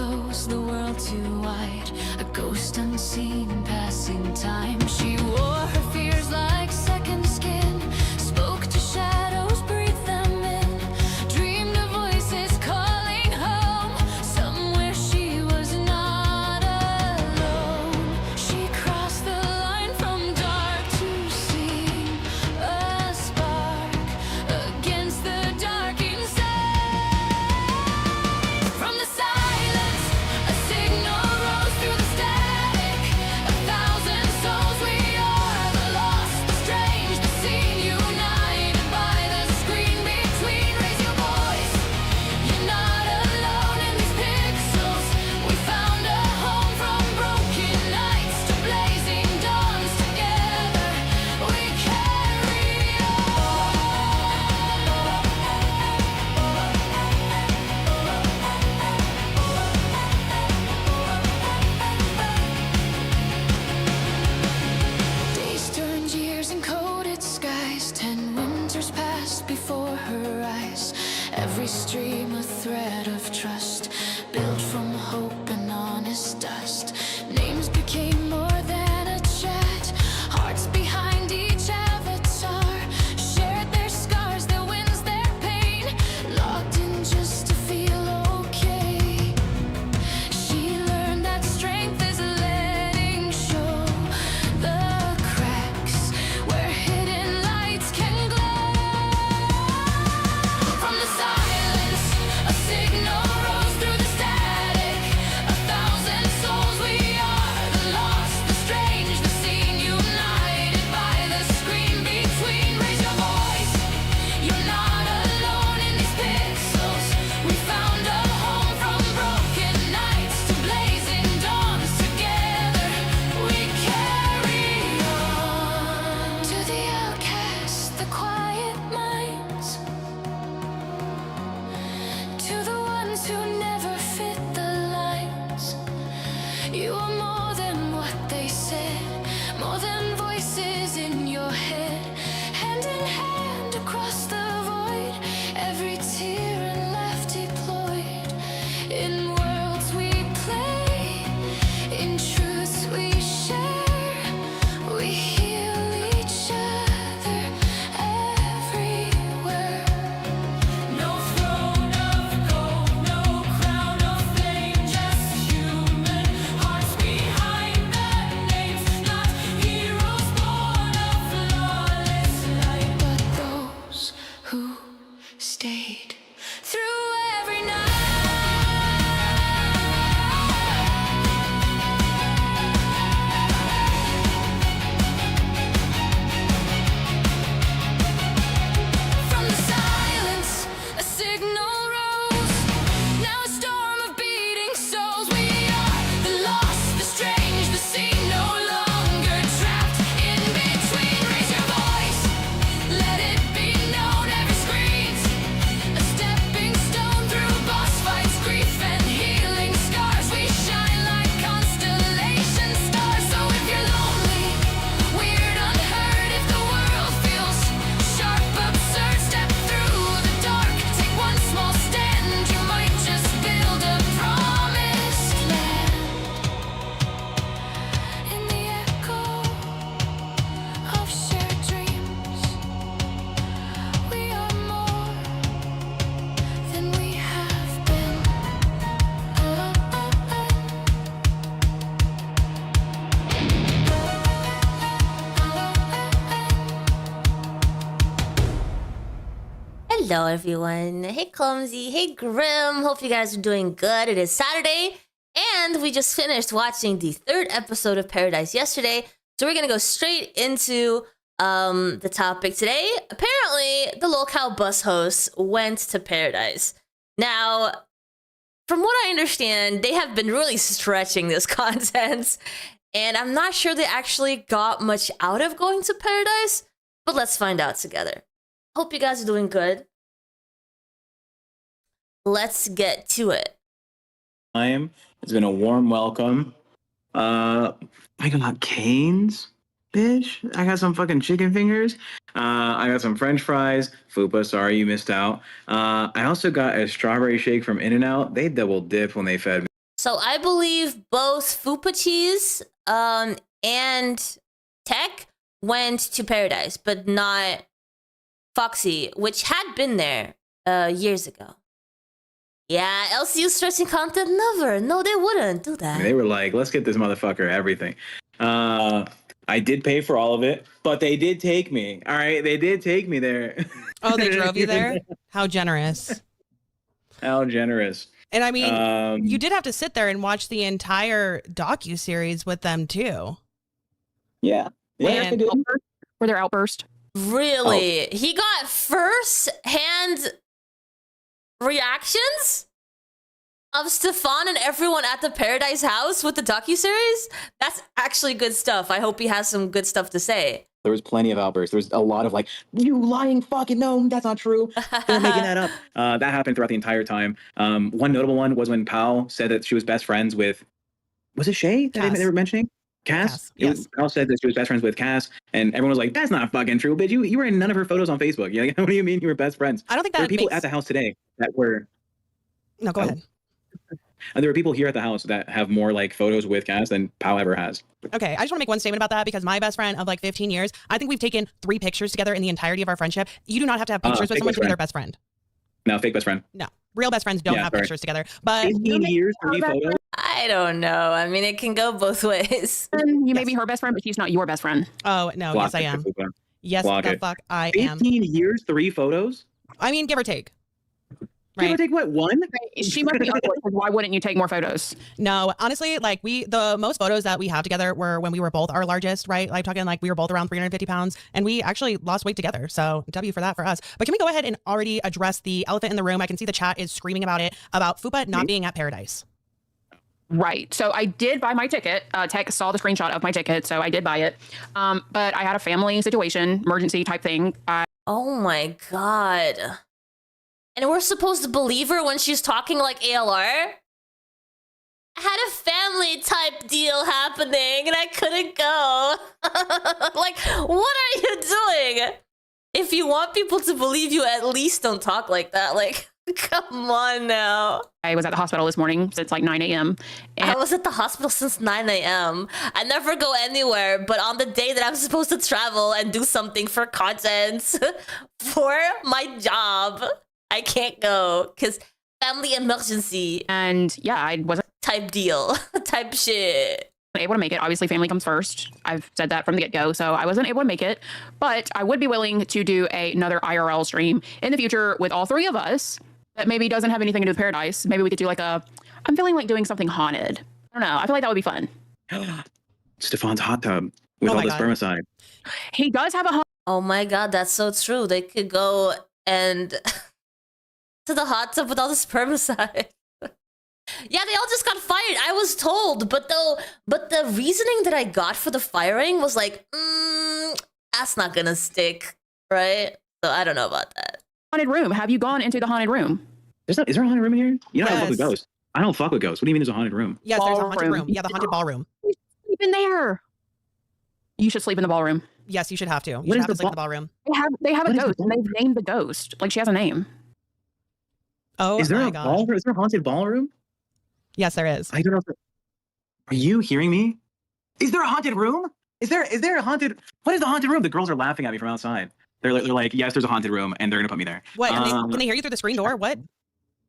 close, the world too wide, a ghost unseen passing time. She wore her fears like second skin, spoke to shadows, breathed them in, dreamed of voices calling home, somewhere she was not alone. She crossed the line from dark to seen, a spark against the dark inside. From the silence, a signal rose through the static. A thousand souls, we are the lost, the strange, the seen, united by the screen between. Raise your voice, you're not alone in these pixels. We found a home from broken nights to blazing dawns. Together we carry on. Days turned years in coded skies. 10 winters passed before her eyes. Every stream a thread of trust, built from hope and honest dust. Names became more than a chat. Hearts behind each avatar shared their scars, their wins, their pain, locked in just to feel okay. She learned that strength is letting show the cracks where hidden lights can glow. From the silence, a signal rose through the static. A thousand souls, we are the lost, the strange, the seen, united by the screen between. Raise your voice, you're not alone in these pixels. We found a home from broken nights to blazing dawns. Together we carry on. To the outcasts, the quiet minds, to the ones who never fit the lines. You are more than what they said, more than voices in your head. Hand in hand across the void, every tear and laugh deployed. In worlds we play, in truths we share, we heal each other everywhere. No throne of gold, no crown of flame, just human hearts behind the names. Not heroes born of flawless light, but those who stayed through every night. From the silence, a signal rose. Now a storm of beating souls. We are the lost, the strange, the seen, no longer trapped in between. Raise your voice, let it be known. Every screen's a stepping stone through boss fights, grief and healing scars. We shine like constellation stars. So if you're lonely, weird, unheard, if the world feels sharp, absurd, step through the dark. Take one small stand, you might just build a promised land. In the echo of shared dreams, we are more than we have been. Hello, everyone. Hey, Clumsy. Hey, Grim. Hope you guys are doing good. It is Saturday, and we just finished watching the 3rd episode of Pearadise yesterday. So we're gonna go straight into the topic today. Apparently, the Lolcow Bus hosts went to Pearadise. Now, from what I understand, they have been really stretching this content, and I'm not sure they actually got much out of going to Pearadise, but let's find out together. Hope you guys are doing good. Let's get to it. It's been a warm welcome. I got canes, bitch. I got some fucking chicken fingers. I got some French fries. Fupa, sorry you missed out. I also got a strawberry shake from In-N-Out. They double dipped when they fed me. So I believe both Fupa Cheese and Tech went to Pearadise, but not Foxy, which had been there years ago. Yeah, LCU stretching content, never. No, they wouldn't do that. They were like, let's get this motherfucker everything. I did pay for all of it, but they did take me. All right, they did take me there. Oh, they drove you there? How generous. How generous. And I mean, you did have to sit there and watch the entire docuseries with them too. Yeah. Yeah, And- Were there outburst? Really? He got first-hand reactions of Stefan and everyone at the Pearadise house with the docuseries? That's actually good stuff. I hope he has some good stuff to say. There was plenty of outbursts. There was a lot of like, you lying fucking no, that's not true. They're making that up. That happened throughout the entire time. One notable one was when Pao said that she was best friends with, was it Shay that they were mentioning? Cass? Yes. Pao said that she was best friends with Cass, and everyone was like, that's not fucking true, bitch. You were in none of her photos on Facebook. Yeah, what do you mean you were best friends? I don't think There that were people makes... at the house today that were, No, go ahead. and there were people here at the house that have more like photos with Cass than Pao ever has. Okay, I just want to make one statement about that because my best friend of like 15 years, I think we've taken 3 pictures together in the entirety of our friendship. You do not have to have pictures with fake someone best to be friend. their best friend. No, fake best friend. No, real best friends don't Yeah, have sorry. pictures together. But 15 years, 3 photos? I don't know. I mean, it can go both ways. You may be her best friend, but she's not your best friend. oh no, Block yes I it, am. Fupa. Yes, Block the it. fuck I am. 15 years, 3 photos? I mean, give or take. Give or Right? take what, 1? She must be ugly, 'cause why wouldn't you take more photos? No, honestly, like the most photos that we have together were when we were both our largest, right? Like talking like we were both around 350 pounds and we actually lost weight together. So W for that for us. But can we go ahead and already address the elephant in the room? I can see the chat is screaming about it, about Fupa not being at Pearadise. Right. So I did buy my ticket. Tech saw the screenshot of my ticket, so I did buy it. But I had a family situation, emergency type thing. Oh my god. And we're supposed to believe her when she's talking like ALR? I had a family type deal happening and I couldn't go. Like, what are you doing? If you want people to believe you, at least don't talk like that. Like, come on now. I was at the hospital this morning, so it's like 9 a.m. I was at the hospital since 9 a.m. I never go anywhere, but on the day that I'm supposed to travel and do something for content for my job, I can't go because family emergency And yeah, I wasn't type deal, type shit. able to make it. Obviously, family comes first. I've said that from the get-go, so I wasn't able to make it. But I would be willing to do another IRL stream in the future with all 3 of us that maybe doesn't have anything to do with Pearadise. Maybe we could do like I'm feeling like doing something haunted. I don't know. I feel like that would be fun. Stefan's hot tub with Oh all my the God. spermicide. He does have a Oh my god, that's so true. They could go and to the hot tub with all the spermicide. Yeah, they all just got fired. I was told, but the reasoning that I got for the firing was like, that's not gonna stick, right? So I don't know about that. haunted room. Have you gone into the haunted room? Is there a haunted room in here? You know, I don't fuck with Yes. ghosts. I don't fuck with ghosts. What do you mean there's a haunted room? Yes, there's a haunted Ballroom. room. Yeah, the haunted ballroom. Sleep in there. You should sleep in the ballroom. Yes, you should have to. You What should is have to the sleep in the ballroom. They have a What is the ghost, and they've named the ghost. Like she has a name. Oh Is there my a gosh. ballroom? Is there a haunted ballroom? Yes, there is. I don't know. Are you hearing me? Is there a haunted room? Is there a haunted? What is the haunted room? The girls are laughing at me from outside. They're like, yes, there's a haunted room, and they're gonna put me there. What? Can they hear you through the screen door? What?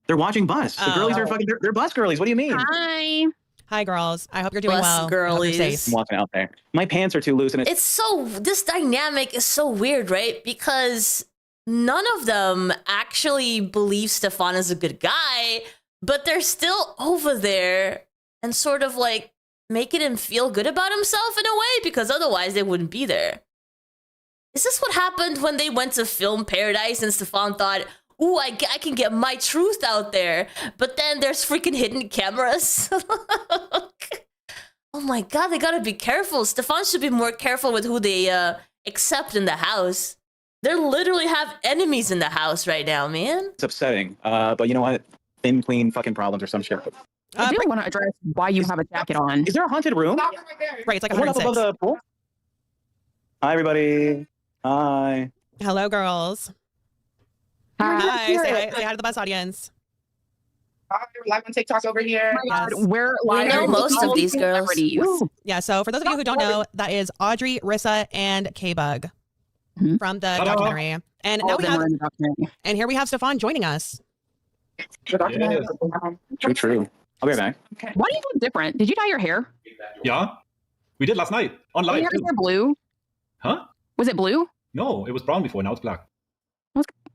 They're watching Bus. The girlies are Oh. fucking. They're Bus girlies. What do you mean? Hi. Hi, girls. I hope you're doing Bus well. I hope you're girlies. safe. I'm walking out there. My pants are too loose, and It's so, this dynamic is so weird, right? Because none of them actually believe Stefan is a good guy, but they're still over there and sort of like making him feel good about himself in a way, because otherwise they wouldn't be there. Is this what happened when they went to film Pearadise and Stefan thought, ooh, I can get my truth out there, but then there's freaking hidden cameras? Oh my god, they gotta be careful. Stefan should be more careful with who they accept in the house. They literally have enemies in the house right now, man. it's upsetting. But you know what? Thin, clean, fucking problems or some shit. I do want to address why you have a jacket on. Is there a haunted room? Right, it's like One up above 106. the pool. Hi, everybody. Hi. Hello, girls. Hi. Hi. Say hi to the Bus audience. Hi, we're live on TikTok over here. Oh my God, Yes. we're We live know with most of all these girls. celebrities. Yeah, so for those of you who don't know, that is Audrey, Rissa, and K-Bug Mhm. from the Ta-da. documentary. And All now of we them have, are in the documentary. and here we have Stefan joining us. Yes. True. I'll be right back. Why do you look different? Did you dye your hair? Yeah, we did last night on Was live your too. hair blue? Huh? Was it blue? No, it was brown before. Now it's black.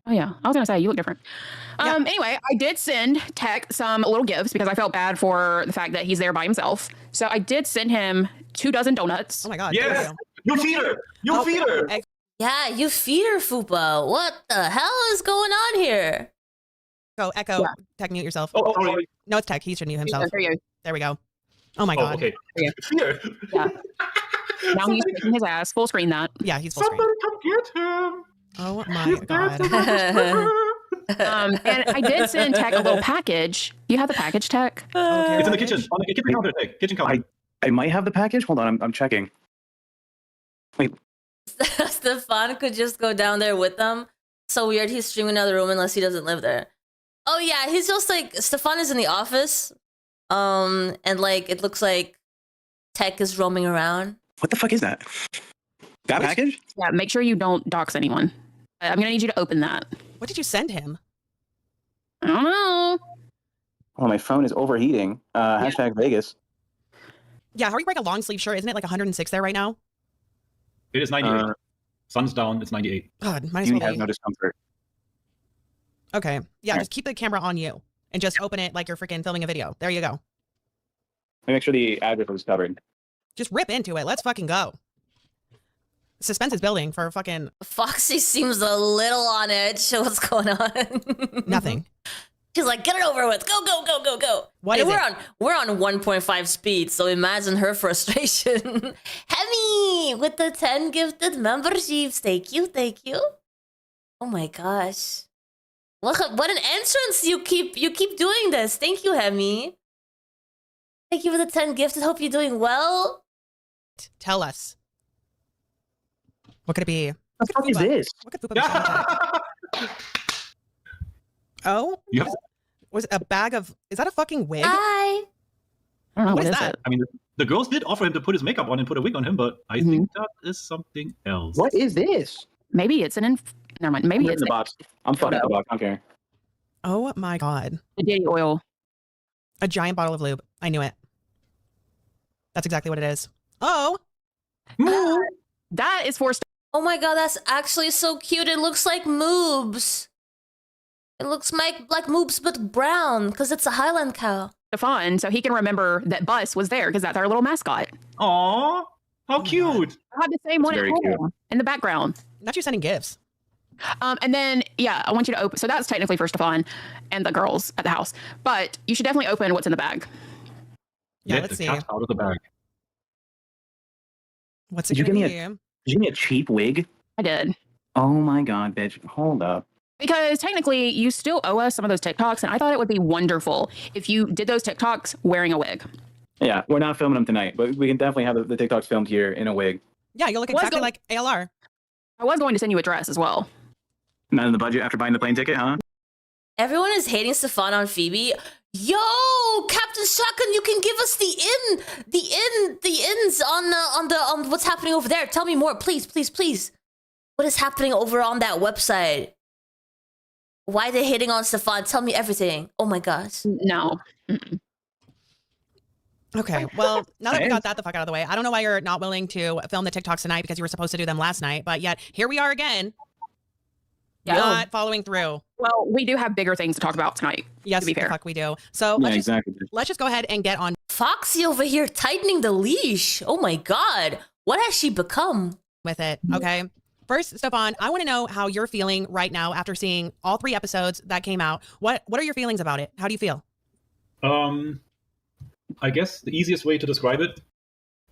Oh yeah, I was gonna say you look different. Yeah. Anyway, I did send Tech some little gifts because I felt bad for the fact that he's there by himself. So I did send him 24 donuts. Oh my God. Yes, thank you feed her. You Oh, feed her. ex- Yeah, you feed her, Fupa. What the hell is going on here? Go, Echo, Yeah. Tech, mute yourself. Oh, sorry. No, it's Tech. He should mute himself. There you go. There we go. Oh my Oh, God. okay. Yeah. Feed her. Yeah. Now he's kicking his ass. Full screen that. Yeah, he's full screen. Somebody come get him. Oh my His dad's God. about to And I did send Tech a little package. You have the package, Tech? Okay. It's in the kitchen. On the kitchen counter. Hey, kitchen counter. I might have the package. Hold on, I'm checking. Stefan could just go down there with them. So weird he's streaming in another room unless he doesn't live there. Oh yeah, he's just like Stefan is in the office. And like it looks like Tech is roaming around. What the fuck is that? That package? Yeah, make sure you don't dox anyone. I'm gonna need you to open that. What did you send him? I don't know. Oh, my phone is overheating. Hashtag Vegas. Yeah, how are you wearing a long sleeve shirt? Isn't it like 106 there right now? It is 98. Uh, Sun's down. It's 98. God, might as You well have be. no discomfort. Okay. Yeah, Alright. just keep the camera on you and just open it like you're freaking filming a video. There you go. Let me make sure the address was covered. Just rip into it. Let's fucking go. Suspense is building for fucking Foxy seems a little on edge. What's going on? nothing. She's like, get it over with. Go, go, go, go, go. What And is we're on 1.5 speed, so imagine her frustration. Hemi with the 10 gifted memberships. Thank you, thank you. Oh my gosh. What an entrance you keep doing this. Thank you, Hemi. Thank you for the 10 gifted. Hope you're doing well. Tell us. What could it be? What the fuck is this? What could Fupa be saying? Oh? Yeah. Was it a bag of... Is that a fucking wig? Hi. I don't know What what is is that? it. I mean, the girls did offer him to put his makeup on and put a wig on him, but I think that is something else. What is this? Maybe it's an never mind. Maybe I'm it's in the box. I'm fucking the box. I don't care. Oh my God. the Diddy oil. A giant bottle of lube. I knew it. That's exactly what it is. Oh! That is for Oh my god, that's actually so cute. It looks like moobs. It looks like moobs but brown because it's a Highland cow. Stefan, so he can remember that Bus was there because that's our little mascot. Aw, how Oh my cute. I have the same one at very home in the background. Not you sending gifts. And then, yeah, I want you to open. So that's technically for Stefan and the girls at the house. But you should definitely open what's in the bag. Yeah, Get let's the see. cat out of the bag. What's it Did you gonna give be? me Did you give me a cheap wig? I did. Oh my god, bitch. Hold up. Because technically, you still owe us some of those TikToks. And I thought it would be wonderful if you did those TikToks wearing a wig. Yeah, we're not filming them tonight, but we can definitely have the TikToks filmed here in a wig. Yeah, you look What's exactly going- like ALR. I was going to send you a dress as well. Not in the budget after buying the plane ticket, huh? Everyone is hating Stefan on Phoebe. Yo, Captain Shotgun, you can give us the ins on what's happening over there. Tell me more, please, please, please. What is happening over on that website? Why are they hating on Stefan? Tell me everything. Oh my gosh. No. Okay, well, now that we Hey. got that the fuck out of the way, I don't know why you're not willing to film the TikToks tonight because you were supposed to do them last night, but yet here we are again, Yeah. not following through. Well, we do have bigger things to talk about tonight. Yes, To be the fair. fuck we do. So Yeah, let's just exactly. let's just go ahead and get on Foxy over here tightening the leash. Oh my god. What has she become? with it. Okay. First, Stefan, I want to know how you're feeling right now after seeing all 3 episodes that came out. What are your feelings about it? How do you feel? I guess the easiest way to describe it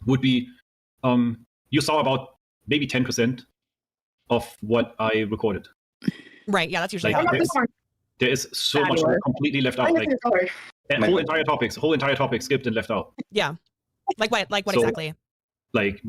would be you saw about maybe 10% of what I recorded. Right. Yeah, that's usually Like, how it there's- goes. There is so much Fabulous. completely left out. Like whole entire topics skipped and left out. Yeah. Like what? Like what So- exactly? Like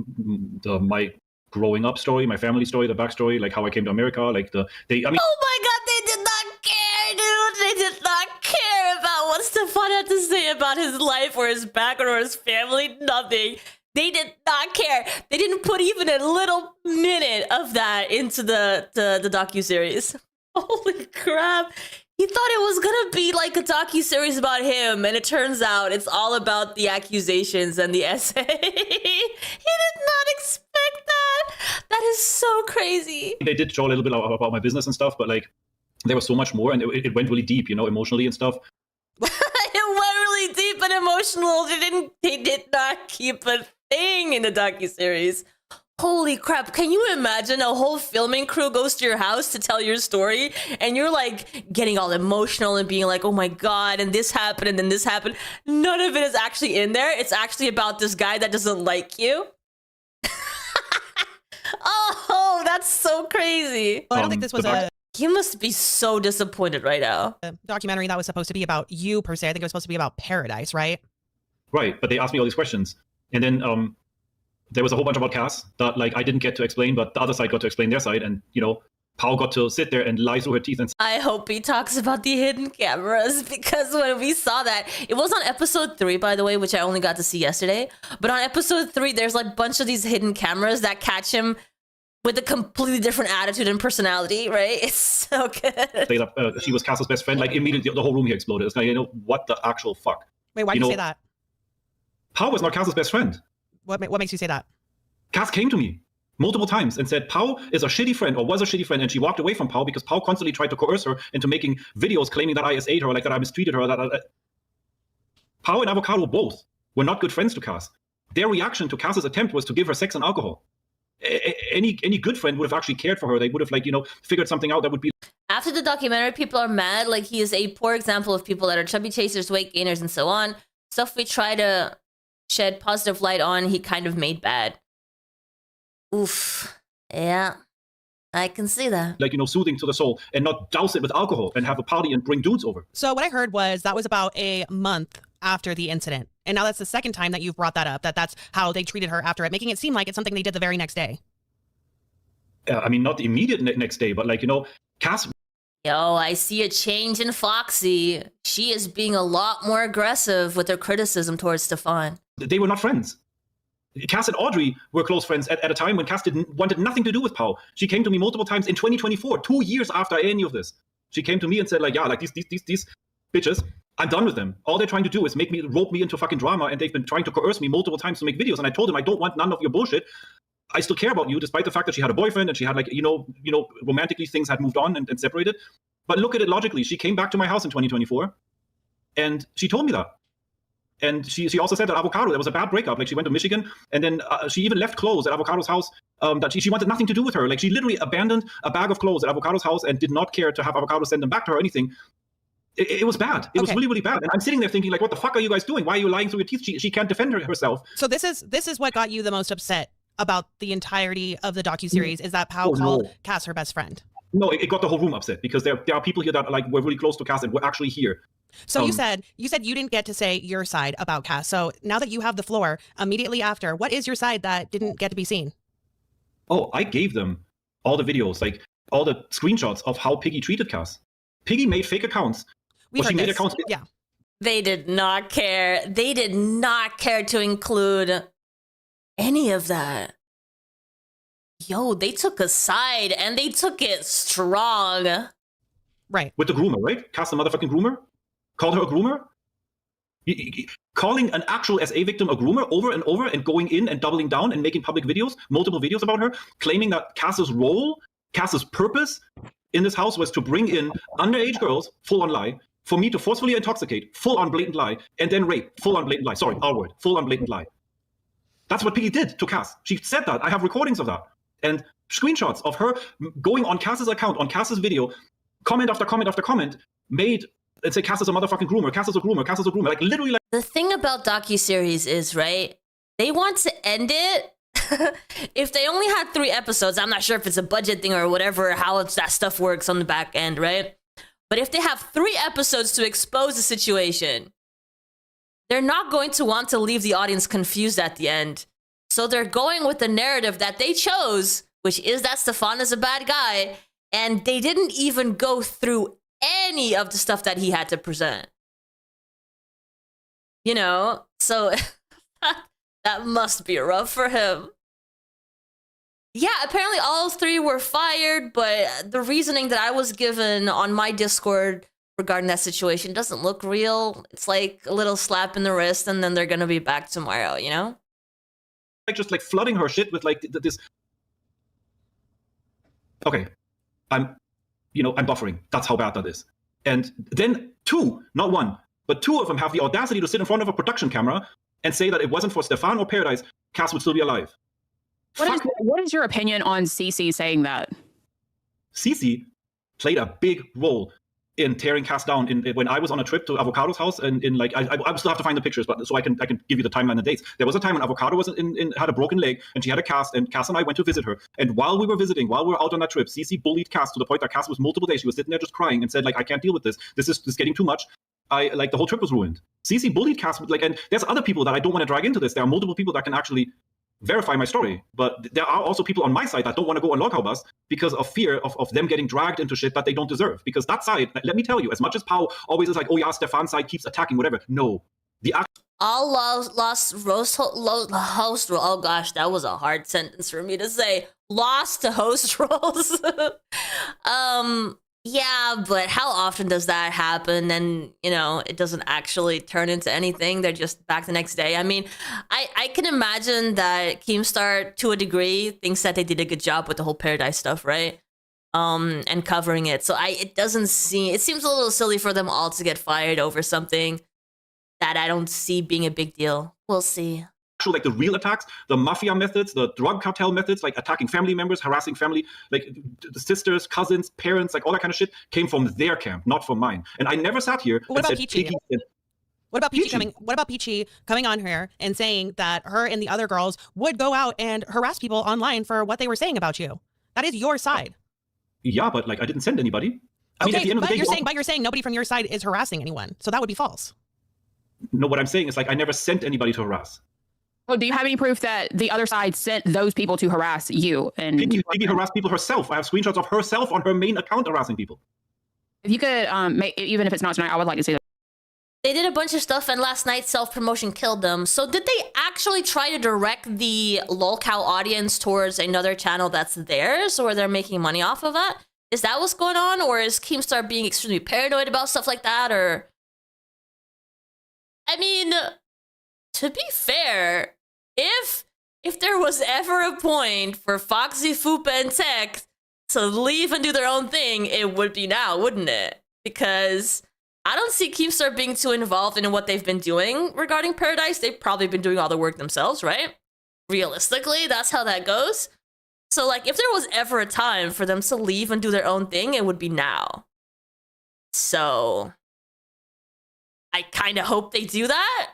my growing up story, my family story, the backstory, like how I came to America, like I mean, Oh my god, they did not care, dude. They did not care about what Stefan had to say about his life or his background or his family. Nothing. They did not care. They didn't put even a little minute of that into the docuseries. Holy crap. He thought it was going to be like a docuseries about him, and it turns out it's all about the accusations and the essay. He did not expect that. That is so crazy. They did show a little bit about my business and stuff, but like there was so much more, and it went really deep, emotionally and stuff. It went really deep and emotional. They did not keep a thing in the docuseries. Holy crap. Can you imagine a whole filming crew goes to your house to tell your story, and you're like getting all emotional and being like, oh my God, and this happened and then this happened. None of it is actually in there. It's actually about this guy that doesn't like you. Oh, that's so crazy. Well, I don't think this was a You must be so disappointed right now. documentary that was supposed to be about you per se. I think it was supposed to be about Pearadise, right? Right, but they asked me all these questions, and then there was a whole bunch about Cass that like I didn't get to explain, but the other side got to explain their side, and Pao got to sit there and lie through her teeth and I hope he talks about the hidden cameras, because when we saw that, it was on episode 3, by the way, which I only got to see yesterday. But on episode 3, there's like a bunch of these hidden cameras that catch him with a completely different attitude and personality, right? It's so good. say that she was Cass's best friend. Like immediately, the whole room here exploded. It's like, what the actual fuck? Wait, why do you say that? Pao was not Cass's best friend. What makes you say that? Cass came to me multiple times and said Pao is a shitty friend or was a shitty friend, and she walked away from Pao because Pao constantly tried to coerce her into making videos claiming that I S8 her, like that I mistreated her. Pao and Avocado both were not good friends to Cass. Their reaction to Cass's attempt was to give her sex and alcohol. Any good friend would have actually cared for her. They would have figured something out that would be. After the documentary, people are mad. Like, he is a poor example of people that are chubby chasers, weight gainers, and so on. Stuff we try to shed positive light on, he kind of made bad. Oof. Yeah. I can see that. Soothing to the soul, and not douse it with alcohol and have a party and bring dudes over. So what I heard was that was about a month after the incident. And now that's the second time that you've brought that up, that's how they treated her after it, making it seem like it's something they did the very next day. I mean, not the immediate next day, but Cass. Yo, I see a change in Foxy. She is being a lot more aggressive with her criticism towards Stefan. They were not friends. Cass and Audrey were close friends at a time when Cass wanted nothing to do with Pao. She came to me multiple times in 2024, 2 years after any of this. She came to me and said, these bitches, I'm done with them. All they're trying to do is rope me into fucking drama, and they've been trying to coerce me multiple times to make videos. And I told them, I don't want none of your bullshit. I still care about you, despite the fact that she had a boyfriend and she had romantically things had moved on and separated. But look at it logically. She came back to my house in 2024, and she told me that. And she also said that Avocado, there was a bad breakup. Like, she went to Michigan, and then she even left clothes at Avocado's house that she wanted nothing to do with her. Like, she literally abandoned a bag of clothes at Avocado's house and did not care to have Avocado send them back to her or anything. It was bad. It was really, really bad. And I'm sitting there thinking, what the fuck are you guys doing? Why are you lying through your teeth? She can't defend herself. So this is what got you the most upset about the entirety of the docuseries, is that Pao called Cass her best friend. No, it got the whole room upset, because there are people here that were really close to Cass and were actually here. So you said you didn't get to say your side about Cass. So now that you have the floor, immediately after, what is your side that didn't get to be seen? Oh, I gave them all the videos, all the screenshots of how Piggy treated Cass. Piggy made fake accounts. She made accounts. Yeah. They did not care. They did not care to include any of that. Yo, they took a side, and they took it strong. Right. With the groomer, right? Cass the motherfucking groomer? Called her a groomer? Calling an actual SA victim a groomer over and over, and going in and doubling down and making public videos, multiple videos about her, claiming that Cass's role, Cass's purpose in this house was to bring in underage girls, full on lie, for me to forcefully intoxicate, full on blatant lie, and then rape, full on blatant lie. Sorry, R word, full on blatant lie. That's what Piggy did to Cass. She said that. I have recordings of that. And screenshots of her going on Cass's account, on Cass's video, comment after comment after comment, made and say Cass is a motherfucking groomer, Cass is a groomer, Cass is a groomer. Literally. The thing about docuseries is, right, they want to end it. If they only had 3 episodes, I'm not sure if it's a budget thing or whatever, how that stuff works on the back end, right? But if they have 3 episodes to expose the situation, they're not going to want to leave the audience confused at the end. So they're going with the narrative that they chose, which is that Stefan is a bad guy, and they didn't even go through any of the stuff that he had to present. you know? So that must be rough for him. Yeah, apparently all three were fired, but the reasoning that I was given on my Discord regarding that situation doesn't look real. It's like a little slap in the wrist, and then they're gonna be back tomorrow, you know? Like just like flooding her shit with like this. Okay, I'm buffering. That's how bad that is. And then two, not one, but two of them have the audacity to sit in front of a production camera and say that it wasn't for Stefan or Pearadise, Cass would still be alive. What is your opinion on Cece saying that? Cece played a big role in tearing Cass down. When I was on a trip to Avocado's house, and in like I still have to find the pictures, but so I can give you the timeline and dates. There was a time when Avocado was had a broken leg and she had a cast, and Cass and I went to visit her. And while we were out on that trip, Cece bullied Cass to the point that Cass was multiple days. She was sitting there just crying and said like, I can't deal with this. This is getting too much. The whole trip was ruined. Cece bullied Cass and there's other people that I don't want to drag into this. There are multiple people that can actually verify my story, but there are also people on my side that don't want to go on Lolcow Bus because of fear of them getting dragged into shit that they don't deserve. Because that side, let me tell you, as much as Pau always is like, oh yeah, Stefan's side keeps attacking, whatever. No, All lost host. Oh gosh, that was a hard sentence for me to say. Lost to host roles. Yeah, but how often does that happen? And it doesn't actually turn into anything. They're just back the next day. I mean, I can imagine that Keemstar, to a degree, thinks that they did a good job with the whole Pearadise stuff, right? And covering it. So it seems a little silly for them all to get fired over something that I don't see being a big deal. We'll see. Like the real attacks, the mafia methods, the drug cartel methods, like attacking family members, harassing family, like the sisters, cousins, parents, like all that kind of shit came from their camp, not from mine. And I never sat here What and about said, Peachy? What about Peachy coming on here and saying that her and the other girls would go out and harass people online for what they were saying about you? That is your side. Yeah, but like I didn't send anybody. I mean, at the end of the day, you're saying nobody from your side is harassing anyone, so that would be false. No, what I'm saying is like I never sent anybody to harass. Well, do you have any proof that the other side sent those people to harass you? And Piggy harassed people herself. I have screenshots of herself on her main account harassing people. If you could, even if it's not tonight, I would like to see that. They did a bunch of stuff, and last night self-promotion killed them. So did they actually try to direct the Lolcow audience towards another channel that's theirs, or they're making money off of it? Is that what's going on, or is Keemstar being extremely paranoid about stuff like that, or... I mean... To be fair, if there was ever a point for Foxy, Fupa, and Tech to leave and do their own thing, it would be now, wouldn't it? Because I don't see Keemstar being too involved in what they've been doing regarding Pearadise. They've probably been doing all the work themselves, right? Realistically, that's how that goes. So, like, if there was ever a time for them to leave and do their own thing, it would be now. So, I kind of hope they do that.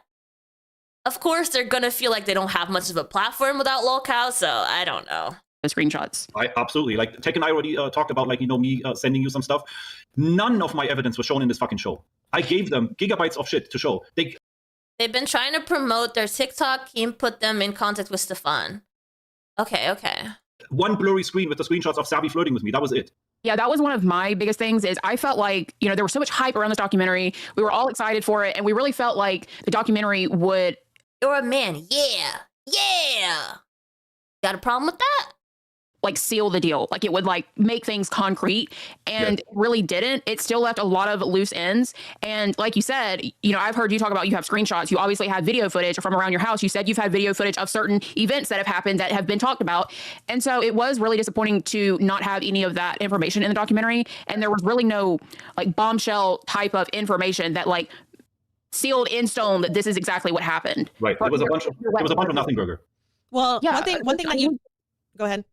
Of course, they're going to feel like they don't have much of a platform without Lolcow, so I don't know. The screenshots. Absolutely. Like, Tech and I already talked about, like, me sending you some stuff. None of my evidence was shown in this fucking show. I gave them gigabytes of shit to show. They've been trying to promote their TikTok. Keem put them in contact with Stefan. Okay. One blurry screen with the screenshots of Sabi flirting with me. That was it. Yeah, that was one of my biggest things is I felt like, there was so much hype around this documentary. We were all excited for it. And we really felt like the documentary would... You're a man. Yeah. Got a problem with that? Like seal the deal. Like it would like make things concrete, and it really didn't. It still left a lot of loose ends. And like you said, I've heard you talk about you have screenshots. You obviously have video footage from around your house. You said you've had video footage of certain events that have happened that have been talked about. And so it was really disappointing to not have any of that information in the documentary. And there was really no like bombshell type of information that like sealed in stone that this is exactly what happened. Right. It was a bunch of nothing burger. Well, yeah, one thing that you go ahead.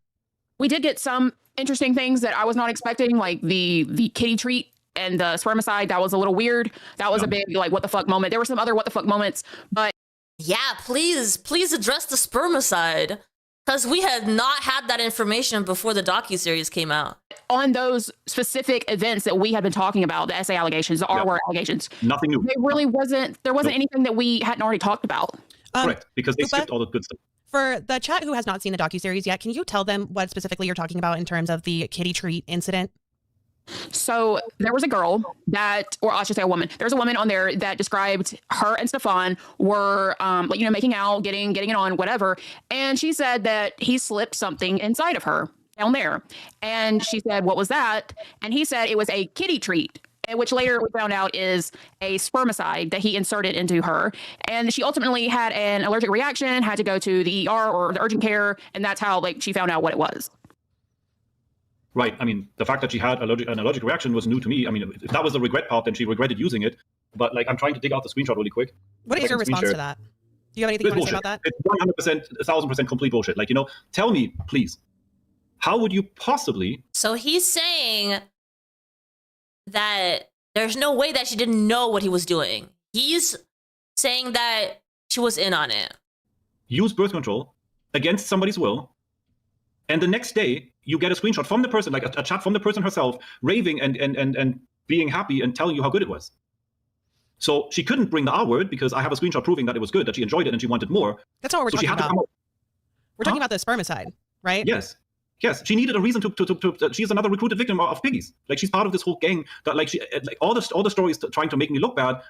We did get some interesting things that I was not expecting, like the kitty treat and the spermicide. That was a little weird. That was a big like what the fuck moment. There were some other what the fuck moments, but yeah, please address the spermicide, because we had not had that information before the docuseries came out. On those specific events that we had been talking about, the essay allegations, the R-word allegations, nothing new. There wasn't anything that we hadn't already talked about. Correct, because they skipped all the good stuff. For the chat who has not seen the docuseries yet, can you tell them what specifically you're talking about in terms of the kitty treat incident? So there was a girl that, or I should say a woman. There's a woman on there that described her and Stefan were, like, making out, getting it on, whatever. And she said that he slipped something inside of her down there. And she said, what was that? And he said it was a kitty treat, which later we found out is a spermicide that he inserted into her. And she ultimately had an allergic reaction, had to go to the ER or the urgent care. And that's how, like, she found out what it was. Right. I mean, the fact that she had an allergic reaction was new to me. I mean, if that was the regret part, then she regretted using it. But like, I'm trying to dig out the screenshot really quick. What is your response to that? Do you have anything you want to say about that? It's 100%, 1,000% complete bullshit. Like, tell me, please, how would you possibly? So he's saying that there's no way that she didn't know what he was doing. He's saying that she was in on it. Use birth control against somebody's will. And the next day, you get a screenshot from the person, like a chat from the person herself, raving and being happy and telling you how good it was. So she couldn't bring the R word because I have a screenshot proving that it was good, that she enjoyed it and she wanted more. That's not what we're talking about. We're talking about the spermicide, right? Yes. Yes, she needed a reason to she's another recruited victim of piggies. Like, she's part of this whole gang that, like, all the stories trying to make me look bad,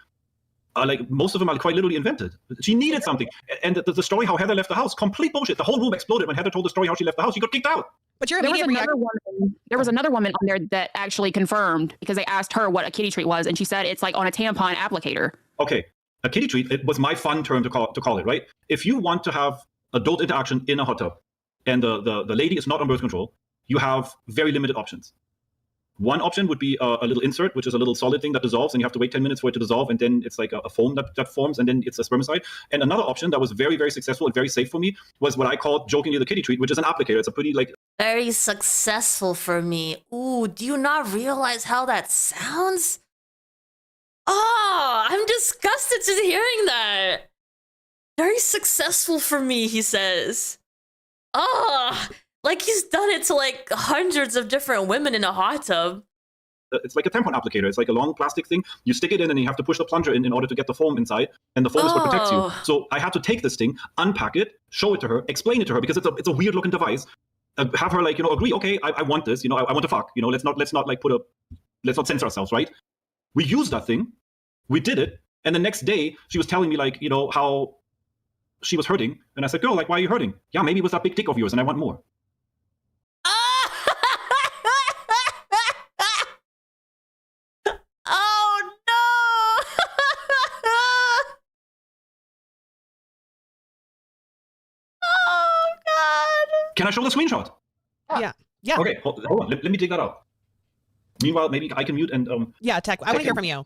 like, most of them are quite literally invented. She needed something. And the story how Heather left the house, complete bullshit. The whole room exploded when Heather told the story how she left the house. She got kicked out. But your There was immediate another woman on there that actually confirmed, because they asked her what a kitty treat was, and she said it's like on a tampon applicator. Okay, a kitty treat, it was my fun term to call it, right? If you want to have adult interaction in a hot tub, and the lady is not on birth control, you have very limited options. One option would be a little insert, which is a little solid thing that dissolves, and you have to wait 10 minutes for it to dissolve, and then it's like a foam that forms, and then it's a spermicide. And another option that was very, very successful and very safe for me was what I called jokingly the kitty treat, which is an applicator. It's a pretty, like... Very successful for me. Ooh, do you not realize how that sounds? Oh, I'm disgusted just hearing that. Very successful for me, he says. Oh, like he's done it to like hundreds of different women in a hot tub. It's like a tampon applicator. It's like a long plastic thing. You stick it in and you have to push the plunger in order to get the foam inside. And the foam is what protects you. So I had to take this thing, unpack it, show it to her, explain it to her, because it's a weird looking device. Have her, like, agree, okay, I want this, I want to fuck, let's not like let's not censor ourselves, right? We used that thing. We did it. And the next day she was telling me, like, how she was hurting. And I said, girl, like, why are you hurting? Yeah, maybe it was that big dick of yours and I want more. Oh, no. Oh, God. Can I show the screenshot? Yeah. Yeah. Okay, hold on. Let me dig that out. Meanwhile, maybe I can mute and... Yeah, Tech, I want to hear from you.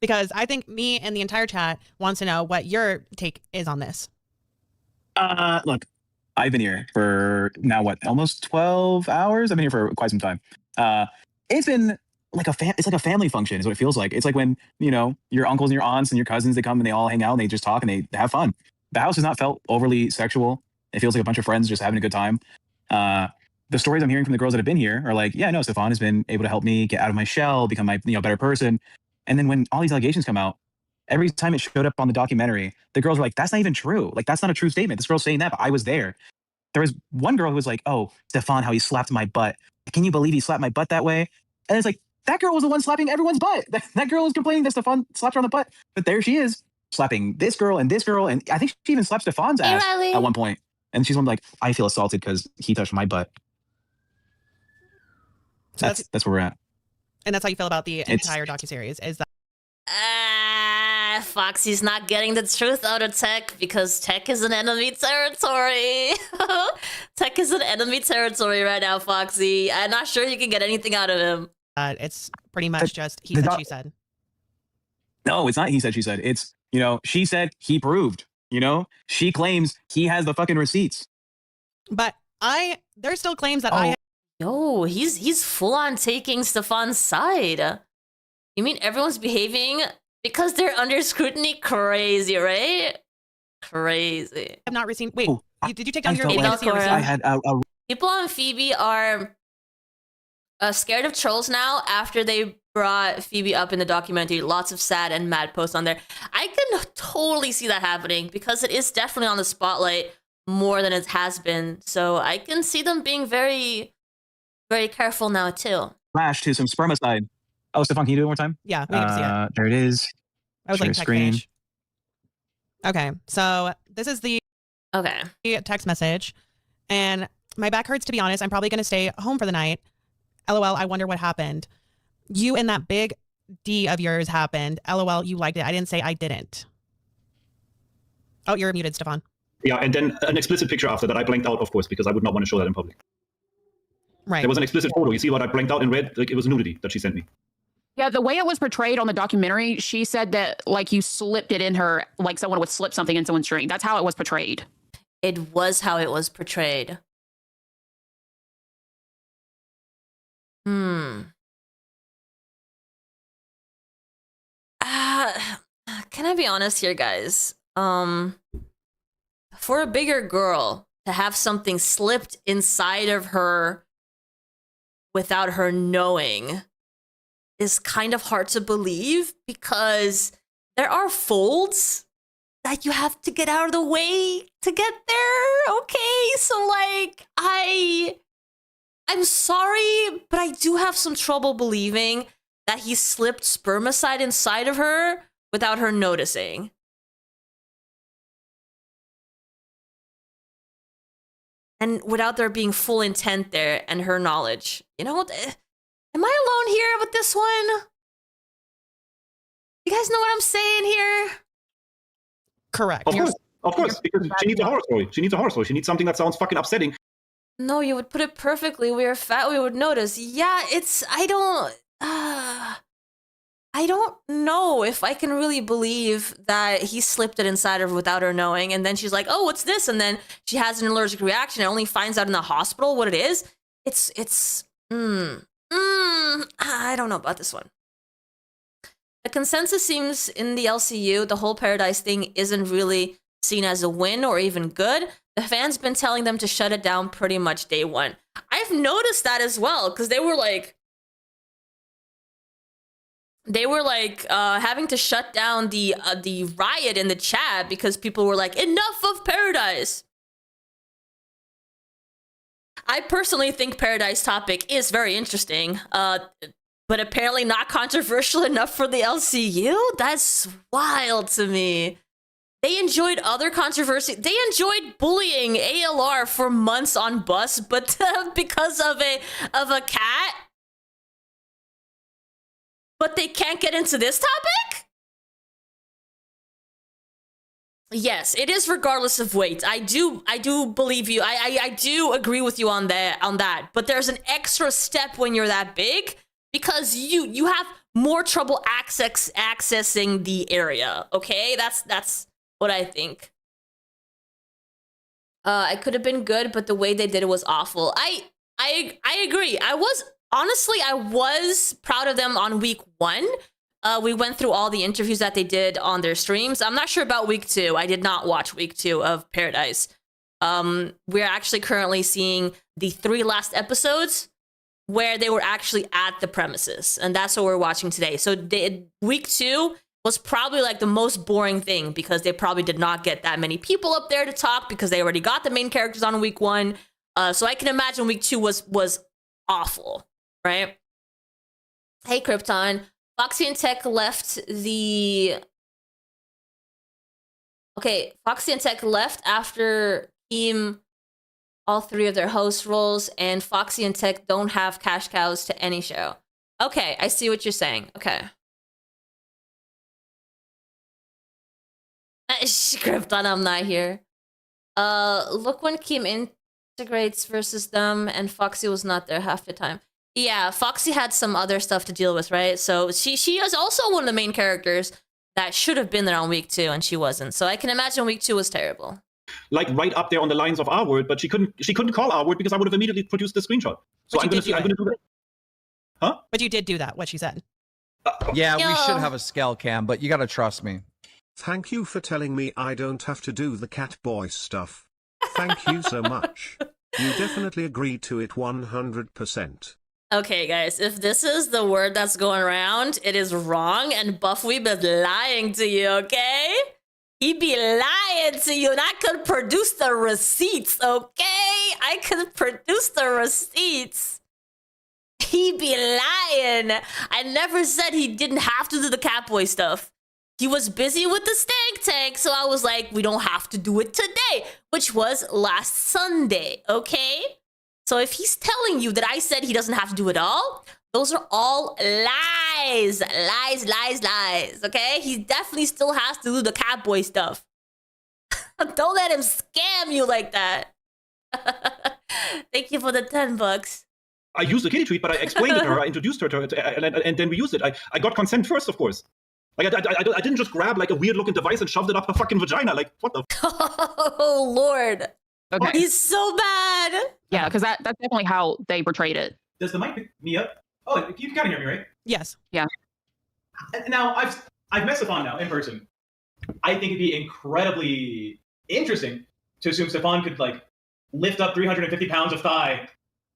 Because I think me and the entire chat wants to know what your take is on this. Look, I've been here for now, almost 12 hours? I've been here for quite some time. It's been like it's like a family function is what it feels like. It's like when, your uncles and your aunts and your cousins, they come and they all hang out and they just talk and they have fun. The house has not felt overly sexual. It feels like a bunch of friends just having a good time. The stories I'm hearing from the girls that have been here are like, yeah, no, Stefan has been able to help me get out of my shell, become my better person. And then when all these allegations come out, every time it showed up on the documentary, the girls were like, that's not even true. Like, that's not a true statement. This girl's saying that, but I was there. There was one girl who was like, oh, Stefan, how he slapped my butt. Can you believe he slapped my butt that way? And it's like, that girl was the one slapping everyone's butt. That girl was complaining that Stefan slapped her on the butt. But there she is, slapping this girl. And I think she even slapped Stefan's ass at one point. And she's like, I feel assaulted because he touched my butt. So that's where we're at. And that's how you feel about the entire docuseries, is that? Foxy's not getting the truth out of Tech because Tech is in enemy territory. Tech is in enemy territory right now, Foxy. I'm not sure you can get anything out of him. It's pretty much just he said, she said. No, it's not he said, she said. It's, she said, he proved. She claims he has the fucking receipts. But there's still claims that Yo, he's full on taking Stefan's side. You mean everyone's behaving because they're under scrutiny? Crazy, right? Crazy. I've not received. Wait, did you take down your like I had people on Phoebe are scared of trolls now after they brought Phoebe up in the documentary. Lots of sad and mad posts on there. I can totally see that happening because it is definitely on the spotlight more than it has been. So I can see them being very, very careful now too. flash to some spermicide. Oh, Stefan, can you do it one more time? Yeah, we need to see it. There it is. I was share like text screen. finish. Okay, so this is the Okay. text message, and my back hurts, to be honest. I'm probably going to stay home for the night. LOL, I wonder what happened. You and that big D of yours happened. LOL, you liked it. I didn't say I didn't. Oh, you're muted, Stefan. Yeah, and then an explicit picture after that I blanked out, of course, because I would not want to show that in public. Right. There was an explicit photo. You see what I blanked out in red? Like, it was nudity that she sent me. Yeah, the way it was portrayed on the documentary, she said that like you slipped it in her, like someone would slip something in someone's drink. That's how it was portrayed. It was how it was portrayed. Can I be honest here, guys? For a bigger girl to have something slipped inside of her without her knowing is kind of hard to believe, because there are folds that you have to get out of the way to get there. Okay, so like I'm sorry, but I do have some trouble believing that he slipped spermicide inside of her without her noticing. And without there being full intent there and her knowledge. You know, am I alone here with this one? You guys know what I'm saying here? Correct. Of course, because she needs a horror story. She needs a horror story. She needs something that sounds fucking upsetting. No, you would put it perfectly. We are fat, we would notice. Yeah, I don't know if I can really believe that he slipped it inside of her without her knowing. And then she's like, oh, what's this? And then she has an allergic reaction and only finds out in the hospital what it is. I don't know about this one. The consensus seems in the LCU, the whole Pearadise thing isn't really seen as a win or even good. The fans been telling them to shut it down pretty much day one. I've noticed that as well, because they were like having to shut down the riot in the chat because people were like, enough of Pearadise. I personally think Pearadise topic is very interesting, but apparently not controversial enough for the LCU? That's wild to me. They enjoyed other controversy. They enjoyed bullying ALR for months on Bus, but because of a cat? But they can't get into this topic? Yes, it is regardless of weight. I do believe you. I do agree with you on that. But there's an extra step when you're that big, because you have more trouble accessing the area. Okay, that's what I think. It could have been good, but the way they did it was awful. I agree. I was proud of them on week 1. We went through all the interviews that they did on their streams. I'm not sure about week 2. I did not watch week 2 of Pearadise. We're actually currently seeing the 3 last episodes where they were actually at the premises, and that's what we're watching today. So week 2 was probably like the most boring thing, because they probably did not get that many people up there to talk because they already got the main characters on week 1. So I can imagine week 2 was awful, right? Hey, Krypton. Foxy and Tech left Foxy and Tech left after all 3 of their host roles, and Foxy and Tech don't have cash cows to any show. Okay, I see what you're saying. Okay. Krypton, I'm not here. Look when Kim integrates versus them, and Foxy was not there half the time. Yeah, Foxy had some other stuff to deal with, right? So she is also one of the main characters that should have been there on week 2, and she wasn't. So I can imagine week 2 was terrible. Like right up there on the lines of our word, but she couldn't call our word because I would have immediately produced the screenshot. So But I'm going to do that. Huh? But you did do that, what she said. Yeah, we Yo. should have a scale cam, but you gotta trust me. Thank you for telling me I don't have to do the cat boy stuff. Thank you so much. You definitely agreed to it 100%. Okay, guys, if this is the word that's going around, it is wrong, and Buffy be lying to you, okay? He be lying to you, and I could produce the receipts, okay? I could produce the receipts. He be lying. I never said he didn't have to do the Catboy stuff. He was busy with the stank tank, so I was like, we don't have to do it today, which was last Sunday, okay? So if he's telling you that I said he doesn't have to do it all, those are all lies. Lies, lies, lies, okay? He definitely still has to do the Catboy stuff. Don't let him scam you like that. Thank you for the $10. I used the kitty treat, but I explained it to her. I introduced her to it, and then we used it. I got consent first, of course. Like I didn't just grab like a weird looking device and shoved it up her fucking vagina. Like what the? Oh Lord. Okay. He's so bad. Yeah, because that's definitely how they portrayed it. Does the mic pick me up? Oh, you can hear me, right? Yes. Yeah. Now I've met Stefan now in person. I think it'd be incredibly interesting to assume Stefan could like lift up 350 pounds of thigh,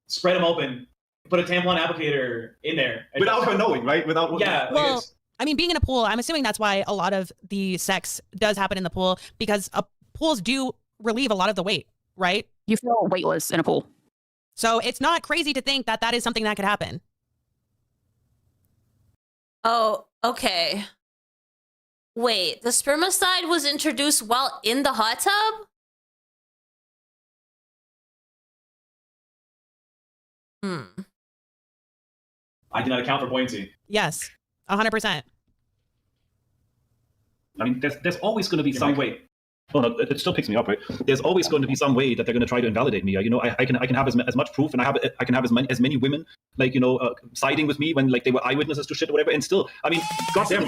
spread them open, put a tampon applicator in there without her knowing, right? Without Well, I mean, being in a pool, I'm assuming that's why a lot of the sex does happen in the pool, because pools do relieve a lot of the weight, right? You feel weightless in a pool. So it's not crazy to think that that is something that could happen. Oh, okay. Wait, the spermicide was introduced while in the hot tub? I did not account for buoyancy. Yes, 100%. I mean, there's always going to be some way. Oh no, it still picks me up, right? There's always going to be some way that they're going to try to invalidate me. You know, I can have as much proof, and I can have as many women like siding with me when like they were eyewitnesses to shit or whatever. And still, I mean, goddamn,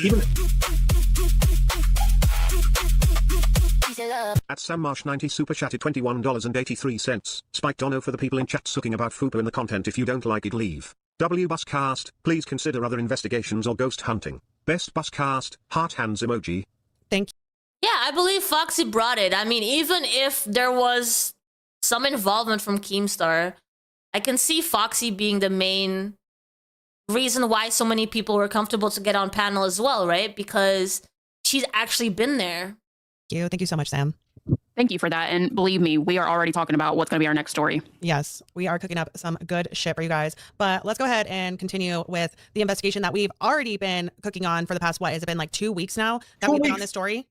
even. At SamMarsh90 super chatted $21.83. Spike Dono for the people in chat sucking about Fupa and the content. If you don't like it, leave. W Buscast, please consider other investigations or ghost hunting. Best Buscast, heart hands emoji. Thank you. Yeah, I believe Foxy brought it. I mean, even if there was some involvement from Keemstar, I can see Foxy being the main reason why so many people were comfortable to get on panel as well, right? Because she's actually been there. Thank you so much, Sam. Thank you for that. And believe me, we are already talking about what's going to be our next story. Yes, we are cooking up some good shit for you guys. But let's go ahead and continue with the investigation that we've already been cooking on for the past, what, has it been like 2 weeks now that we've been on this story?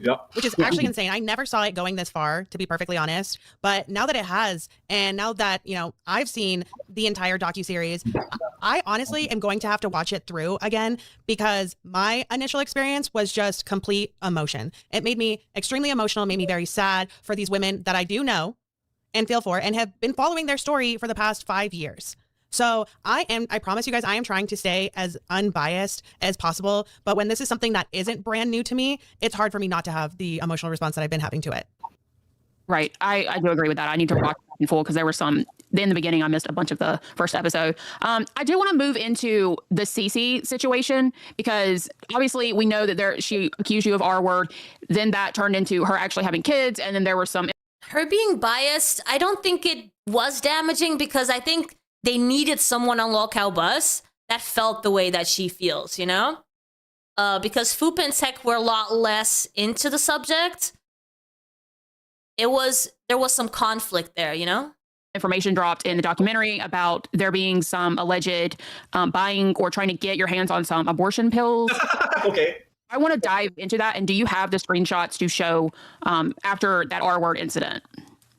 Yeah. Which is actually insane. I never saw it going this far, to be perfectly honest. But now that it has, and now that, I've seen the entire docuseries, I honestly am going to have to watch it through again, because my initial experience was just complete emotion. It made me extremely emotional, made me very sad for these women that I do know and feel for and have been following their story for the past 5 years. So I promise you guys, I am trying to stay as unbiased as possible. But when this is something that isn't brand new to me, it's hard for me not to have the emotional response that I've been having to it. Right. I do agree with that. I need to watch it in full because there were some, in the beginning, I missed a bunch of the first episode. I do want to move into the Cece situation, because obviously we know that she accused you of R word. Then that turned into her actually having kids. And then there were some. Her being biased, I don't think it was damaging, because I think they needed someone on Lolcow Bus that felt the way that she feels, because Fupa and Tech were a lot less into the subject. There was some conflict there, Information dropped in the documentary about there being some alleged buying or trying to get your hands on some abortion pills. Okay. I want to dive into that. And do you have the screenshots to show after that R word incident?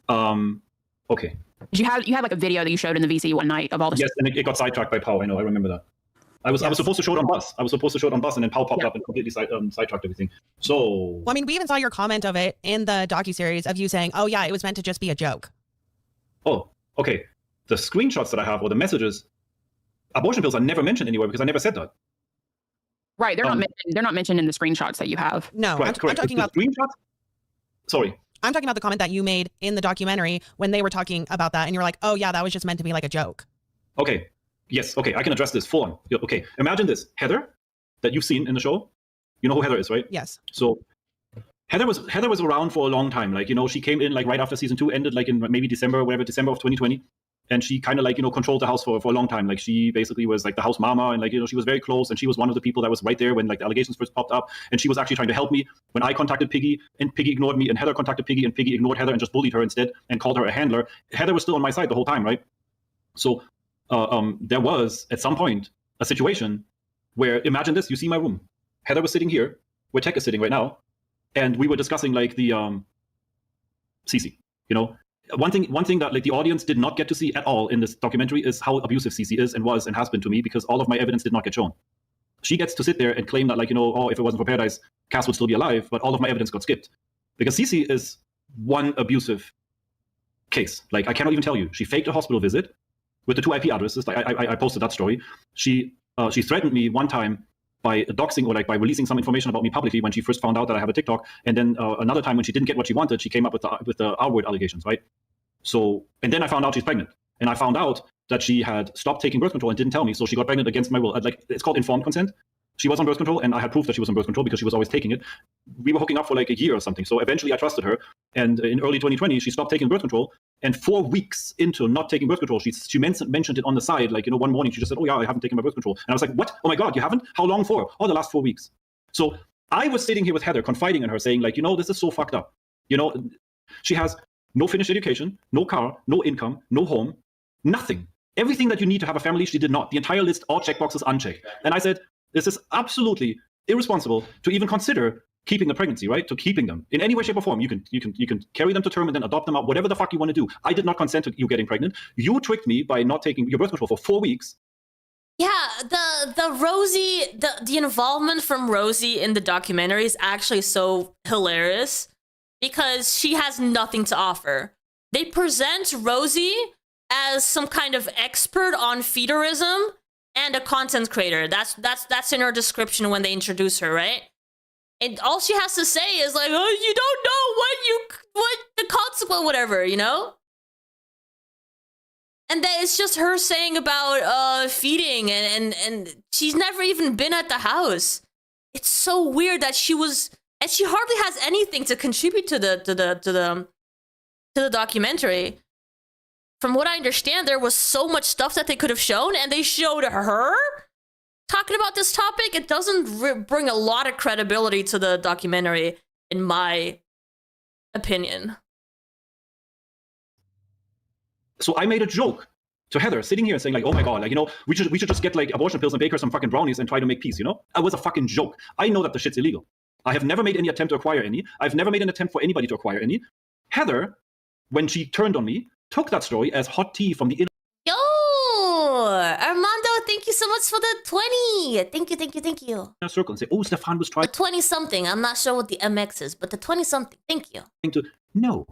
Okay. You had like a video that you showed in the VC one night of all the. Yes, and it got sidetracked by Pau. I know. I remember that. I was supposed to show it on Bus. And then Pau popped up and completely sidetracked everything. So. Well, I mean, we even saw your comment of it in the docuseries of you saying, "Oh yeah, it was meant to just be a joke." Oh, okay. The screenshots that I have or the messages, abortion pills are never mentioned anywhere because I never said that. Right, they're not mentioned in the screenshots that you have. No, correct. I'm talking about screenshots. Sorry. I'm talking about the comment that you made in the documentary when they were talking about that, and you were like, "Oh yeah, that was just meant to be like a joke." Okay. Yes. Okay. I can address this full on. Okay. Imagine this, Heather, that you've seen in the show. You know who Heather is, right? Yes. So Heather was around for a long time. Like, she came in like right after season 2 ended, like in maybe December of 2020. And she kind of like, controlled the house for a long time. Like she basically was like the house mama, and like, she was very close, and she was one of the people that was right there when like the allegations first popped up. And she was actually trying to help me when I contacted Piggy, and Piggy ignored me, and Heather contacted Piggy, and Piggy ignored Heather and just bullied her instead and called her a handler. Heather was still on my side the whole time, right? So there was at some point a situation where, imagine this, you see my room. Heather was sitting here, where Tech is sitting right now, and we were discussing like the Cece, you know? One thing that like the audience did not get to see at all in this documentary is how abusive Cece is and was and has been to me, because all of my evidence did not get shown. She gets to sit there and claim that, like, you know, oh, if it wasn't for Pearadise, Cass would still be alive, but all of my evidence got skipped. Because Cece is one abusive case. Like, I cannot even tell you. She faked a hospital visit with the 2 IP addresses. Like, I posted that story. She threatened me one time by doxing, or like by releasing some information about me publicly when she first found out that I have a TikTok. And then another time when she didn't get what she wanted, she came up with the R-word allegations, right? So, and then I found out she's pregnant. And I found out that she had stopped taking birth control and didn't tell me, so she got pregnant against my will. Like, it's called informed consent. She was on birth control, and I had proof that she was on birth control because she was always taking it. We were hooking up for like a year or something. So eventually I trusted her. And in early 2020, she stopped taking birth control. And 4 weeks into not taking birth control, she mentioned it on the side. Like, you know, one morning she just said, oh yeah, I haven't taken my birth control. And I was like, what? Oh my God, you haven't? How long for? Oh, the last 4 weeks. So I was sitting here with Heather, confiding in her, saying like, you know, this is so fucked up. You know, she has no finished education, no car, no income, no home, nothing. Everything that you need to have a family, she did not. The entire list, all checkboxes unchecked. And I said, this is absolutely irresponsible to even consider keeping the pregnancy, right? To keeping them in any way, shape, or form. You can carry them to term and then adopt them out, whatever the fuck you want to do. I did not consent to you getting pregnant. You tricked me by not taking your birth control for 4 weeks. Yeah, the Rosie, the involvement from Rosie in the documentary is actually so hilarious because she has nothing to offer. They present Rosie as some kind of expert on feederism and a content creator. That's in her description when they introduce her, right? And all she has to say is like, oh, you don't know what the consequence, whatever, you know? And then it's just her saying about feeding, and she's never even been at the house. It's so weird that she was, and she hardly has anything to contribute to the documentary. From what I understand, there was so much stuff that they could have shown, and they showed her talking about this topic. It doesn't bring a lot of credibility to the documentary, in my opinion. So I made a joke to Heather, sitting here saying like, oh my God, like, you know, we should just get like abortion pills and bake her some fucking brownies and try to make peace, you know? It was a fucking joke. I know that the shit's illegal. I have never made any attempt to acquire any. I've never made an attempt for anybody to acquire any. Heather, when she turned on me, took that story as hot tea from the internet. Yo, Armando, thank you so much for the 20. Thank you. Circle and say, oh, Stefan was trying The 20-something. I'm not sure what the MX is, but the 20-something. Thank you. to. No.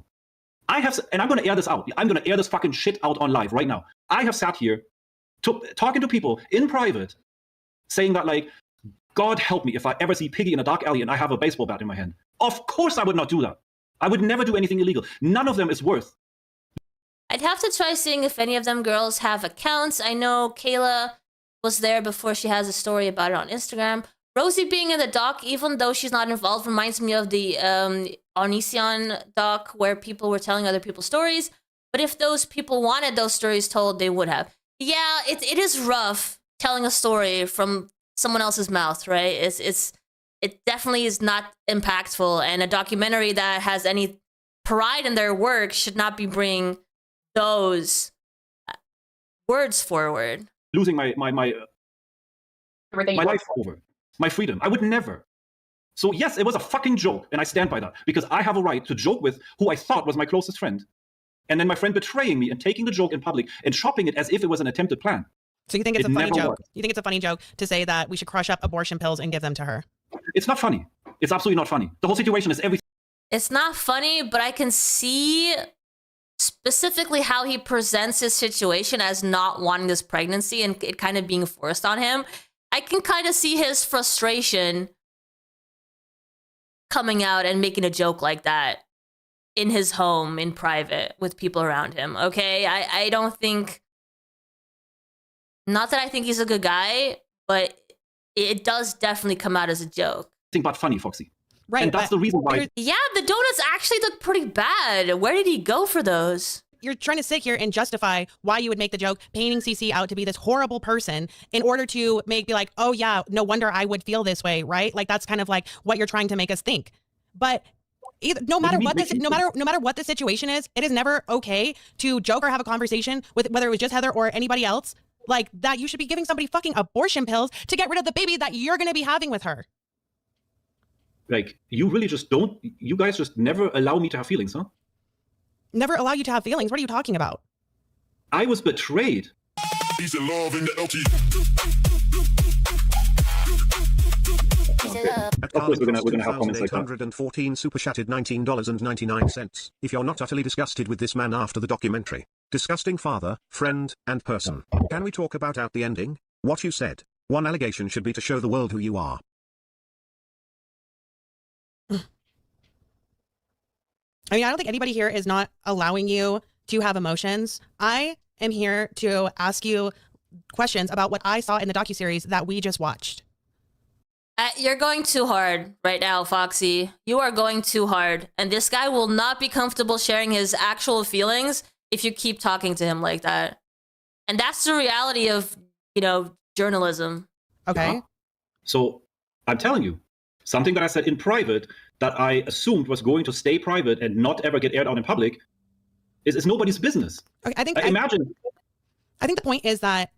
I have, and I'm going to air this out. I'm going to air this fucking shit out on live right now. I have sat here talking to people in private saying that, like, God help me if I ever see Piggy in a dark alley and I have a baseball bat in my hand. Of course I would not do that. I would never do anything illegal. None of them is worth. I'd have to try seeing if any of them girls have accounts. I know Kayla was there before. She has a story about it on Instagram. Rosie being in the doc, even though she's not involved, reminds me of the Onision doc where people were telling other people's stories. But if those people wanted those stories told, they would have. Yeah, it is rough telling a story from someone else's mouth, right? It definitely is not impactful, and a documentary that has any pride in their work should not be bringing those words forward. Losing my life over, my freedom. I would never. So yes, it was a fucking joke, and I stand by that, because I have a right to joke with who I thought was my closest friend. And then my friend betraying me and taking the joke in public and chopping it as if it was an attempted plan. So you think it's a funny joke? Was. You think it's a funny joke to say that we should crush up abortion pills and give them to her? It's not funny. It's absolutely not funny. The whole situation is everything. It's not funny, but I can see specifically how he presents his situation as not wanting this pregnancy and it kind of being forced on him. I can kind of see his frustration coming out and making a joke like that in his home, in private, with people around him, okay? I don't think... Not that I think he's a good guy, but it does definitely come out as a joke. But funny, Foxy. Right. And that's the reason why... Yeah, the donuts actually look pretty bad. Where did he go for those? You're trying to sit here and justify why you would make the joke, painting Cece out to be this horrible person in order to be like, oh yeah, no wonder I would feel this way, right? Like that's kind of like what you're trying to make us think. But no matter what the situation is, it is never okay to joke or have a conversation with whether it was just Heather or anybody else like that you should be giving somebody fucking abortion pills to get rid of the baby that you're going to be having with her. Like, you guys just never allow me to have feelings, huh? Never allow you to have feelings. What are you talking about? I was betrayed. Peace and love in the LT. At Of course, we're gonna have comments like that. 814 super chatted $19.99. If you're not utterly disgusted with this man after the documentary, disgusting father, friend, and person, can we talk about out the ending? What you said. One allegation should be to show the world who you are. I mean, I don't think anybody here is not allowing you to have emotions. I am here to ask you questions about what I saw in the docuseries that we just watched. You're going too hard right now, Foxy. You are going too hard. And this guy will not be comfortable sharing his actual feelings if you keep talking to him like that. And that's the reality of, journalism. Okay. Yeah. So I'm telling you, something that I said in private that I assumed was going to stay private and not ever get aired out in public is nobody's business. Okay, I think the point is that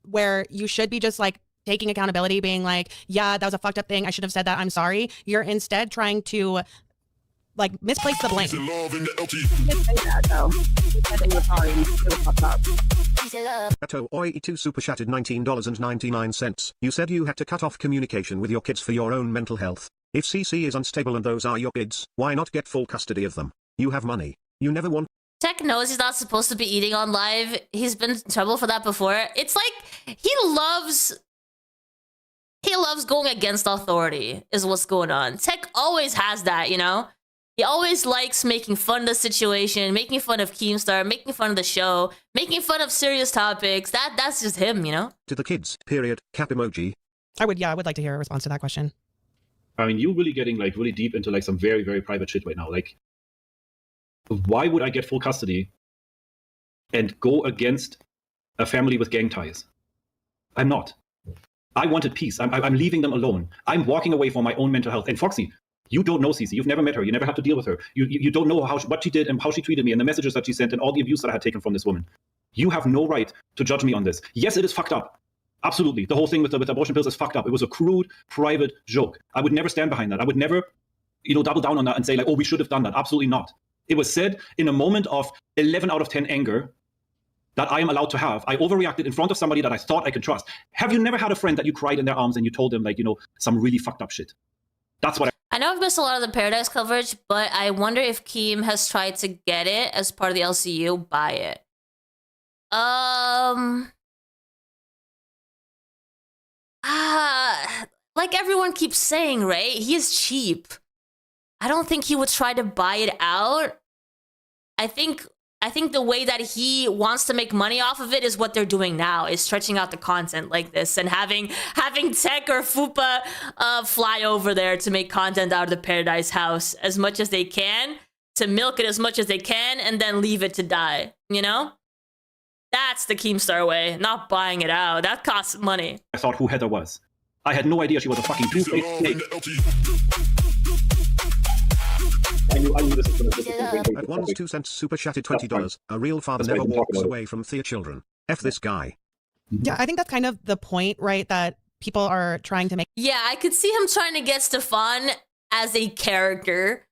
where you should be just like taking accountability, being like, yeah, that was a fucked up thing. I should have said that. I'm sorry. You're instead trying to like misplace the blame. Ato Oi2 super chatted $19.99. You said you had to cut off communication with your kids for your own mental health. If CC is unstable and those are your kids, why not get full custody of them? You have money. You never want. Tech knows he's not supposed to be eating on live. He's been in trouble for that before. It's like he loves going against authority is what's going on. Tech always has that, He always likes making fun of the situation, making fun of Keemstar, making fun of the show, making fun of serious topics. That's just him, To the kids, period, cap emoji. I would like to hear a response to that question. I mean, you're really getting like really deep into like some very, very private shit right now. Like, why would I get full custody and go against a family with gang ties? I'm not. I wanted peace. I'm leaving them alone. I'm walking away from my own mental health. And Foxy, you don't know Cece. You've never met her. You never had to deal with her. You don't know what she did and how she treated me and the messages that she sent and all the abuse that I had taken from this woman. You have no right to judge me on this. Yes, it is fucked up. Absolutely. The whole thing with abortion pills is fucked up. It was a crude, private joke. I would never stand behind that. I would never, double down on that and say like, oh, we should have done that. Absolutely not. It was said in a moment of 11 out of 10 anger that I am allowed to have. I overreacted in front of somebody that I thought I could trust. Have you never had a friend that you cried in their arms and you told them like, some really fucked up shit? That's what I know I've missed a lot of the Pearadise coverage, but I wonder if Keem has tried to get it as part of the LCU, buy it. Like everyone keeps saying, right? He is cheap. I don't think he would try to buy it out. I think the way that he wants to make money off of it is what they're doing now, is stretching out the content like this and having Tech or Fupa fly over there to make content out of the Pearadise house as much as they can, to milk it as much as they can, and then leave it to die, That's the Keemstar way, not buying it out. That costs money. I thought who Heather was. I had no idea she was a fucking two-faced snake. I knew this was going to At 1 2 cents super chatted $20. A real father never walks away from their children. F this guy. Yeah, I think that's kind of the point, right? That people are trying to make. Yeah, I could see him trying to get Stefan as a character,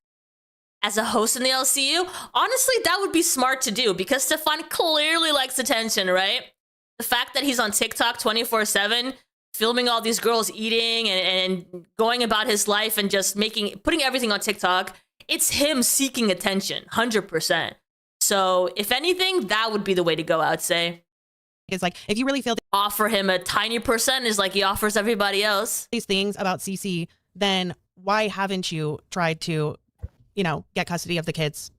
as a host in the LCU. Honestly, that would be smart to do because Stefan clearly likes attention, right? The fact that he's on TikTok 24/7, filming all these girls eating and going about his life and just putting everything on TikTok. It's him seeking attention, 100%. So if anything, that would be the way to go, I'd say. It's like, if you really feel offer him a tiny percentage like he offers everybody else. These things about CC, then why haven't you tried to, get custody of the kids?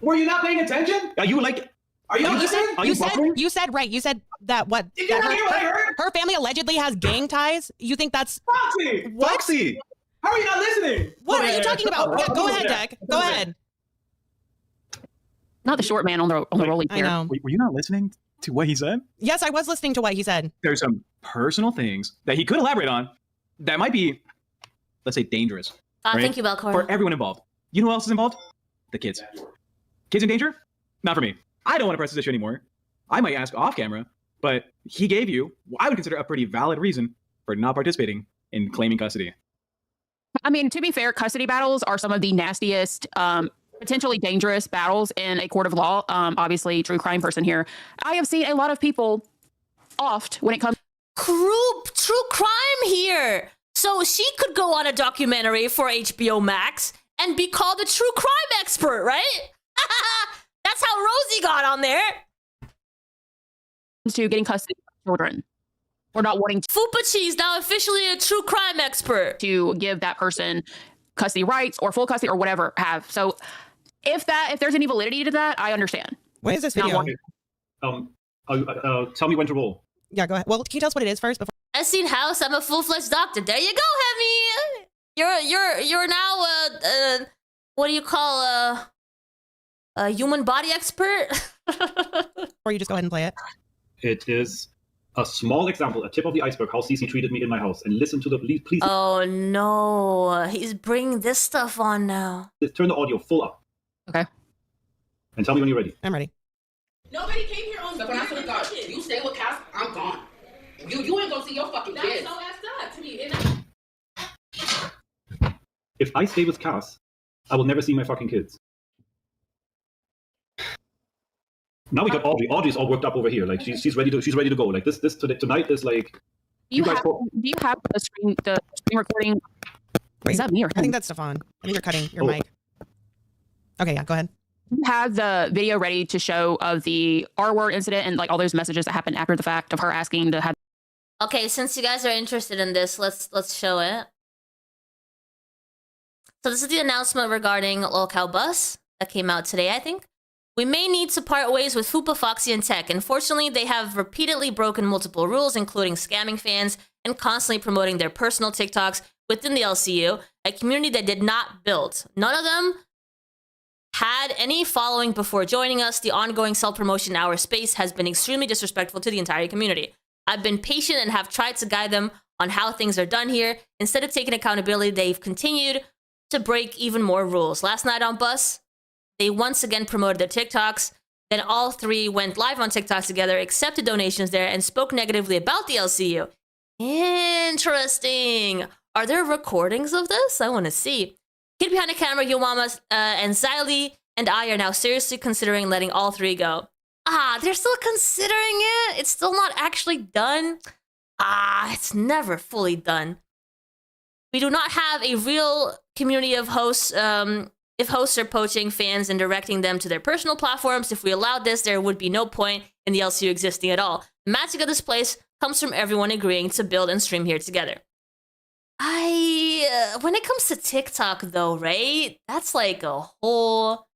Were you not paying attention? Are you not listening? You said that what? Did you not hear what I heard? Her family allegedly has gang ties. You think that's Foxy? what? Foxy! How are you not listening? What are you talking about? Yeah, go ahead, Deck. Go ahead. Not the short man on the rolling chair. I know. Were you not listening to what he said? Yes, I was listening to what he said. There's some personal things that he could elaborate on that might be, let's say, dangerous. Right? Thank you, Belcor. For everyone involved. You know who else is involved? The kids. Kids in danger? Not for me. I don't want to press this issue anymore. I might ask off camera but he gave you what I would consider a pretty valid reason for not participating in claiming custody. I mean, to be fair, custody battles are some of the nastiest, potentially dangerous battles in a court of law. Obviously, true crime person here. I have seen a lot of people oft when it comes True crime here. So she could go on a documentary for HBO Max and be called a true crime expert, right? That's how Rosie got on there. to getting custody of children or not wanting Fupa Cheese now officially a true crime expert. to give that person custody rights or full custody or whatever have. So if there's any validity to that, I understand. When is this Not video? wanting- Tell me when to roll. Yeah, go ahead. Well, can you tell us what it is first before? Essene House, I'm a full-fledged doctor. There you go, Hemi. You're now what do you call a human body expert? Or you just go ahead and play it? It is a small example, a tip of the iceberg, how Cece treated me in my house. And listen to the please. Oh no, he's bringing this stuff on now. Turn the audio full up. Okay. And tell me when you're ready. I'm ready. Nobody came here on the I swear to God, you stay with Cass, I'm gone. You ain't gonna see your fucking kids. That's so effed up to me. If I stay with Cass, I will never see my fucking kids. Now we got Audrey. Audrey's all worked up over here. Like she's ready to go. Like this tonight is like. Do you have the screen recording? Wait, Is that me or I him? think that's Stefan. I think you're cutting your Oh. mic. Okay, yeah, go ahead. You have the video ready to show of the R-word incident and like all those messages that happened after the fact of her asking to have. Okay, since you guys are interested in this, let's show it. So this is the announcement regarding Lolcow Bus that came out today, I think. We may need to part ways with Fupa, Foxy, and Tech. Unfortunately, they have repeatedly broken multiple rules, including scamming fans and constantly promoting their personal TikToks within the LCU, a community that did not build. None of them had any following before joining us. The ongoing self-promotion in our space has been extremely disrespectful to the entire community. I've been patient and have tried to guide them on how things are done here. Instead of taking accountability, they've continued to break even more rules. Last night on Bus, they once again promoted their TikToks. Then all three went live on TikTok together, accepted donations there, and spoke negatively about the LCU. Interesting. Are there recordings of this? I want to see. Kid behind the camera, Yomama, and Xylee and I are now seriously considering letting all three go. They're still considering it? It's still not actually done? It's never fully done. We do not have a real community of hosts. If hosts are poaching fans and directing them to their personal platforms, if we allowed this, there would be no point in the LCU existing at all. The magic of this place comes from everyone agreeing to build and stream here together. When it comes to TikTok though, right? That's like a whole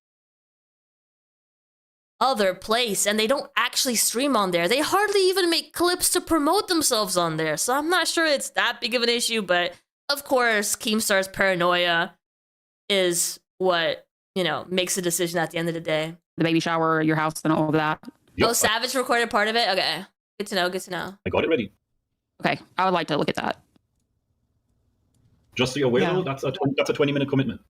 other place, and they don't actually stream on there. They hardly even make clips to promote themselves on there, so I'm not sure it's that big of an issue, but of course, Keemstar's paranoia is what, makes the decision at the end of the day. The baby shower, your house, and all of that. Yep. Oh, Savage recorded part of it? Okay. Good to know. I got it ready. Okay, I would like to look at that. Just so you're aware, Yeah. though, that's a 20-minute commitment.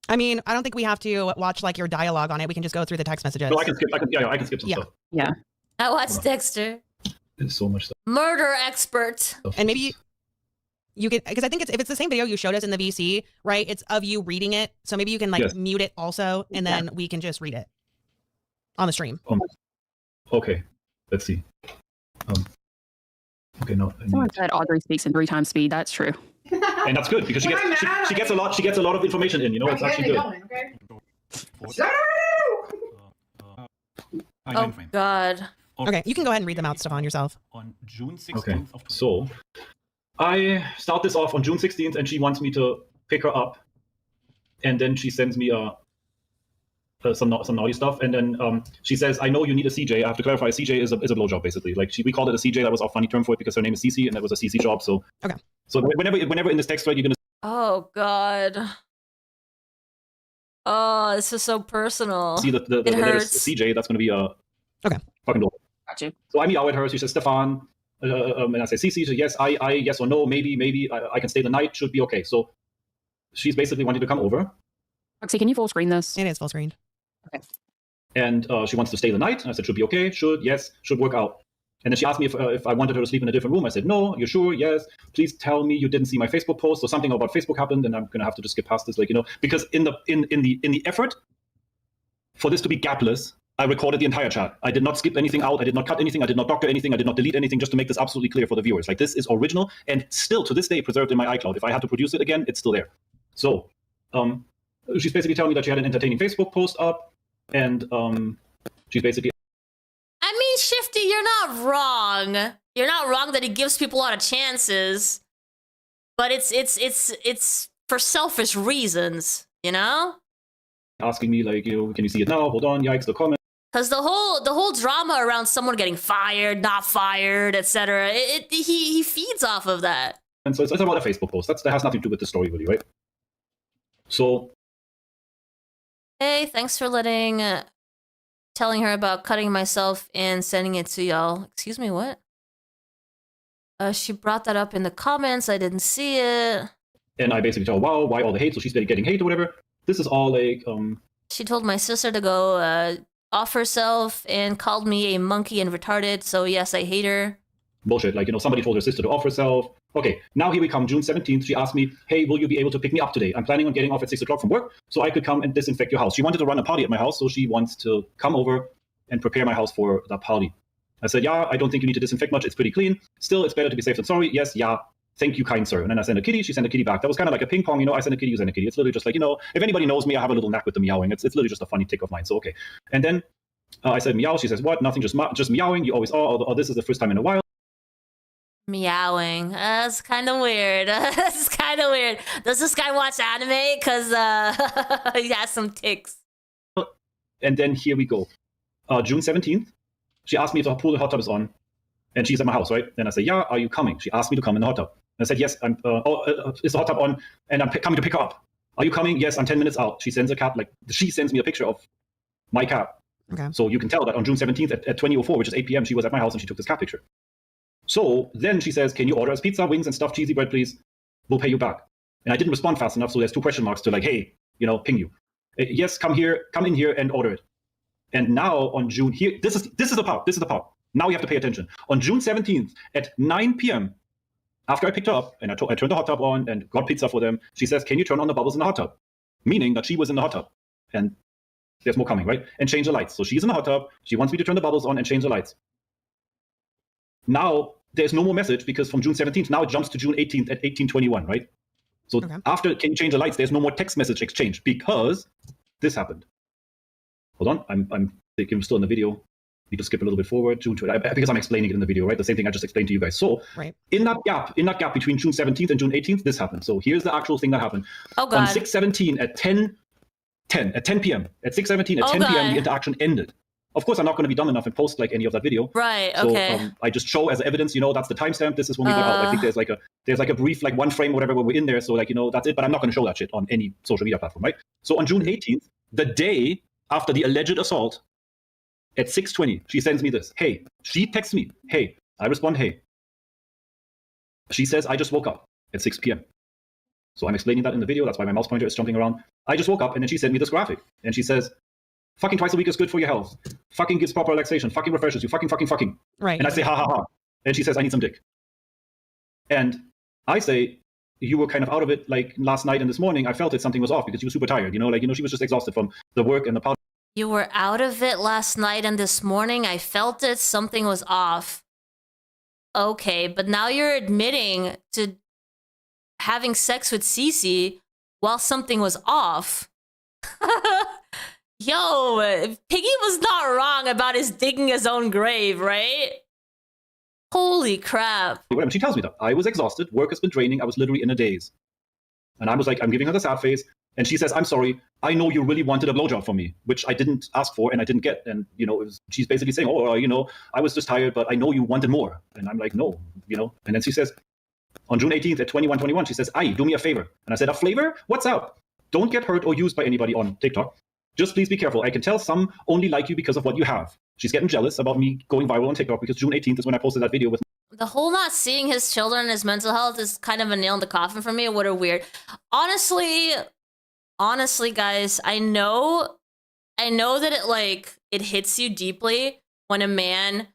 I mean, I don't think we have to watch like your dialogue on it. We can just go through the text messages. No, I can skip. I can skip some Yeah. stuff. Yeah. I watched Dexter. There's so much stuff. Murder expert. And maybe you could, because I think if it's the same video you showed us in the VC, right? It's of you reading it. So maybe you can like Yes. mute it also, and then we can just read it on the stream. Okay, let's see. Okay, no. Someone said Audrey speaks in 3 times speed. That's true. And that's good because she gets a lot. She gets a lot of information in. It's actually good. Oh, God. Okay, you can go ahead and read them out, Stefan, yourself. On June 16th Okay, of so I start this off on June 16th, and she wants me to pick her up, and then she sends me some naughty stuff, and then she says, "I know you need a CJ." I have to clarify, a CJ is a blowjob basically. Like we called it a CJ. That was our funny term for it because her name is Cece, and that was a CC job. So Okay. So whenever in this text thread you're gonna Oh, God. Oh, this is so personal. see the It letter hurts. CJ, that's gonna be a fucking blowjob. Got you. So I mean, at her. She says, "Stefan," and I say, "Cece." She says, "Yes, I, yes or no, maybe. I can stay the night. Should be okay." So she's basically wanting to come over, Roxy, can you full screen this? It is full screened. and she wants to stay the night. And I said, "Should be okay. Should work out." And then she asked me if I wanted her to sleep in a different room. I said, no, you're sure? Yes. Please tell me you didn't see my Facebook post or something about Facebook happened, and I'm going to have to just skip past this, because in the effort for this to be gapless, I recorded the entire chat. I did not skip anything out. I did not cut anything. I did not doctor anything. I did not delete anything, just to make this absolutely clear for the viewers. Like, this is original and still to this day preserved in my iCloud. If I had to produce it again, it's still there. So she's basically telling me that she had an entertaining Facebook post up, and she's basically... I mean, Shifty, you're not wrong. You're not wrong that he gives people a lot of chances, but it's for selfish reasons, you know? asking me, like, can you see it now? Hold on, yikes, the comment. Because the whole drama around someone getting fired, not fired, etc. He feeds off of that. And so it's about a Facebook post. That has nothing to do with the story, really, right? So... Hey, thanks for telling her about cutting myself and sending it to y'all. Excuse me, what? She brought that up in the comments. I didn't see it. And I basically tell her, wow, why all the hate? So she's getting hate or whatever. This is all like... She told my sister to go off herself and called me a monkey and retarded. So yes, I hate her. Bullshit. Like, somebody told her sister to off herself. Okay, now here we come, June 17th. She asked me, hey, will you be able to pick me up today? I'm planning on getting off at 6 o'clock from work so I could come and disinfect your house. She wanted to run a party at my house, so she wants to come over and prepare my house for the party. I said, yeah, I don't think you need to disinfect much. It's pretty clean. Still, it's better to be safe than sorry. Yes, yeah. Thank you, kind sir. And then I sent a kitty. She sent a kitty back. That was kind of like a ping pong. I sent a kitty, you send a kitty. It's literally just like, if anybody knows me, I have a little knack with the meowing. It's literally just a funny tick of mine. So, okay. And then I said, meow. She says, what? Nothing, just meowing. You always are. Or this is the first time in a while. Meowing. That's kind of weird. That's kind of weird. Does this guy watch anime? Because he has some ticks. And then here we go. June 17th. She asked me if the pool and hot tub is on. And she's at my house, right? And I said, yeah, are you coming? She asked me to come in the hot tub. And I said, yes, is the hot tub on? And I'm coming to pick her up. Are you coming? Yes, I'm 10 minutes out. She sends me a picture of my cat. Okay. So you can tell that on June 17th at 20:04, which is 8 p.m., she was at my house and she took this cat picture. So then she says, can you order us pizza, wings, and stuffed cheesy bread, please? We'll pay you back. And I didn't respond fast enough, so there's 2 question marks to like, hey, ping you. Yes, come in here and order it. And now on June, here, this is the part. Now you have to pay attention. On June 17th at 9 p.m., after I picked her up and I turned the hot tub on and got pizza for them, she says, can you turn on the bubbles in the hot tub? Meaning that she was in the hot tub. And there's more coming, right? And change the lights. So she's in the hot tub. She wants me to turn the bubbles on and change the lights. Now there's no more message because from June 17th, now it jumps to June 18th at 18:21, right? So after can you change the lights, there's no more text message exchange because this happened. Hold on, I'm thinking we're still in the video. Need to skip a little bit forward, June 20, because I'm explaining it in the video, right? The same thing I just explained to you guys. So in that gap between June 17th and June 18th, this happened. So here's the actual thing that happened. Oh God. On 6:17 at 10 p.m. At 6:17 at 10 p.m. the interaction ended. Of course, I'm not going to be dumb enough and post like any of that video. Right. So, Okay. I just show as evidence. That's the timestamp. This is when we got out. I think there's like a brief like 1 frame or whatever where we're in there. So that's it. But I'm not going to show that shit on any social media platform, right? So on June 18th, the day after the alleged assault, at 6:20, she sends me this. Hey, she texts me. Hey, I respond. Hey. She says, I just woke up at 6 p.m. So I'm explaining that in the video. That's why my mouse pointer is jumping around. I just woke up, and then she sent me this graphic, and she says, fucking twice a week is good for your health. Fucking gives proper relaxation. Fucking refreshes you. Fucking. Right. And I say, ha, ha, ha. And she says, I need some dick. And I say, you were kind of out of it like last night and this morning. I felt it. Something was off because you were super tired. She was just exhausted from the work and the party. You were out of it last night and this morning. I felt it. Something was off. Okay, but now you're admitting to having sex with Cece while something was off. Yo, Piggy was not wrong about his digging his own grave, right? Holy crap. She tells me that. I was exhausted. Work has been draining. I was literally in a daze. And I was like, I'm giving her the sad face. And she says, I'm sorry. I know you really wanted a blowjob from me, which I didn't ask for and I didn't get. And, she's basically saying, I was just tired, but I know you wanted more. And I'm like, no, And then she says, on June 18th at 21:21, she says, aye, do me a favor. And I said, a flavor? What's up? Don't get hurt or used by anybody on TikTok. Just please be careful. I can tell some only like you because of what you have. She's getting jealous about me going viral on TikTok because June 18th is when I posted that video with the whole not seeing his children and his mental health is kind of a nail in the coffin for me. What a weird. Honestly, guys, I know that it hits you deeply when a man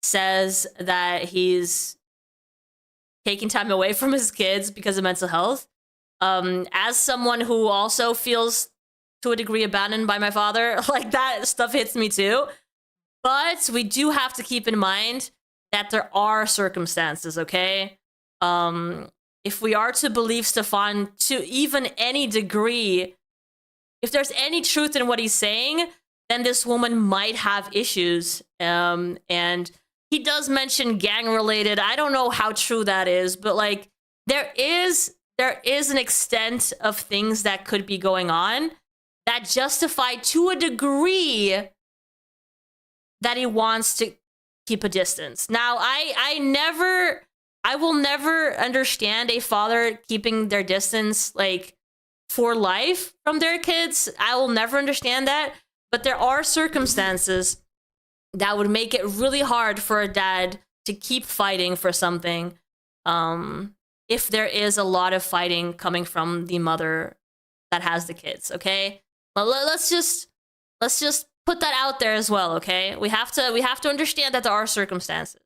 says that he's taking time away from his kids because of mental health. As someone who also feels to a degree abandoned by my father, like that stuff hits me too. But we do have to keep in mind that there are circumstances, okay? If we are to believe Stefan to even any degree, if there's any truth in what he's saying, then this woman might have issues. And he does mention gang-related. I don't know how true that is, but like there is an extent of things that could be going on that justify to a degree that he wants to keep a distance. Now, I will never understand a father keeping their distance like for life from their kids. I will never understand that. But there are circumstances that would make it really hard for a dad to keep fighting for something if there is a lot of fighting coming from the mother that has the kids, okay? Well, let's just put that out there as well, okay? We have to understand that there are circumstances.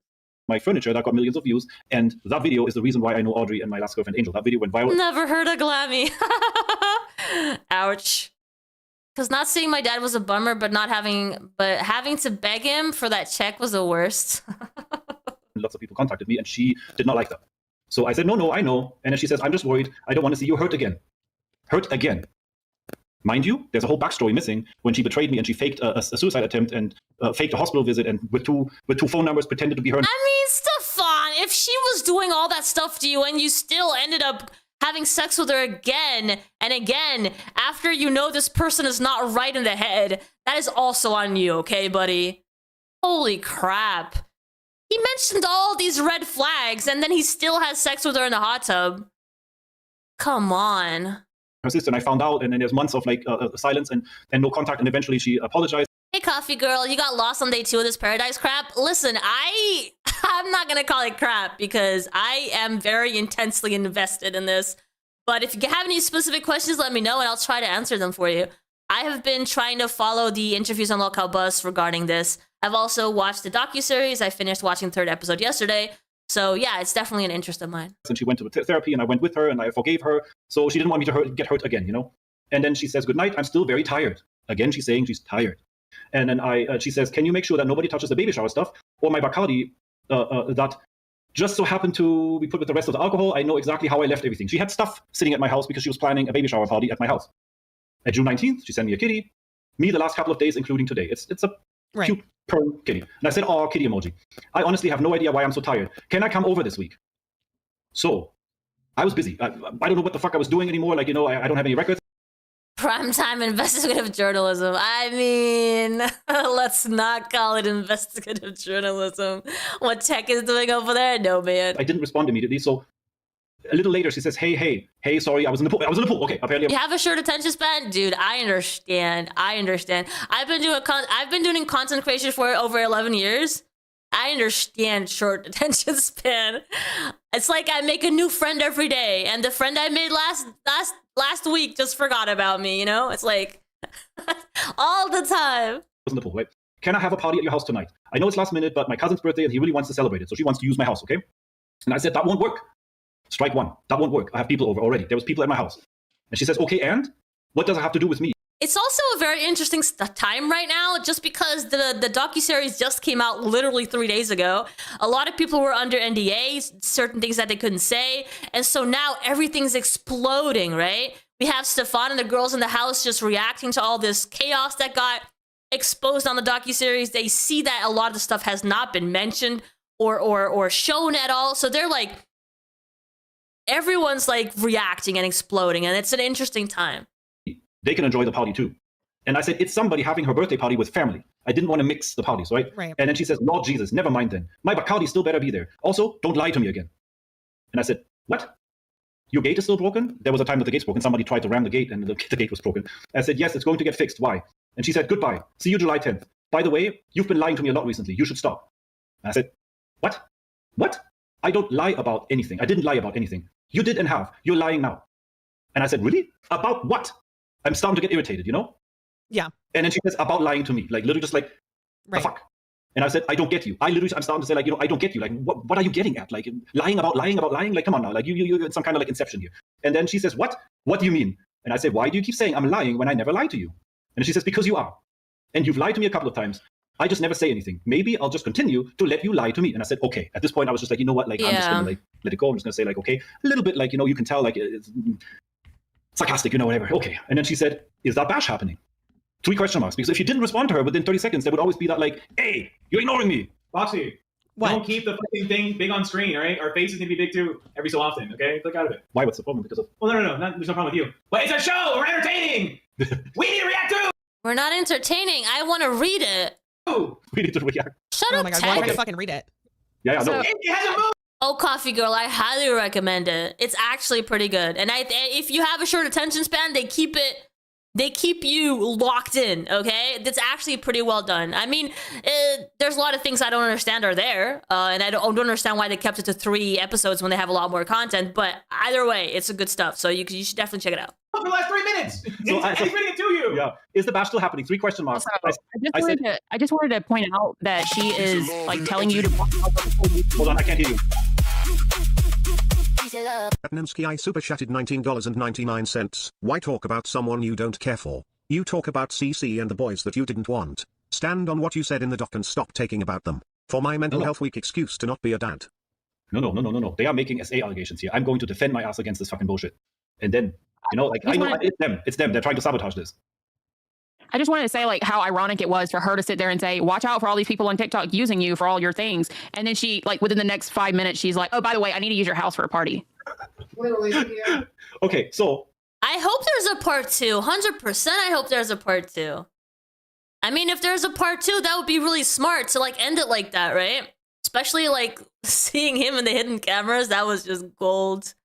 My furniture that got millions of views, and that video is the reason why I know Audrey and my last girlfriend Angel. That video went viral. Never heard of Glammy. Ouch. Because not seeing my dad was a bummer, but having to beg him for that check was the worst. Lots of people contacted me, and she did not like that. So I said, no, I know. And then she says, I'm just worried. I don't want to see you hurt again. Hurt again. Mind you, there's a whole backstory missing when she betrayed me and she faked a suicide attempt and faked a hospital visit and with two phone numbers pretended to be her. I mean, Stefan, if she was doing all that stuff to you and you still ended up having sex with her again and again after you know this person is not right in the head, that is also on you, okay, buddy? Holy crap. He mentioned all these red flags and then he still has sex with her in the hot tub. Come on. Her sister, and I found out, and then there's months of like silence and no contact, and eventually she apologized. Hey, coffee girl, you got lost on day 2 of this Pearadise crap? Listen, I'm not gonna call it crap because I am very intensely invested in this. But if you have any specific questions, let me know and I'll try to answer them for you. I have been trying to follow the interviews on Lolcow Bus regarding this. I've also watched the docuseries. I finished watching the 3rd episode yesterday. So yeah, it's definitely an interest of mine. And she went to therapy and I went with her and I forgave her. So she didn't want me to get hurt again, you know? And then she says, good night, I'm still very tired. Again, she's saying she's tired. And then she says, can you make sure that nobody touches the baby shower stuff or my Bacardi that just so happened to be put with the rest of the alcohol? I know exactly how I left everything. She had stuff sitting at my house because she was planning a baby shower party at my house. At June 19th, she sent me a kitty. Me the last couple of days, including today. It's a cute purr kitty. And I said, oh, kitty emoji. I honestly have no idea why I'm so tired. Can I come over this week? So I was busy. I don't know what the fuck I was doing anymore. Like, you know, I don't have any records. Primetime investigative journalism. I mean, let's not call it investigative journalism. What tech is doing over there? No, man. I didn't respond immediately. So a little later, she says, hey, sorry, I was in the pool. Okay, apparently. You have a short attention span? Dude, I understand. I've been doing content creation for over 11 years. I understand short attention span. It's like I make a new friend every day, and the friend I made last week just forgot about me, you know? It's like all the time. I was in the pool, right? Can I have a party at your house tonight? I know it's last minute, but my cousin's birthday and he really wants to celebrate it. So she wants to use my house, okay? And I said, that won't work. Strike one. That won't work. I have people over already. There was people at my house. And she says, okay, and what does it have to do with me? It's also a very interesting time right now, just because the docuseries just came out literally 3 days ago. A lot of people were under NDA, certain things that they couldn't say. And so now everything's exploding, right? We have Stefan and the girls in the house just reacting to all this chaos that got exposed on the docuseries. They see that a lot of the stuff has not been mentioned or shown at all. So they're like, everyone's like reacting and exploding, and it's an interesting time. They can enjoy the party too. And I said, it's somebody having her birthday party with family. I didn't want to mix the parties, right? And then she says, Lord Jesus, never mind then. My Bacardi still better be there. Also, don't lie to me again. And I said, what? Your gate is still broken? There was a time that the gate's broken. Somebody tried to ram the gate and the gate was broken. I said, yes, it's going to get fixed. Why? And she said, goodbye. See you July 10th. By the way, you've been lying to me a lot recently. You should stop. And I said, what? What? I don't lie about anything. I didn't lie about anything. You did and have. You're lying now. And I said, really? About what? I'm starting to get irritated, you know? Yeah. And then she says, about lying to me. Like, literally just like, the fuck? And I said, I don't get you. I'm starting to say, like, I don't get you. Like, what are you getting at? Like, lying about lying? Like, come on now. Like, you some kind of like inception here. And then she says, what? What do you mean? And I said, why do you keep saying I'm lying when I never lied to you? And she says, because you are. And you've lied to me a couple of times. I just never say anything. Maybe I'll just continue to let you lie to me. And I said, okay. At this point, I was just like, you know what? Like, I'm just going to like let it go. I'm just going to say like, okay, a little bit like, you can tell like it's sarcastic, whatever. Okay. And then she said, is that bash happening? 3 question marks. Because if you didn't respond to her within 30 seconds, there would always be that like, hey, you're ignoring me. Foxy, What? don't keep the fucking thing big on screen, all right? Our faces need to be big too every so often, okay? Click out of it. Why? What's the problem? Because of... Well, no, there's no problem with you. But it's a show. We're entertaining. We need to react too. We're not entertaining. I want to read it. We need to react. Shut Oh up, my god, why Ted. can't I fucking read it? Yeah, no. So- It hasn't moved. Oh, Coffee Girl, I highly recommend it. It's actually pretty good. And if you have a short attention span, they keep you locked in, okay? That's actually pretty well done. I mean, there's a lot of things I don't understand are there, and I don't understand why they kept it to 3 episodes when they have a lot more content, but either way, it's a good stuff, so you should definitely check it out. For the last 3 minutes. So He's reading it to you. Yeah. Is the bash still happening? 3 question marks. Also, I just wanted to point out that she is like telling you to watch out for the police. Hold on, I can't hear you. Atnamsky I super chatted $19.99. Why talk about someone you don't care for? You talk about CC and the boys that you didn't want. Stand on what you said in the doc and stop taking about them. For my mental health week excuse to not be a dad. No. They are making SA allegations here. I'm going to defend my ass against this fucking bullshit. And then, like, I know it's them. They're trying to sabotage this. I just wanted to say like how ironic it was for her to sit there and say, watch out for all these people on TikTok using you for all your things. And then she like within the next 5 minutes, she's like, oh, by the way, I need to use your house for a party. Literally, yeah. Okay, so I hope there's a part 2. 100% I hope there's a part 2. I mean, if there's a part 2, that would be really smart to like end it like that, right? Especially like seeing him in the hidden cameras, that was just gold.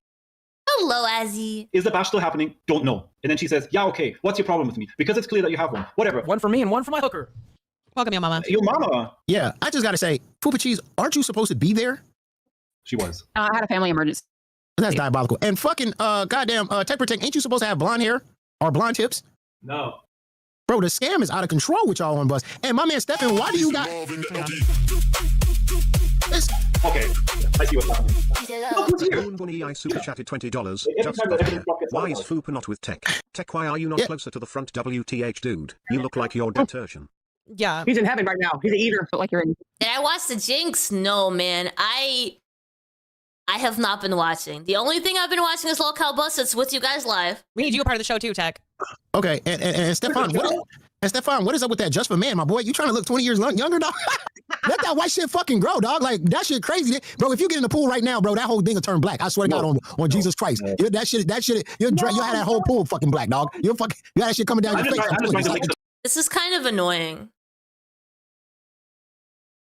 Hello, Azzy. is the bash still happening? Don't know. And then she says, yeah, okay, what's your problem with me? Because it's clear that you have one. Whatever. One for me and one for my hooker. Welcome, your mama. Your mama. Yeah, I just gotta say, Fupa Cheese, aren't you supposed to be there? She was. I had a family emergency. That's diabolical. And fucking goddamn Tech Protect, ain't you supposed to have blonde hair or blonde tips? No. Bro, the scam is out of control with y'all on Bus. And my man Stefan, why do you got this? Okay, I see what's happening. Look who's here. Moon Bunny I super chatted $20. Every Just time got that here. every block gets Why is sabotage. Fupa not with Tech? Tech, why are you not closer to the front WTH, dude? You look like you're detergent. Yeah. He's in heaven right now. He's an eater. But like you're in. Did I watch the Jinx? No, man. I have not been watching. The only thing I've been watching is Lolcow Bus. It's with you guys live. We need you a part of the show too, Tech. Okay, and Stefan, what is up with that just for man, my boy? You trying to look 20 years younger, dog? Let that white shit fucking grow, dog. Like, that shit crazy. Bro, if you get in the pool right now, bro, that whole thing will turn black. I swear to God on Jesus Christ. That shit, you'll have that whole pool fucking black, dog. You got that shit coming down your face. I'm just trying to make This is kind of annoying.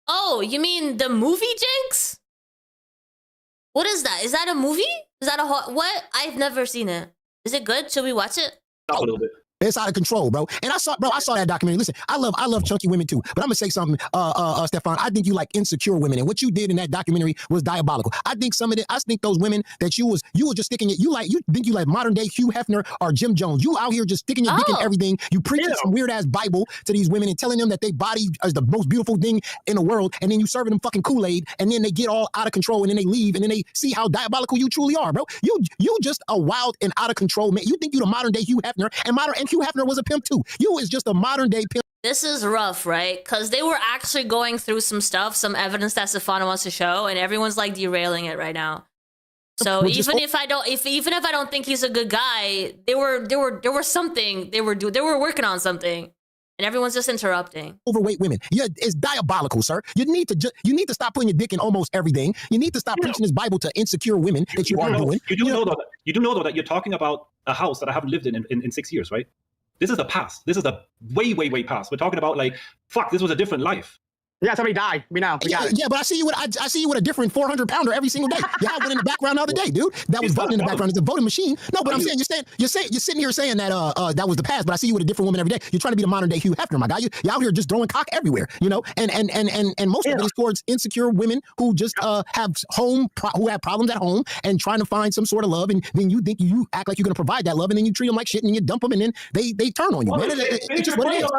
Oh, you mean the movie Jinx? What is that? Is that a movie? Is that what? I've never seen it. Is it good? Should we watch it? a little bit. It's out of control, bro. And I saw that documentary. Listen, I love chunky women too. But I'm gonna say something, Stefan. I think you like insecure women, and what you did in that documentary was diabolical. I think those women that you was just sticking it. You think you like modern day Hugh Hefner or Jim Jones. You out here just sticking your dick in everything. You preaching some weird ass Bible to these women and telling them that their body is the most beautiful thing in the world, and then you serving them fucking Kool-Aid, and then they get all out of control, and then they leave, and then they see how diabolical you truly are, bro. You just a wild and out of control man. You think you the modern day Hugh Hefner, and Hugh Hefner was a pimp too. You is just a modern day pimp. This is rough, right? Because they were actually going through some stuff, some evidence that Stefano wants to show, and everyone's like derailing it right now. So even if I don't think he's a good guy, there was something they were working on something, and everyone's just interrupting. Overweight women, yeah, it's diabolical, sir. You need to stop putting your dick in almost everything. You need to stop preaching this Bible to insecure women that you are doing. You do know though that you're talking about a house that I haven't lived in 6 years, right? This is the past. This is the way past. We're talking about like, fuck, this was a different life. Yeah, somebody died. We got it. Yeah, but I see you with a different 400-pounder every single day. You had one in the background the other day, dude. That was voting in the background. It's a voting machine. No, but I'm saying you're sitting here saying that that was the past. But I see you with a different woman every day. You're trying to be the modern day Hugh Hefner, my guy. You're out here just throwing cock everywhere, you know. And most of it is towards insecure women who just have problems at home and trying to find some sort of love. And then you think you act like you're gonna provide that love, and then you treat them like shit, and then you dump them, and then they turn on you. Man. It's just what it is.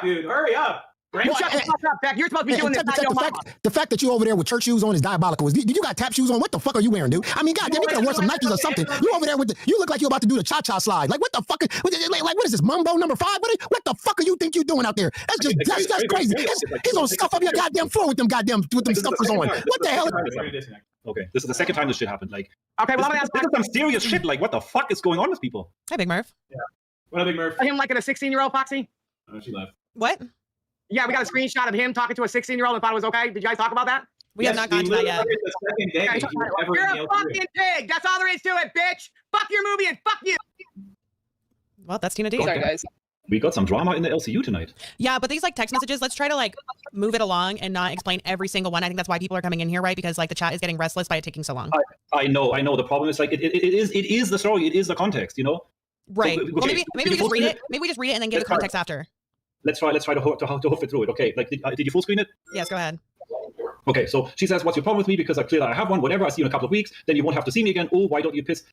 Dude, hurry up. Right? Shut the fuck up, Beck. You're supposed to be doing this, not your mama. The fact that you over there with church shoes on is diabolical. Did you got tap shoes on? What the fuck are you wearing, dude? I mean, goddamn, you could have worn some Nikes or something. You over there with you look like you're about to do the cha-cha slide. Like, what the fuck? Like, what is this, Mumbo number 5? What the fuck are you think you doing out there? That's crazy. He's gonna scuff up your goddamn floor with them scuffers on. What the hell? Okay, this is the second time this shit happened. Like, Okay, well, I'm gonna ask this is some serious shit. Like, what the fuck is going on with people? Hi, Big Murph. What up, Big Murph? him liking a 16-year-old, Foxy. Oh, she left. What? Yeah, we got a screenshot of him talking to a 16-year-old and thought it was okay. Did you guys talk about that? We have not gone to that yet. The second day, Okay, he was ever You're in a the L3. fucking pig. That's all there is to it, bitch. Fuck your movie and fuck you. Well, that's Tina D. Sorry, guys. We got some drama in the LCU tonight. Yeah, but these like text messages, let's try to like move it along and not explain every single one. I think that's why people are coming in here, right? Because like the chat is getting restless by it taking so long. I know. The problem is like it is the story. It is the context. You know. Right. So, okay, well, maybe we just read it. Maybe we just read it and then give the Let's try. context after. Let's try to hoof it through it. Okay. Like, did you full screen it? Yes, go ahead. Okay, so she says, "What's your problem with me? Because I clearly I have one. Whatever. I see you in a couple of weeks. Then you won't have to see me again. Oh, why do you piss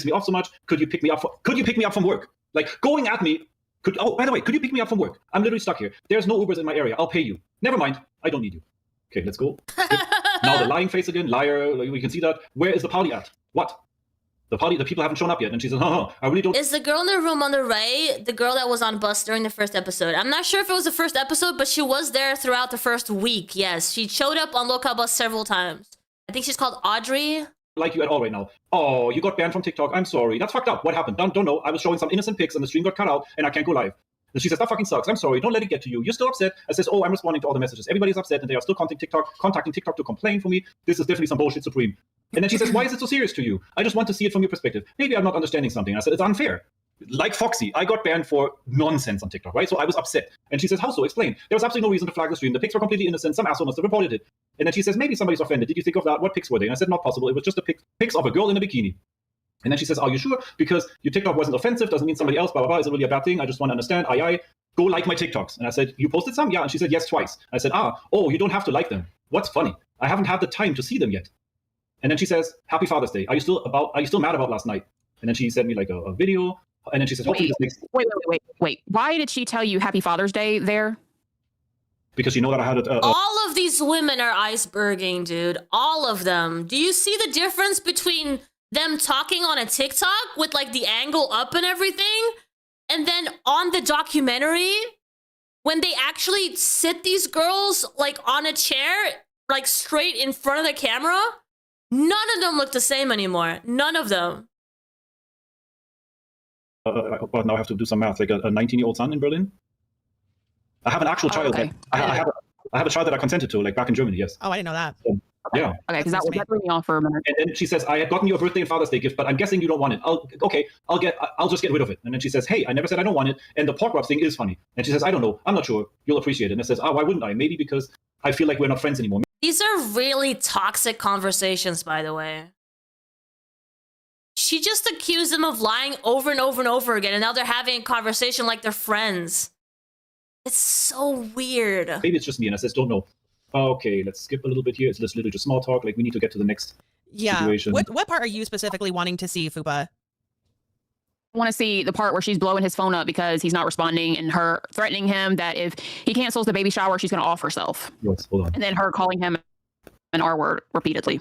me off so much? Could you pick me up from work? Like going at me. By the way, could you pick me up from work? I'm literally stuck here. There's no Ubers in my area. I'll pay you. Never mind. I don't need you. Okay, let's go. Now the lying face again, liar. Like, we can see that. Where is the party at? What? The people haven't shown up yet. And she says, I really don't. Is the girl in the room on the right the girl that was on bus during the first episode? I'm not sure if it was the first episode, but she was there throughout the first week. Yes, she showed up on Lolcow Bus several times. I think she's called Audrey. Like you at all right now. Oh, you got banned from TikTok. I'm sorry. That's fucked up. What happened? Don't know. I was showing some innocent pics and the stream got cut out and I can't go live. And she says, that fucking sucks. I'm sorry. Don't let it get to you. You're still upset. I says, oh, I'm responding to all the messages. Everybody's upset and they are still contacting TikTok to complain for me. This is definitely some bullshit supreme. And then she says, why is it so serious to you? I just want to see it from your perspective. Maybe I'm not understanding something. I said, it's unfair. Like Foxy, I got banned for nonsense on TikTok, right? So I was upset. And she says, how so? Explain. There was absolutely no reason to flag the stream. The pics were completely innocent. Some asshole must have reported it. And then she says, maybe somebody's offended. Did you think of that? What pics were they? And I said, not possible. It was just the pics of a girl in a bikini. And then she says, are you sure? Because your TikTok wasn't offensive. Doesn't mean somebody else, blah, blah, blah. Is it really a bad thing? I just want to understand. Go like my TikToks. And I said, you posted some? Yeah. And she said, yes, twice. I said, you don't have to like them. What's funny? I haven't had the time to see them yet. And then she says, happy Father's Day. Are you still mad about last night? And then she sent me like a video. And then she says, hopefully this makes... Wait. Why did she tell you Happy Father's Day there? Because you know that I had it. All of these women are iceberging, dude. All of them. Do you see the difference between them talking on a TikTok with like the angle up and everything? And then on the documentary, when they actually sit these girls like on a chair, like straight in front of the camera, none of them look the same anymore. None of them. But now I have to do some math. Like a 19-year-old son in Berlin. I have an actual child. Okay. I have a child that I consented to, like back in Germany. Yes. Oh, I didn't know that. Yeah. Okay, because that threw me off for a minute. And then she says, I had gotten you a birthday and Father's Day gift, but I'm guessing you don't want it. I'll just get rid of it. And then she says, hey, I never said I don't want it. And the pork rubs thing is funny. And she says, I don't know. I'm not sure. You'll appreciate it. And I says, why wouldn't I? Maybe because I feel like we're not friends anymore. These are really toxic conversations, by the way. She just accused them of lying over and over and over again, and now they're having a conversation like they're friends. It's so weird. Maybe it's just me. And I says, don't know. Okay, let's skip a little bit here. It's just literally just small talk. Like we need to get to the next situation. What part are you specifically wanting to see, Fupa? I want to see the part where she's blowing his phone up because he's not responding and her threatening him that if he cancels the baby shower, she's going to off herself. Yes, hold on. And then her calling him an R word repeatedly.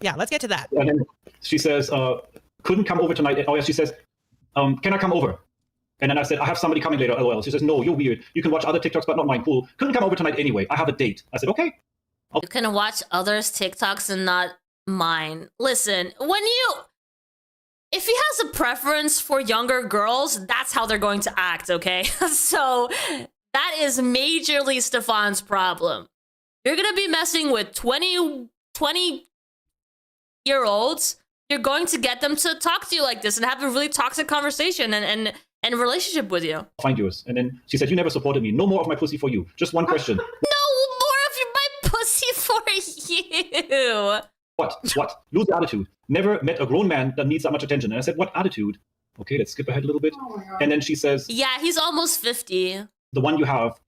Yeah, let's get to that. And then she says, couldn't come over tonight. Oh, yeah, she says, can I come over? And then I said, I have somebody coming later. LOL. She says, no, you're weird. You can watch other TikToks, but not mine. Cool. Couldn't come over tonight anyway. I have a date. I said, okay. You can watch others' TikToks and not mine. Listen, if he has a preference for younger girls, that's how they're going to act, okay? So that is majorly Stefan's problem. You're going to be messing with 20-year-olds. You're going to get them to talk to you like this and have a really toxic conversation and relationship with you. I'll find yours. And then she said, you never supported me. No more of my pussy for you. Just one question. No more of my pussy for you. What? Lose the attitude. Never met a grown man that needs that much attention. And I said, what attitude? Okay, let's skip ahead a little bit. And then she says, yeah, he's almost 50. The one you have.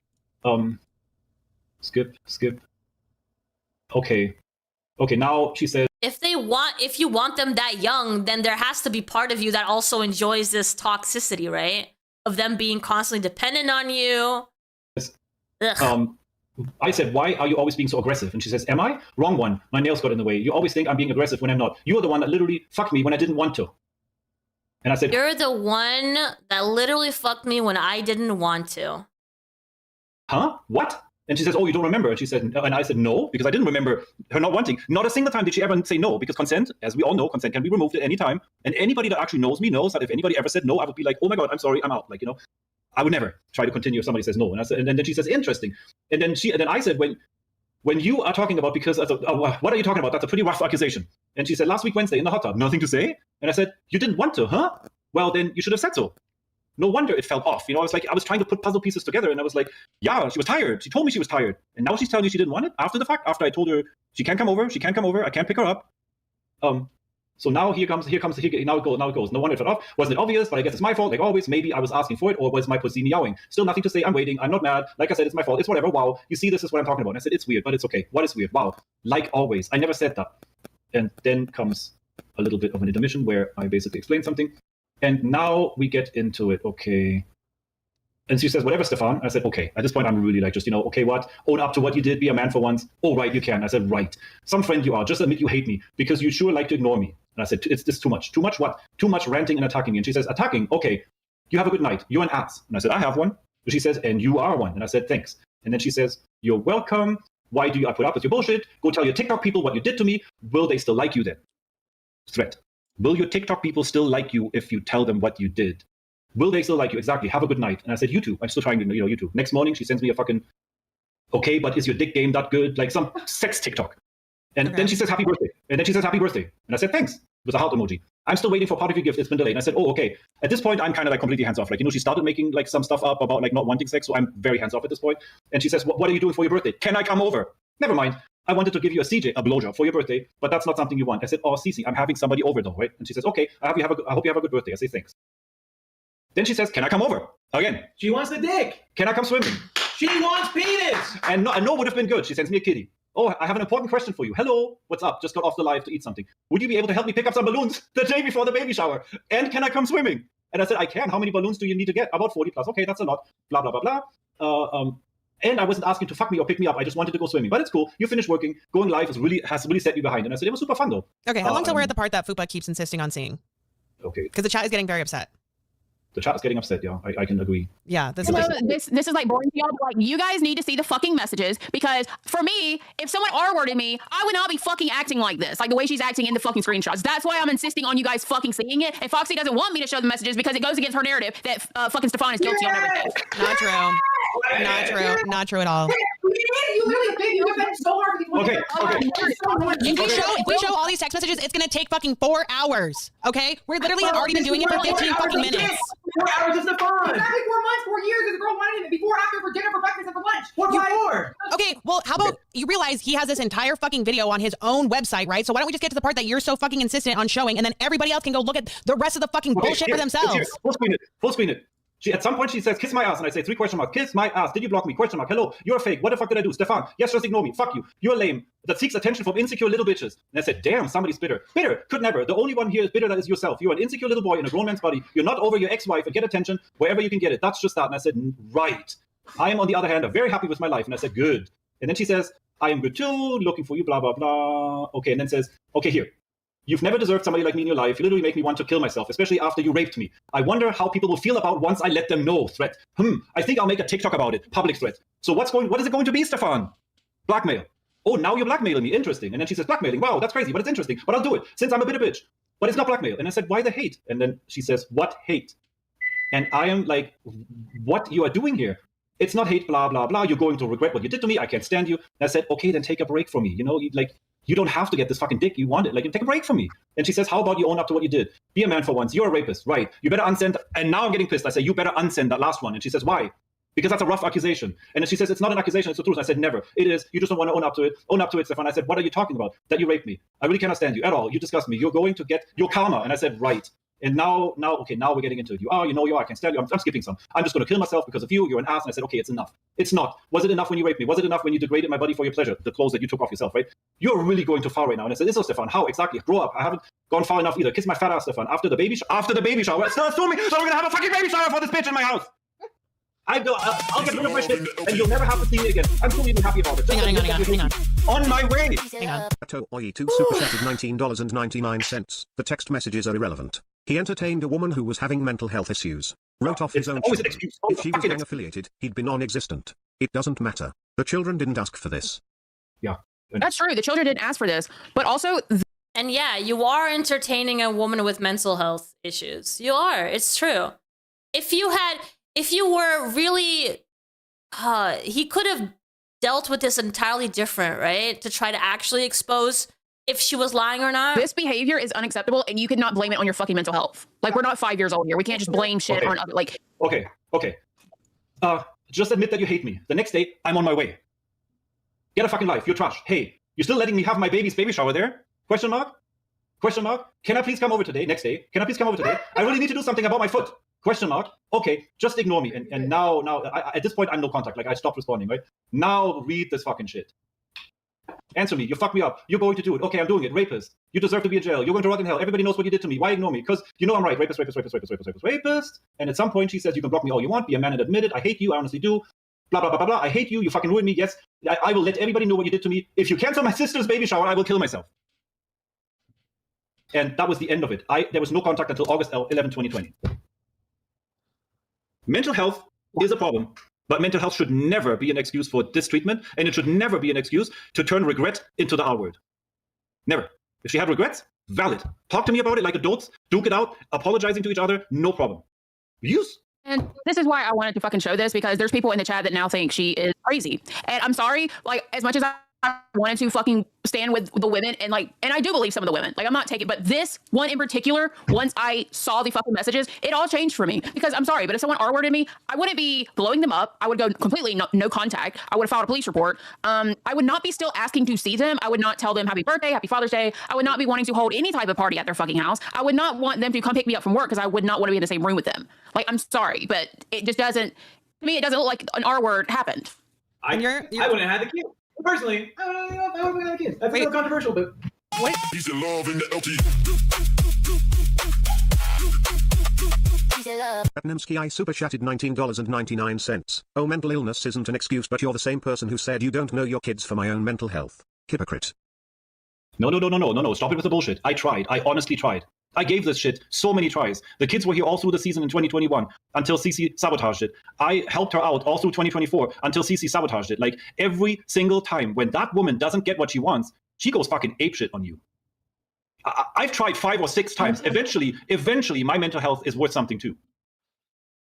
Skip. Okay, now she says, if you want them that young, then there has to be part of you that also enjoys this toxicity, right? Of them being constantly dependent on you. Ugh. I said, why are you always being so aggressive? And she says, am I? Wrong one. My nails got in the way. You always think I'm being aggressive when I'm not. You're the one that literally fucked me when I didn't want to. And I said, You're the one that literally fucked me when I didn't want to. huh? What? And she says, oh, you don't remember? And she said, and I said, no, because I didn't remember her not wanting. Not a single time did she ever say no, because consent, as we all know, consent can be removed at any time. And anybody that actually knows me knows that if anybody ever said no, I would be like, oh my God, I'm sorry, I'm out. Like, you know, I would never try to continue if somebody says no. And I said, and then she says, interesting. And then I said, when you are talking about, because I thought, oh, what are you talking about? That's a pretty rough accusation. And she said, last week, Wednesday, in the hot tub, nothing to say? And I said, you didn't want to, huh? Well, then you should have said so. No wonder it felt off. You know, I was trying to put puzzle pieces together, and I was like, yeah, she was tired. She told me she was tired. And now she's telling you she didn't want it after the fact, after I told her she can't come over, I can't pick her up. So now now it goes. No wonder it felt off. Wasn't it obvious? But I guess it's my fault. Like always, maybe I was asking for it, or was my pussy meowing? Still nothing to say. I'm waiting. I'm not mad. Like I said, it's my fault. It's whatever. Wow. You see, this is what I'm talking about. And I said, it's weird, but it's okay. What is weird? Wow. Like always. I never said that. And then comes a little bit of an intermission where I basically explain something. And now we get into it. Okay. And she says, whatever, Stefan. I said, okay. At this point, I'm really like, just, you know, okay, what? Own up to what you did. Be a man for once. Oh, right, you can. I said, right. Some friend you are. Just admit you hate me because you sure like to ignore me. And I said, it's this too much. Too much what? Too much ranting and attacking me. And she says, attacking? Okay. You have a good night. You're an ass. And I said, I have one. And she says, and you are one. And I said, thanks. And then she says, you're welcome. Why do I put up with your bullshit? Go tell your TikTok people what you did to me. Will they still like you then? Threat. Will your TikTok people still like you if you tell them what you did? Will they still like you? Exactly. Have a good night. And I said, you too. I'm still trying to, you know, you too. Next morning, she sends me a fucking, okay, but is your dick game that good? Like some sex TikTok. And then she says, happy birthday. And then she says, happy birthday. And I said, thanks. With a heart emoji. I'm still waiting for part of your gift. It's been delayed. And I said, oh, okay. At this point, I'm kind of like completely hands off. Like, you know, she started making like some stuff up about like not wanting sex. So I'm very hands off at this point. And she says, what are you doing for your birthday? Can I come over? Never mind. I wanted to give you a blowjob for your birthday, but that's not something you want. I said, oh, Cece, I'm having somebody over though, right? And she says, okay, I hope you have a good birthday. I say, thanks. Then she says, can I come over? Again. She wants the dick. Can I come swimming? She wants penis. And no would have been good. She sends me a kitty. Oh, I have an important question for you. Hello, what's up? Just got off the live to eat something. Would you be able to help me pick up some balloons the day before the baby shower? And can I come swimming? And I said, I can. How many balloons do you need to get? About 40 plus. Okay, that's a lot. Blah, blah, blah, blah. And I wasn't asking to fuck me or pick me up. I just wanted to go swimming. But it's cool. You finished working. Going live has really set me behind. And I said, it was super fun though. Okay, how long till we're at the part that Fupa keeps insisting on seeing? Okay. Because the chat is getting very upset. The chat is getting upset, yeah. I can agree. Yeah, this is like boring to y'all, but like you guys need to see the fucking messages, because for me, if someone R-worded me, I would not be fucking acting like this, like the way she's acting in the fucking screenshots. That's why I'm insisting on you guys fucking seeing it. And Foxy doesn't want me to show the messages because it goes against her narrative that fucking Stefan is guilty on everything. Not true. Not true. Not true at all. You really think you have been so hard for Okay. If we show all these text messages, it's gonna take fucking 4 hours. Okay? We're literally have already been doing it for 15 fucking minutes. 4 hours is the fun. Exactly 4 months, 4 years. This girl wanted him before, after, for dinner, for breakfast, and for lunch. What for? Okay, well, how about you realize he has this entire fucking video on his own website, right? So why don't we just get to the part that you're so fucking insistent on showing, and then everybody else can go look at the rest of the fucking bullshit for themselves. Full screen it. At some point she says, kiss my ass. And I say, 3 question mark. Kiss my ass. Did you block me? Question mark. Hello. You're fake. What the fuck did I do? Stefan. Yes, just ignore me. Fuck you. You're lame. That seeks attention from insecure little bitches. And I said, damn, somebody's bitter. Bitter. Could never. The only one here is bitter that is yourself. You're an insecure little boy in a grown man's body. You're not over your ex-wife and get attention wherever you can get it. That's just that. And I said, right. I am, on the other hand, very happy with my life. And I said, good. And then she says, I am good too. Looking for you. Blah, blah, blah. Okay. And then says, okay, here. You've never deserved somebody like me in your life. You literally make me want to kill myself, especially after you raped me. I wonder how people will feel about once I let them know. Threat. I think I'll make a TikTok about it. Public threat. So what is it going to be, Stefan? Blackmail. Oh, now you're blackmailing me. Interesting. And then she says, blackmailing. Wow, that's crazy, but it's interesting. But I'll do it, since I'm a bit of a bitch. But it's not blackmail. And I said, why the hate? And then she says, what hate? And I am like, what you are doing here? It's not hate, blah, blah, blah. You're going to regret what you did to me. I can't stand you. And I said, okay, then take a break from me. You know, you don't have to get this fucking dick. You want it. Like, take a break from me. And she says, how about you own up to what you did? Be a man for once. You're a rapist. Right. You better unsend. And now I'm getting pissed. I say, you better unsend that last one. And she says, why? Because that's a rough accusation. And then she says, it's not an accusation. It's the truth. I said, never. It is. You just don't want to own up to it. Own up to it, Stefan. I said, what are you talking about? That you raped me. I really cannot stand you at all. You disgust me. You're going to get your karma. And I said, right. And now we're getting into it. I can't stand you. I'm skipping some. I'm just going to kill myself because of you. You're an ass. And I said, okay, it's enough. It's not. Was it enough when you raped me? Was it enough when you degraded my body for your pleasure? The clothes that you took off yourself, right? You're really going too far right now. And I said, this is Stefan. How exactly? Grow up. I haven't gone far enough either. Kiss my fat ass, Stefan. After the baby shower. Still assuming. So we're going to have a fucking baby shower for this bitch in my house. I'll get rid of my shit, and you'll never have to see me again. I'm completely happy about it. Hang on. On my way. Hang on. Oi2 super chatted $19.99. The text messages are irrelevant. He entertained a woman who was having mental health issues. Wrote off his own always an children. excuse. If she was gang affiliated, he'd be non-existent. It doesn't matter. The children didn't ask for this. Yeah. That's true. The children didn't ask for this, but also And yeah, you are entertaining a woman with mental health issues. You are. It's true. If you were really, he could have dealt with this entirely different, right? To try to actually expose if she was lying or not. this behavior is unacceptable, and you cannot blame it on your fucking mental health. Like, we're not 5 years old here. We can't just blame shit on other, like. Okay. Just admit that you hate me. The next day, I'm on my way. Get a fucking life. You're trash. Hey, you're still letting me have my baby's baby shower there? Question mark? Question mark? Can I please come over today? Next day. Can I please come over today? I really need to do something about my foot. Question mark? Okay, just ignore me. And now, at this point, I'm no contact. Like, I stopped responding, right? Now, read this fucking shit. Answer me. You fucked me up. You're going to do it. Okay, I'm doing it. Rapist. You deserve to be in jail. You're going to rot in hell. Everybody knows what you did to me. Why ignore me? Because you know I'm right. Rapist. And at some point, she says, you can block me all you want. Be a man and admit it. I hate you. I honestly do. Blah, blah, blah, blah, blah. I hate you. You fucking ruined me. Yes, I will let everybody know what you did to me. If you cancel my sister's baby shower, I will kill myself. And that was the end of it. There was no contact until August 11, 2020. Mental health is a problem, but mental health should never be an excuse for this treatment, and it should never be an excuse to turn regret into the R word. Never. If she had regrets, valid. Talk to me about it like adults, duke it out, apologizing to each other, no problem. Use. And this is why I wanted to fucking show this, because there's people in the chat that now think she is crazy. And I'm sorry, like, as much as I wanted to fucking stand with the women, and I do believe some of the women, like, I'm not taking, but this one in particular, once I saw the fucking messages, it all changed for me. Because I'm sorry, but if someone R-worded me, I wouldn't be blowing them up. I would go completely no contact. I would have filed a police report. I would not be still asking to see them. I would not tell them happy birthday, happy Father's Day. I would not be wanting to hold any type of party at their fucking house. I would not want them to come pick me up from work, because I would not want to be in the same room with them. Like, I'm sorry, but it just doesn't, to me, it doesn't look like an R-word happened. I wouldn't have had the kid. Personally, I wouldn't have the kid. That's a little controversial, but. What? He's in love in the LT. Patnamsky I super chatted $19.99. Oh, mental illness isn't an excuse, but you're the same person who said you don't know your kids for my own mental health. Hypocrite. No. Stop it with the bullshit. I tried. I honestly tried. I gave this shit so many tries. The kids were here all through the season in 2021 until Cece sabotaged it. I helped her out all through 2024 until Cece sabotaged it. Like, every single time when that woman doesn't get what she wants, she goes fucking apeshit on you. I've tried 5 or 6 times. Eventually, my mental health is worth something too.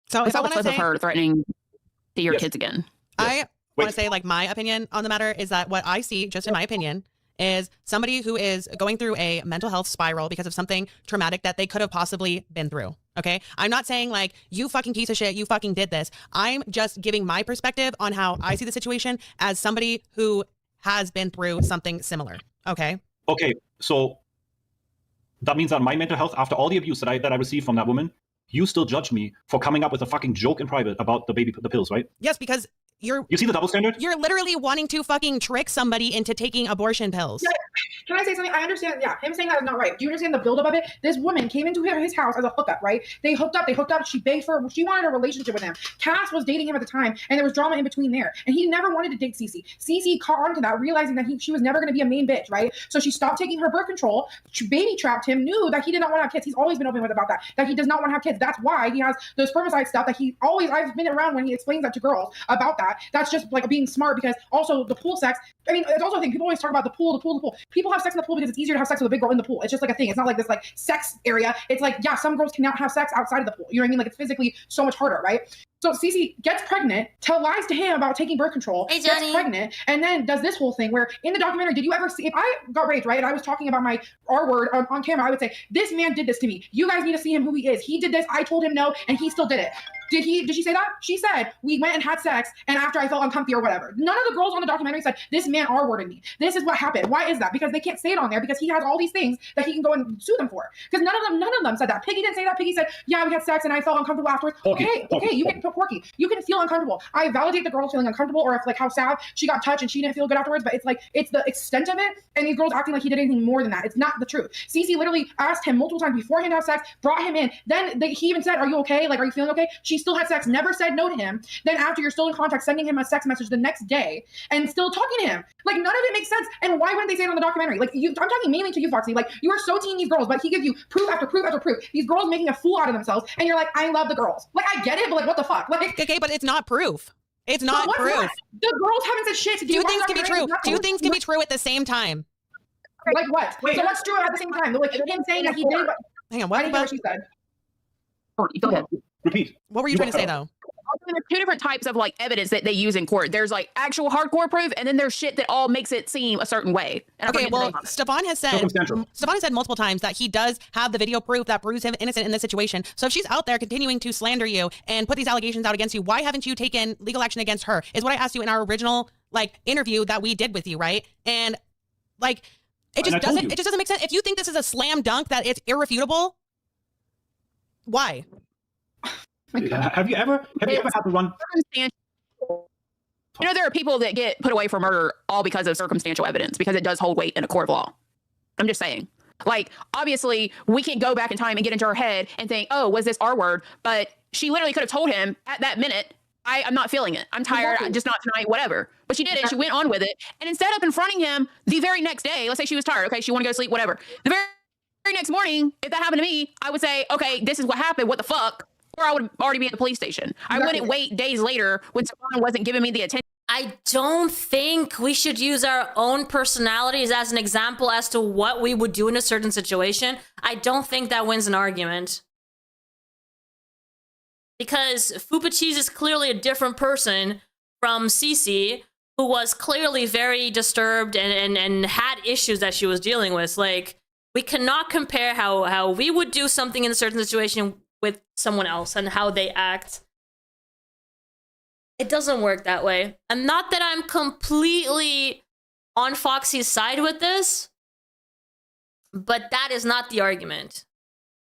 So I saw the clip of her threatening to your kids again. I want to say, like, my opinion on the matter is that what I see, just in my opinion, is somebody who is going through a mental health spiral because of something traumatic that they could have possibly been through. Okay. I'm not saying, like, you fucking piece of shit, you fucking did this. I'm just giving my perspective on how I see the situation as somebody who has been through something similar. Okay. Okay. So that means that my mental health, after all the abuse that I received from that woman, you still judge me for coming up with a fucking joke in private about the pills, right? Yes, because you see the double standard? You're literally wanting to fucking trick somebody into taking abortion pills. Yeah. Can I say something? I understand. Yeah, him saying that is not right. Do you understand the buildup of it? This woman came into his house as a hookup, right? They hooked up. She begged for, she wanted a relationship with him. Cass was dating him at the time, and there was drama in between there. And he never wanted to date Cece. Cece caught on to that, realizing that she was never going to be a main bitch, right? So she stopped taking her birth control. She baby trapped him, knew that he did not want to have kids. He's always been open with about that he does not want to have kids. That's why he has the spermicide stuff that he always, I've been around when he explains that to girls about that. That's just like being smart, because also the pool sex, I mean, it's also a thing. People always talk about the pool. People have sex in the pool because it's easier to have sex with a big girl in the pool. It's just like a thing. It's not like this like sex area. It's like, yeah, some girls cannot have sex outside of the pool. You know what I mean? Like, it's physically so much harder, right? So Cece gets pregnant, lies to him about taking birth control, gets pregnant, and then does this whole thing where in the documentary, did you ever see, if I got raped, right, and I was talking about my R word on camera, I would say, this man did this to me. You guys need to see him who he is. He did this. I told him no, and he still did it. Did she say that? She said, we went and had sex, and after I felt uncomfy or whatever. None of the girls on the documentary said, this man R-worded me. This is what happened. Why is that? Because they can't say it on there, because he has all these things that he can go and sue them for. Because none of them said that. Piggy didn't say that. Piggy said, yeah, we had sex, and I felt uncomfortable afterwards. Okay, you can put Porky. You can feel uncomfortable. I validate the girl feeling uncomfortable, or if like how sad she got touched and she didn't feel good afterwards, but it's like, it's the extent of it, and these girls acting like he did anything more than that. It's not the truth. Cece literally asked him multiple times beforehand to have sex, brought him in. Then he even said, are you okay? Like, are you feeling okay? She still had sex, never said no to him. Then after you're still in contact, sending him a sex message the next day and still talking to him. Like, none of it makes sense. And why wouldn't they say it on the documentary? Like, I'm talking mainly to you, Foxy. Like, you are so team these girls, but he gives you proof after proof after proof. These girls making a fool out of themselves, and you're like, I love the girls. Like, I get it, but like, what the fuck? Like, okay, but it's not proof. It's not what's proof. that? The girls haven't said shit. Two things can be true. Two things can be true at the same time. Like what? Wait. So what's true at the same time? Like him saying that he did. But Hang on, I what? didn't hear what she said. Go ahead. Repeat. What were you trying to say though? There's two different types of like evidence that they use in court. There's like actual hardcore proof, and then there's shit that all makes it seem a certain way. And Okay, well, Stefan has said multiple times that he does have the video proof that proves him innocent in this situation. So if she's out there continuing to slander you and put these allegations out against you, why haven't you taken legal action against her? Is what I asked you in our original like interview that we did with you, right? And like it just doesn't make sense. If you think this is a slam dunk that it's irrefutable, why? Have you ever had to run? You know, there are people that get put away for murder all because of circumstantial evidence, because it does hold weight in a court of law. I'm just saying. Like, obviously, we can't go back in time and get into her head and think, oh, was this R word? But she literally could have told him at that minute, I'm not feeling it. I'm tired. I'm just not tonight, whatever. But she did it. She went on with it. And instead of confronting him the very next day, let's say she was tired. Okay, she wanted to go to sleep, whatever. The very next morning, if that happened to me, I would say, okay, this is what happened. What the fuck? Or I would already be at the police station. I wouldn't wait days later when someone wasn't giving me the attention. I don't think we should use our own personalities as an example as to what we would do in a certain situation. I don't think that wins an argument. Because Fupa Cheese is clearly a different person from Cece, who was clearly very disturbed and had issues that she was dealing with. Like, we cannot compare how we would do something in a certain situation with someone else and how they act. It doesn't work that way. And not that I'm completely on Foxy's side with this, but that is not the argument.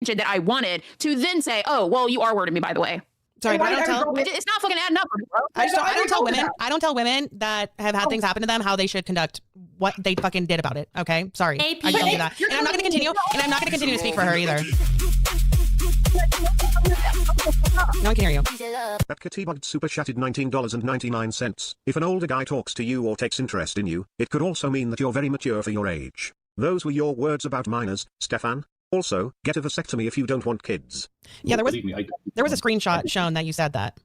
That I wanted to then say, oh, well, you R-worded me, by the way. Sorry, but it's not fucking adding up. I don't tell women that have had things happen to them how they should conduct what they fucking did about it. Okay, sorry, I don't do that, and I'm not going to continue. And I'm not going to continue to speak for her either. No one can hear you. That Katibugged super chatted $19.99. If an older guy talks to you or takes interest in you, it could also mean that you're very mature for your age. Those were your words about minors, Stefan. Also, get a vasectomy if you don't want kids. Yeah, there was a screenshot shown that you said that.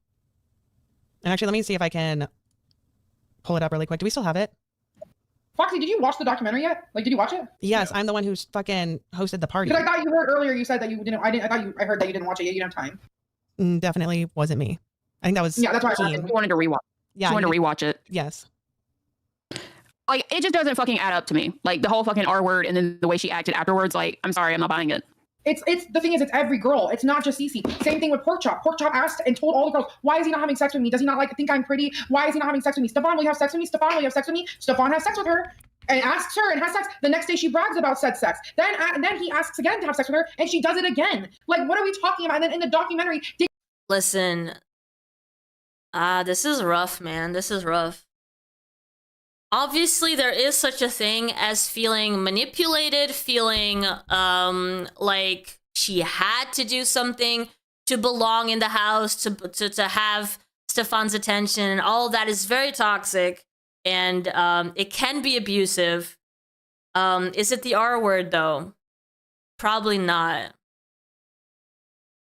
And actually, let me see if I can pull it up really quick. Do we still have it? Foxy, did you watch the documentary yet? Like, did you watch it? Yes, I'm the one who's fucking hosted the party. Because I thought you heard earlier you said that you didn't. I heard that you didn't watch it yet. You didn't have time. Definitely wasn't me. I think that was. Yeah, that's why I wanted to rewatch. Yeah, I wanted to rewatch it. Yes. Like, it just doesn't fucking add up to me. Like, the whole fucking R word and then the way she acted afterwards. Like, I'm sorry, I'm not buying it. It's the thing is, it's every girl. It's not just Cece. Same thing with Pork Chop. Pork Chop asked and told all the girls, why is he not having sex with me? Does he not think I'm pretty? Why is he not having sex with me? Stefan, will you have sex with me? Stefan, will you have sex with me? Stefan has sex with her and asks her and has sex. The next day she brags about said sex. Then he asks again to have sex with her and she does it again. Like, what are we talking about? And then in the documentary, listen, this is rough, man. This is rough. Obviously, there is such a thing as feeling manipulated, feeling like she had to do something to belong in the house, to have Stefan's attention, and all of that is very toxic, and it can be abusive. Is it the R word, though? Probably not.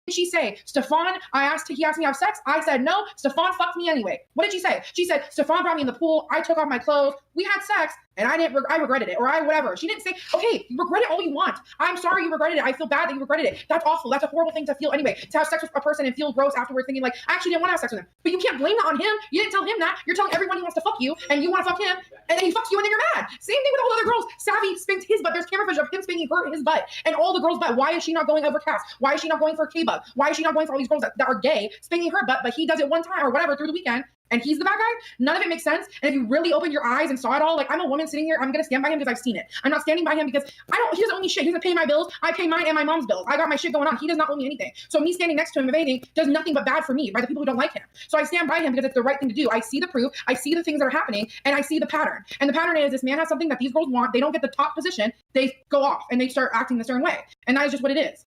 She say, Stefan, he asked me to have sex. I said no. Stefan fucked me anyway. What did she say? She said, Stefan brought me in the pool. I took off my clothes. We had sex and I regretted it, or whatever. She didn't say, okay, you regret it all you want. I'm sorry you regretted it. I feel bad that you regretted it. That's awful. That's a horrible thing to feel anyway. To have sex with a person and feel gross afterwards thinking like, I actually didn't want to have sex with him. But you can't blame that on him. You didn't tell him that. You're telling everyone he wants to fuck you and you want to fuck him and then he fucks you and then you're mad. Same thing with all the other girls. Savvy spanked his butt. There's camera footage of him spanking his butt and all the girls' butt. Why is she not going over Cass? Why is she not going for K-Bug? Why is she not going for all these girls that are gay spanking her butt, but he does it one time or whatever through the weekend? And he's the bad guy? None of it makes sense. And if you really open your eyes and saw it all, like, I'm a woman sitting here, I'm going to stand by him because I've seen it. I'm not standing by him because he doesn't owe me shit. He doesn't pay my bills. I pay mine and my mom's bills. I got my shit going on. He does not owe me anything. So me standing next to him, if anything, does nothing but bad for me, by the people who don't like him. So I stand by him because it's the right thing to do. I see the proof. I see the things that are happening and I see the pattern. And the pattern is this man has something that these girls want. They don't get the top position. They go off and they start acting a certain way. And that is just what it is.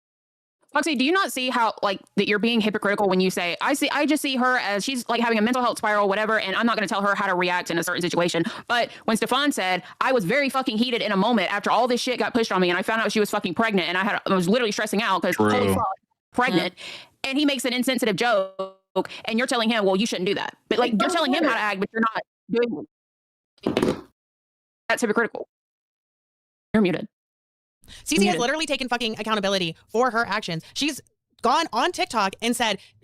Foxy, do you not see how like that you're being hypocritical when you say I just see her as she's like having a mental health spiral, whatever, and I'm not going to tell her how to react in a certain situation. But when Stefan said I was very fucking heated in a moment after all this shit got pushed on me, and I found out she was fucking pregnant, and I was literally stressing out because holy fuck, pregnant, and he makes an insensitive joke, and you're telling him, well, you shouldn't do that, but like you're telling him how to act, but you're not doing it. That's hypocritical. You're muted. Cece has literally taken fucking accountability for her actions. She's gone on TikTok and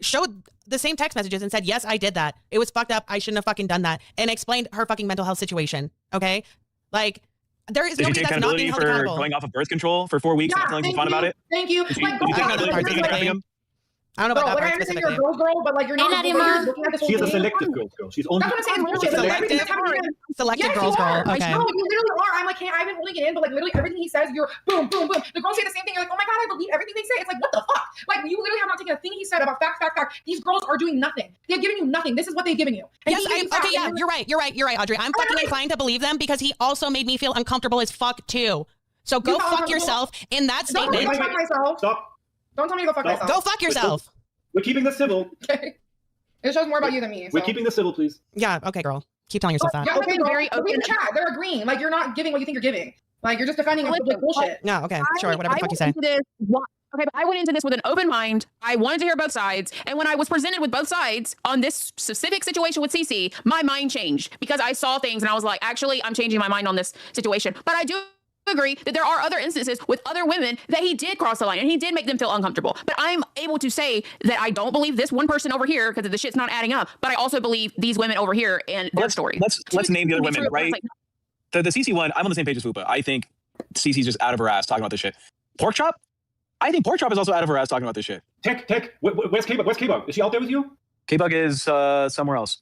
showed the same text messages and said, yes, I did that. It was fucked up. I shouldn't have fucking done that. And explained her fucking mental health situation. Okay? Like, there is nobody that's not being held accountable. Going off of birth control for 4 weeks and telling fun about it? Thank you. Like, I don't know about that I part understand specifically. you're a girl, but like you're not looking at this whole She is a thing. selective girl. She's only. That's what I'm saying. Bullshit. Selective Yes, girls you girl. are. Okay. No, you literally are. I'm like, I've been holding it in, but like literally everything he says, you're boom, boom, boom. The girls say the same thing. You're like, oh my god, I believe everything they say. It's like, what the fuck? Like, you literally have not taken a thing he said about fact. These girls are doing nothing. They've given you nothing. This is what they've given you. And Yes, okay, yeah, you're right, Audrey. I'm fucking inclined to believe them because he also made me feel uncomfortable as fuck too. So go fuck yourself in that statement. Don't fuck myself. Stop. Don't tell me to go fuck myself. Go fuck yourself. We're keeping this civil. Okay. It shows more about you than me. We're keeping this civil, please. Yeah, okay, girl. Keep telling yourself that. Yeah, okay, very open. Chat. They're agreeing. Like, you're not giving what you think you're giving. Like, you're just defending bullshit. No, okay, sure, whatever the fuck you say. Okay, but I went into this with an open mind. I wanted to hear both sides. And when I was presented with both sides on this specific situation with Cece, my mind changed because I saw things and I was like, actually, I'm changing my mind on this situation. But I do agree that there are other instances with other women that he did cross the line and he did make them feel uncomfortable. But I'm able to say that I don't believe this one person over here because the shit's not adding up. But I also believe these women over here and their story. Let's name the other women, right? The Cece one, I'm on the same page as Fupa. I think Cece's just out of her ass talking about this shit. Pork Chop? I think Pork Chop is also out of her ass talking about this shit. Tech. Where's K-Bug? Where's K-Bug? Is she out there with you? K-Bug is somewhere else.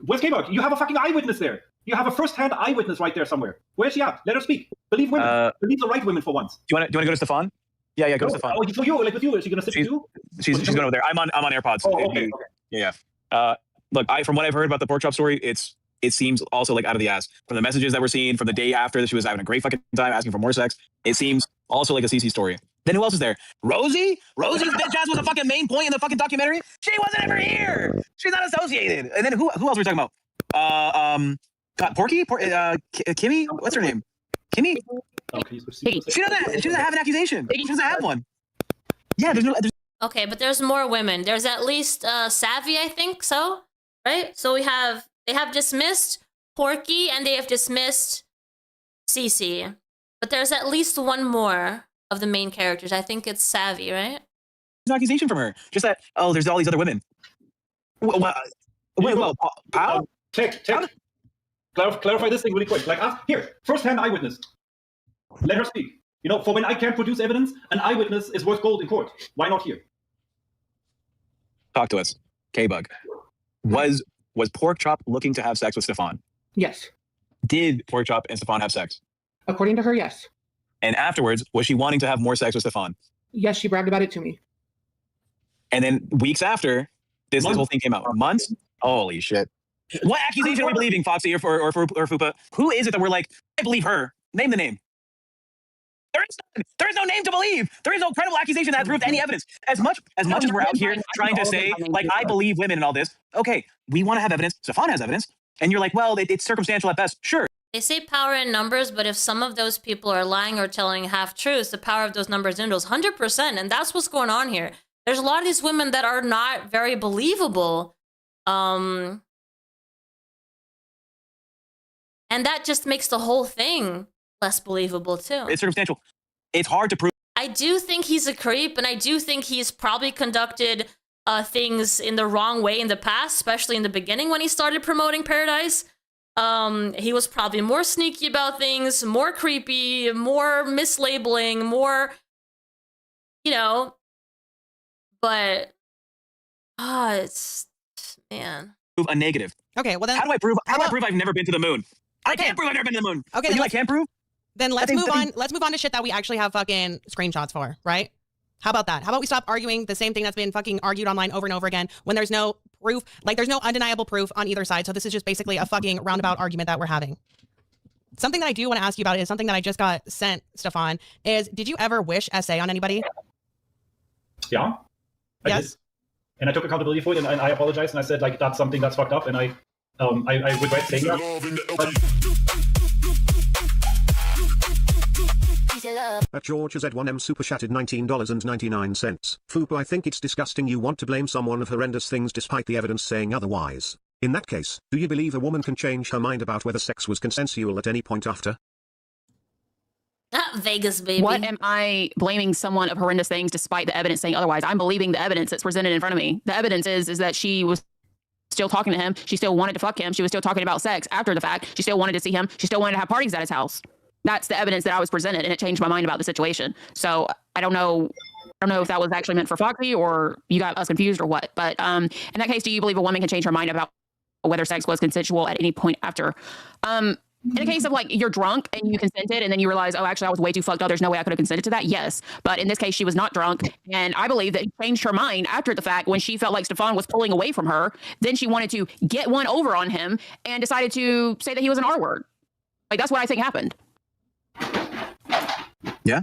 Where's K-Bug? You have a fucking eyewitness there. You have a first-hand eyewitness right there somewhere. Where's she at? Let her speak. Believe women. Believe the right women for once. Do you want to go to Stefan? Yeah, go to Stefan. Oh, for you, like with you, is she gonna sit with you? She's going over there. I'm on AirPods. Oh, okay. Yeah. Look, from what I've heard about the Pork Chop story, it seems also like out of the ass. From the messages that we're seeing from the day after that she was having a great fucking time asking for more sex, it seems also like a CC story. Then who else is there? Rosie? Rosie's bitch ass was a fucking main point in the fucking documentary. She wasn't ever here. She's not associated. And then who else are we talking about? Porky? Kimmy? What's her name? Kimmy? She doesn't have an accusation. She doesn't have one. Yeah, there's no. Okay, but there's more women. There's at least Savvy, I think so, right? So they have dismissed Porky and they have dismissed Cece, but there's at least one more of the main characters. I think it's Savvy, right? There's no accusation from her. Just that. Oh, there's all these other women. Wait, Pow? Tech. Clarify this thing really quick. Like, here, first-hand eyewitness. Let her speak. You know, for when I can't produce evidence, an eyewitness is worth gold in court. Why not here? Talk to us. K-Bug. Was Pork Chop looking to have sex with Stefan? Yes. Did Pork Chop and Stefan have sex? According to her, yes. And afterwards, was she wanting to have more sex with Stefan? Yes, she bragged about it to me. And then weeks after, this whole thing came out. Months? Holy shit. What accusation are we believing, Foxy or Fupa? Who is it that we're like, I believe her? Name the name. There is no name to believe. There is no credible accusation that has proved any evidence. As much as we're out here trying to say, like, I believe women and all this, okay, we want to have evidence. Stefan has evidence. And you're like, well, it's circumstantial at best. Sure. They say power in numbers, but if some of those people are lying or telling half-truths, the power of those numbers dwindles 100%. And that's what's going on here. There's a lot of these women that are not very believable. And that just makes the whole thing less believable, too. It's circumstantial. It's hard to prove. I do think he's a creep, and I do think he's probably conducted things in the wrong way in the past, especially in the beginning when he started promoting Pearadise. He was probably more sneaky about things, more creepy, more mislabeling, more, you know, but, it's, man. Prove a negative. Okay, well then. How do I prove I've never been to the moon? I can't prove I've never been to the moon. Okay, you I can't prove? Then let's move on. Let's move on to shit that we actually have fucking screenshots for, right? How about that? How about we stop arguing the same thing that's been fucking argued online over and over again when there's no proof, like there's no undeniable proof on either side. So this is just basically a fucking roundabout argument that we're having. Something that I do want to ask you about is something that I just got sent, Stefan, is did you ever wish SA on anybody? Yeah. I did. And I took accountability for it, and I apologized, and I said, like, that's something that's fucked up, and I regret saying that. At George has Z1M super chatted $19.99. Fupa, I think it's disgusting you want to blame someone of horrendous things despite the evidence saying otherwise. In that case, do you believe a woman can change her mind about whether sex was consensual at any point after? Vegas, baby. What am I blaming someone of horrendous things despite the evidence saying otherwise? I'm believing the evidence that's presented in front of me. The evidence is that she was still talking to him. She still wanted to fuck him. She was still talking about sex after the fact. She still wanted to see him. She still wanted to have parties at his house. That's the evidence that I was presented, and it changed my mind about the situation. So I don't know if that was actually meant for Foxy or you got us confused or what. But in that case, do you believe a woman can change her mind about whether sex was consensual at any point after? In a case of like you're drunk and you consented and then you realize, oh, actually I was way too fucked up. There's no way I could have consented to that. Yes. But in this case, she was not drunk. And I believe that it changed her mind after the fact when she felt like Stefan was pulling away from her. Then she wanted to get one over on him and decided to say that he was an R word. Like, that's what I think happened. Yeah,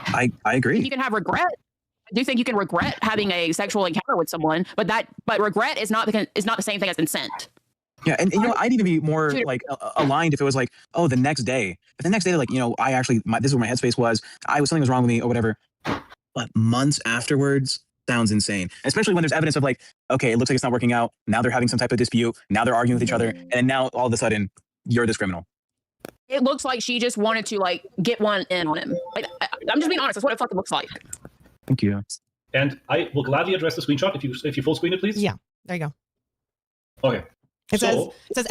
I agree. You can have regret. I do think you can regret having a sexual encounter with someone, but regret is not the same thing as consent. Yeah, and you know, I'd even be more like aligned if it was like, oh, the next day. But the next day, like, you know, I actually, this is where my headspace was. Something was wrong with me or whatever. But months afterwards sounds insane. Especially when there's evidence of like, okay, it looks like it's not working out. Now they're having some type of dispute. Now they're arguing with each other, and then now all of a sudden, you're this criminal. It looks like she just wanted to like get one in on him. Like, I'm just being honest. That's what it fucking looks like. Thank you. And I will gladly address the screenshot if you full screen it, please. Yeah, there you go. Okay. It says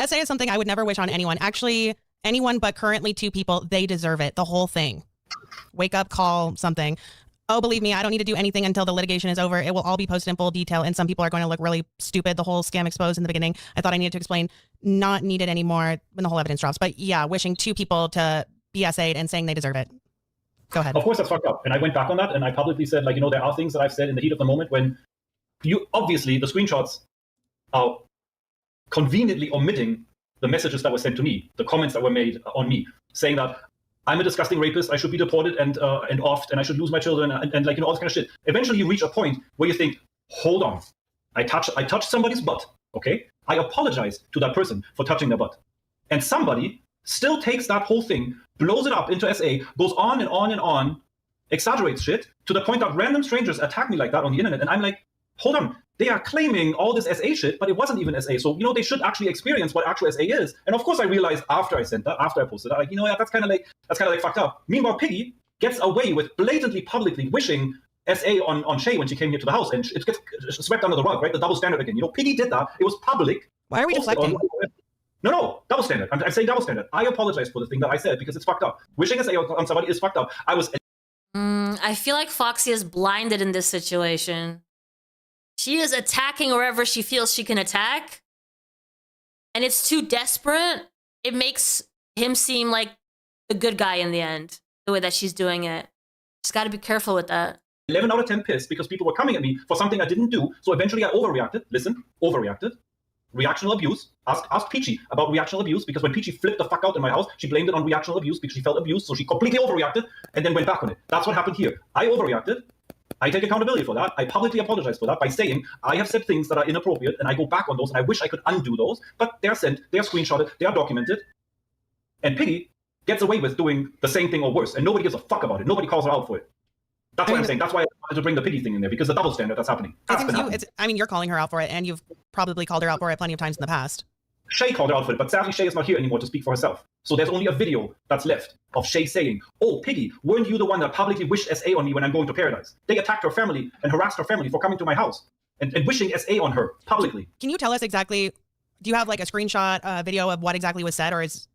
SA is something I would never wish on anyone. Actually, anyone but currently 2 people. They deserve it. The whole thing. Wake up, call, something. Oh, believe me, I don't need to do anything until the litigation is over. It will all be posted in full detail, and some people are going to look really stupid. The whole scam exposed in the beginning. I thought I needed to explain. Not needed anymore when the whole evidence drops. But yeah, wishing 2 people to be SA'd and saying they deserve it. Go ahead. Of course, that's fucked up. And I went back on that, and I publicly said, like, you know, there are things that I've said in the heat of the moment when you obviously the screenshots are conveniently omitting the messages that were sent to me, the comments that were made on me, saying that I'm a disgusting rapist, I should be deported and offed, and I should lose my children, and like, you know, all this kind of shit. Eventually, you reach a point where you think, hold on, I touched somebody's butt, okay? I apologize to that person for touching their butt. And somebody still takes that whole thing, blows it up into SA, goes on and on and on, exaggerates shit, to the point that random strangers attack me like that on the internet, and I'm like, hold on, they are claiming all this SA shit, but it wasn't even SA. So, you know, they should actually experience what actual SA is. And of course, I realized after I sent that, after I posted that, like, you know, that's kind of like fucked up. Meanwhile, Piggy gets away with blatantly, publicly wishing SA on Shay when she came here to the house, and it gets swept under the rug, right? The double standard again. You know, Piggy did that. It was public. Why are we deflecting? No, double standard. I'm saying double standard. I apologize for the thing that I said because it's fucked up. Wishing SA on somebody is fucked up. I feel like Foxy is blinded in this situation. She is attacking wherever she feels she can attack. And it's too desperate. It makes him seem like the good guy in the end, the way that she's doing it. She's got to be careful with that. 11 out of 10 pissed because people were coming at me for something I didn't do. So eventually I overreacted. Listen, overreacted. Reactional abuse. Ask Peachy about reactional abuse, because when Peachy flipped the fuck out in my house, she blamed it on reactional abuse because she felt abused. So she completely overreacted and then went back on it. That's what happened here. I overreacted. I take accountability for that. I publicly apologize for that by saying I have said things that are inappropriate, and I go back on those, and I wish I could undo those, but they're sent, they're screenshotted, they are documented. And Piggy gets away with doing the same thing or worse, and nobody gives a fuck about it. Nobody calls her out for it. That's what I'm saying. That's why I wanted to bring the Piggy thing in there, because the double standard that's happening. I mean, you're calling her out for it, and you've probably called her out for it plenty of times in the past. Shay called her out for it, but sadly Shay is not here anymore to speak for herself. So there's only a video that's left of Shay saying, oh, Piggy, weren't you the one that publicly wished SA on me when I'm going to Pearadise? They attacked her family and harassed her family for coming to my house and wishing SA on her publicly. Can you tell us exactly, do you have like a screenshot video of what exactly was said, or is...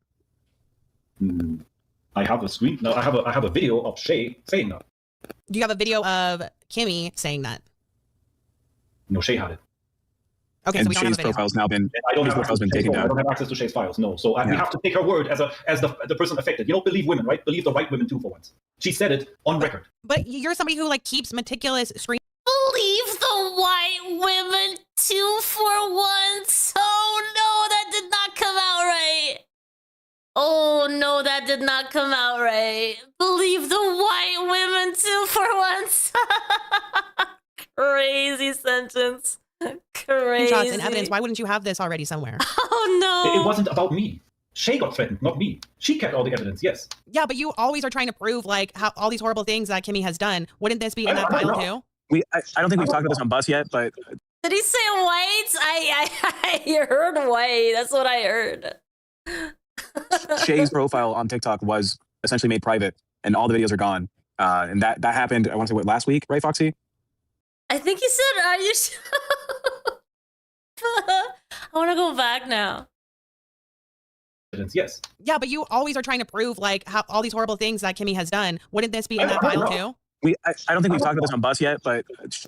I have a video of Shay saying that. Do you have a video of Kimmy saying that? No, Shay had it. Okay, and so we don't Shay's have a video. profile's now been taken down. I don't have access to Shay's files, no. So we have to take her word as the person affected. You don't believe women, right? Believe the right women too for once. She said it on record. But you're somebody who like keeps meticulous screen. Believe the white women too for once. Oh no, that did not come out right. Oh no, that did not come out right. Believe the white women too for once. Crazy sentence. Crazy. Screenshots and evidence. Why wouldn't you have this already somewhere? Oh no. It wasn't about me. Shay got threatened, not me. She kept all the evidence, yes. Yeah, but you always are trying to prove like how all these horrible things that Kimmy has done. Wouldn't this be in that file too? I don't think we've talked about this on Bus yet, but Did he say white? I heard white. That's what I heard. Shay's profile on TikTok was essentially made private, and all the videos are gone. And that happened. I want to say what, last week, right, Foxy? I think he said, "Are you?" I want to go back now. Yes. Yeah, but you always are trying to prove like how all these horrible things that Kimmy has done. Wouldn't this be in that file too? I don't think we've talked about this on Bus yet, but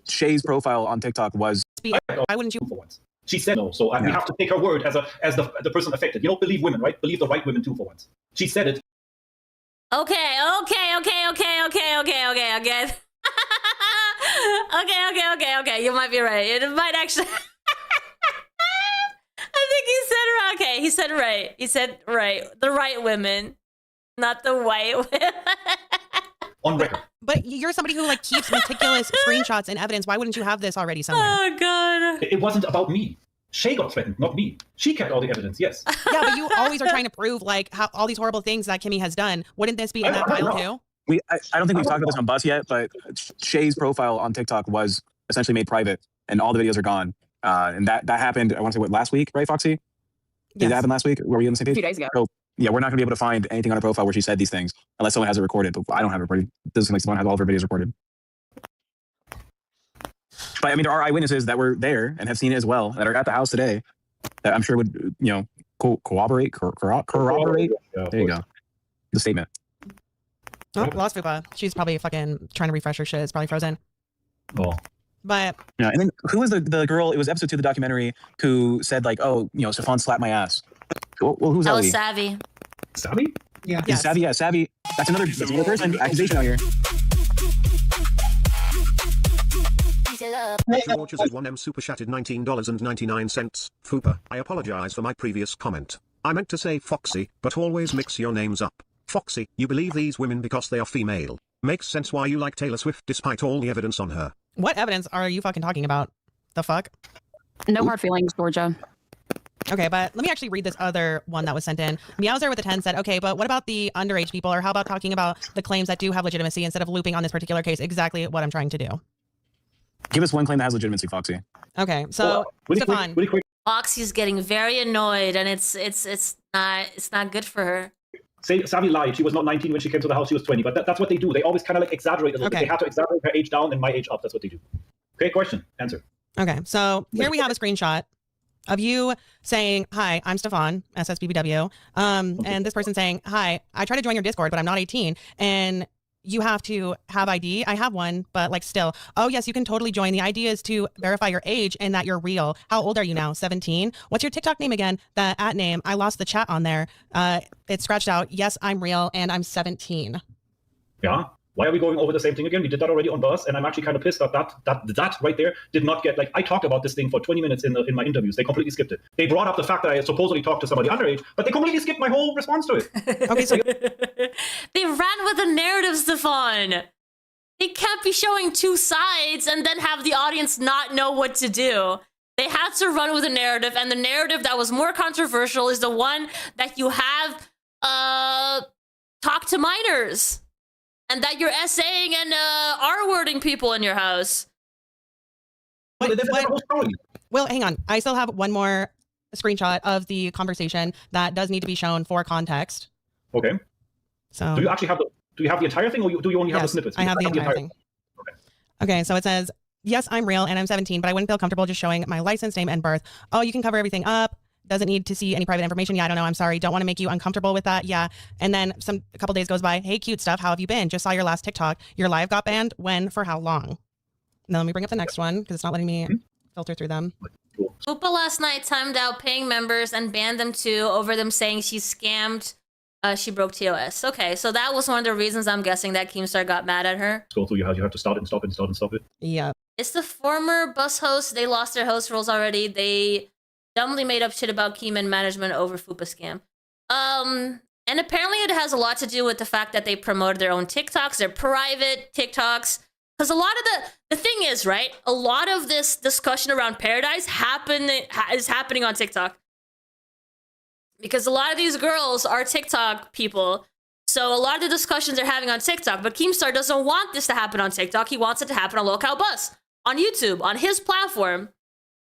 Shay's profile on TikTok was. Why wouldn't you? She said no, so we have to take her word as the person affected. You don't believe women, right? Believe the right women too for once. She said it. Okay. Okay. You might be right. It might actually. I think he said right. Okay, he said right. He said right. The right women, not the white women. On record. But you're somebody who like keeps meticulous screenshots and evidence. Why wouldn't you have this already somewhere? Oh god. It wasn't about me. Shay got threatened, not me. She kept all the evidence, yes. Yeah, but you always are trying to prove like how all these horrible things that Kimmy has done. Wouldn't this be in that file too? I don't think we've talked about this on Bus yet, but Shay's profile on TikTok was essentially made private, and all the videos are gone. And that happened. I want to say what, last week, right, Foxy? Did that happen last week? Were we on the same page? 2 days ago. So, yeah, we're not going to be able to find anything on her profile where she said these things unless someone has it recorded. But I don't have it recorded. It doesn't seem like someone has all of her videos recorded. But I mean, there are eyewitnesses that were there and have seen it as well that are at the house today that I'm sure would, corroborate. There you go. The statement. Oh, lost Fupa. She's probably fucking trying to refresh her shit. It's probably frozen. Oh. But yeah, and then who was the girl? It was episode 2 of the documentary who said like, "Oh, Stefan slapped my ass." Well, who's that? That was Savvy. Savvy? Yeah. Yes. Savvy. Yeah, Savvy. That's another person. Accusation out here. George's at 1M super chatted $19.99. Fupa, I apologize for my previous comment. I meant to say Foxy, but always mix your names up. Foxy, you believe these women because they are female. Makes sense why you like Taylor Swift despite all the evidence on her. What evidence are you fucking talking about? The fuck? No hard feelings, Georgia. Okay, but let me actually read this other one that was sent in. Meowser with a 10 said, okay, but what about the underage people? Or how about talking about the claims that do have legitimacy instead of looping on this particular case? Exactly what I'm trying to do. Give us one claim that has legitimacy, Foxy. Okay, so Stefan. Foxy's getting very annoyed, and it's not good for her. Say Savvy lied. She was not 19 when she came to the house. She was 20. But that's what they do. They always kind of like exaggerate a little bit. They have to exaggerate her age down and my age up. That's what they do. Okay, question. Answer. Okay, so here we have a screenshot of you saying, hi, I'm Stefan, SSBBW. And this person saying, hi, I tried to join your Discord, but I'm not 18. And you have to have ID. I have one, but like still. Oh, yes, you can totally join. The idea is to verify your age and that you're real. How old are you now? 17? What's your TikTok name again? The @ name. I lost the chat on there. It's scratched out. Yes, I'm real and I'm 17. Yeah. Why are we going over the same thing again? We did that already on Bus, and I'm actually kind of pissed that that right there did not get, like, I talked about this thing for 20 minutes in my interviews. They completely skipped it. They brought up the fact that I supposedly talked to somebody underage, but they completely skipped my whole response to it. Okay, so they ran with the narrative, Stefan. They can't be showing two sides and then have the audience not know what to do. They had to run with a narrative, and the narrative that was more controversial is the one that you have talk to minors. And that you're essaying and R-wording people in your house. Well, hang on. I still have one more screenshot of the conversation that does need to be shown for context. Okay. So do you actually have the entire thing, or do you only have the snippets? I have the entire thing. Okay, so it says, yes, I'm real and I'm 17, but I wouldn't feel comfortable just showing my license, name, and birth. Oh, you can cover everything up. Doesn't need to see any private information. Yeah, I don't know. I'm sorry. Don't want to make you uncomfortable with that. Yeah. And then a couple days goes by. Hey, cute stuff. How have you been? Just saw your last TikTok. Your live got banned. When? For how long? Now let me bring up the next one because it's not letting me filter through them. Fupa last night timed out paying members and banned them too over them saying she scammed. She broke TOS. Okay, so that was one of the reasons I'm guessing that Keemstar got mad at her. Go through. You have to start it and stop it and start and stop it. Yeah. It's the former Bus hosts. They lost their host roles already. They dumbly made up shit about Keem and management over Fupa scam. And apparently it has a lot to do with the fact that they promoted their own TikToks, their private TikToks. Because a lot of the thing is, right, a lot of this discussion around Pearadise is happening on TikTok. Because a lot of these girls are TikTok people. So a lot of the discussions they're having on TikTok. But Keemstar doesn't want this to happen on TikTok. He wants it to happen on Lolcow Bus, on YouTube, on his platform.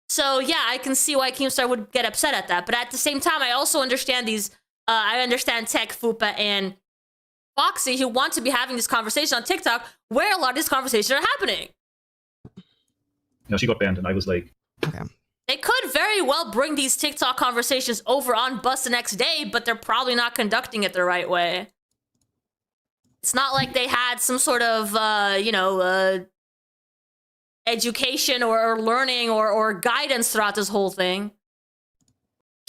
So yeah, I can see why Keemstar would get upset at that. But at the same time, I also understand I understand Tech, Fupa, and Foxy who want to be having this conversation on TikTok where a lot of these conversations are happening. You know, she got banned, and I was like, okay. They could very well bring these TikTok conversations over on Bus the next day, but they're probably not conducting it the right way. It's not like they had some sort of, education or learning or guidance throughout this whole thing.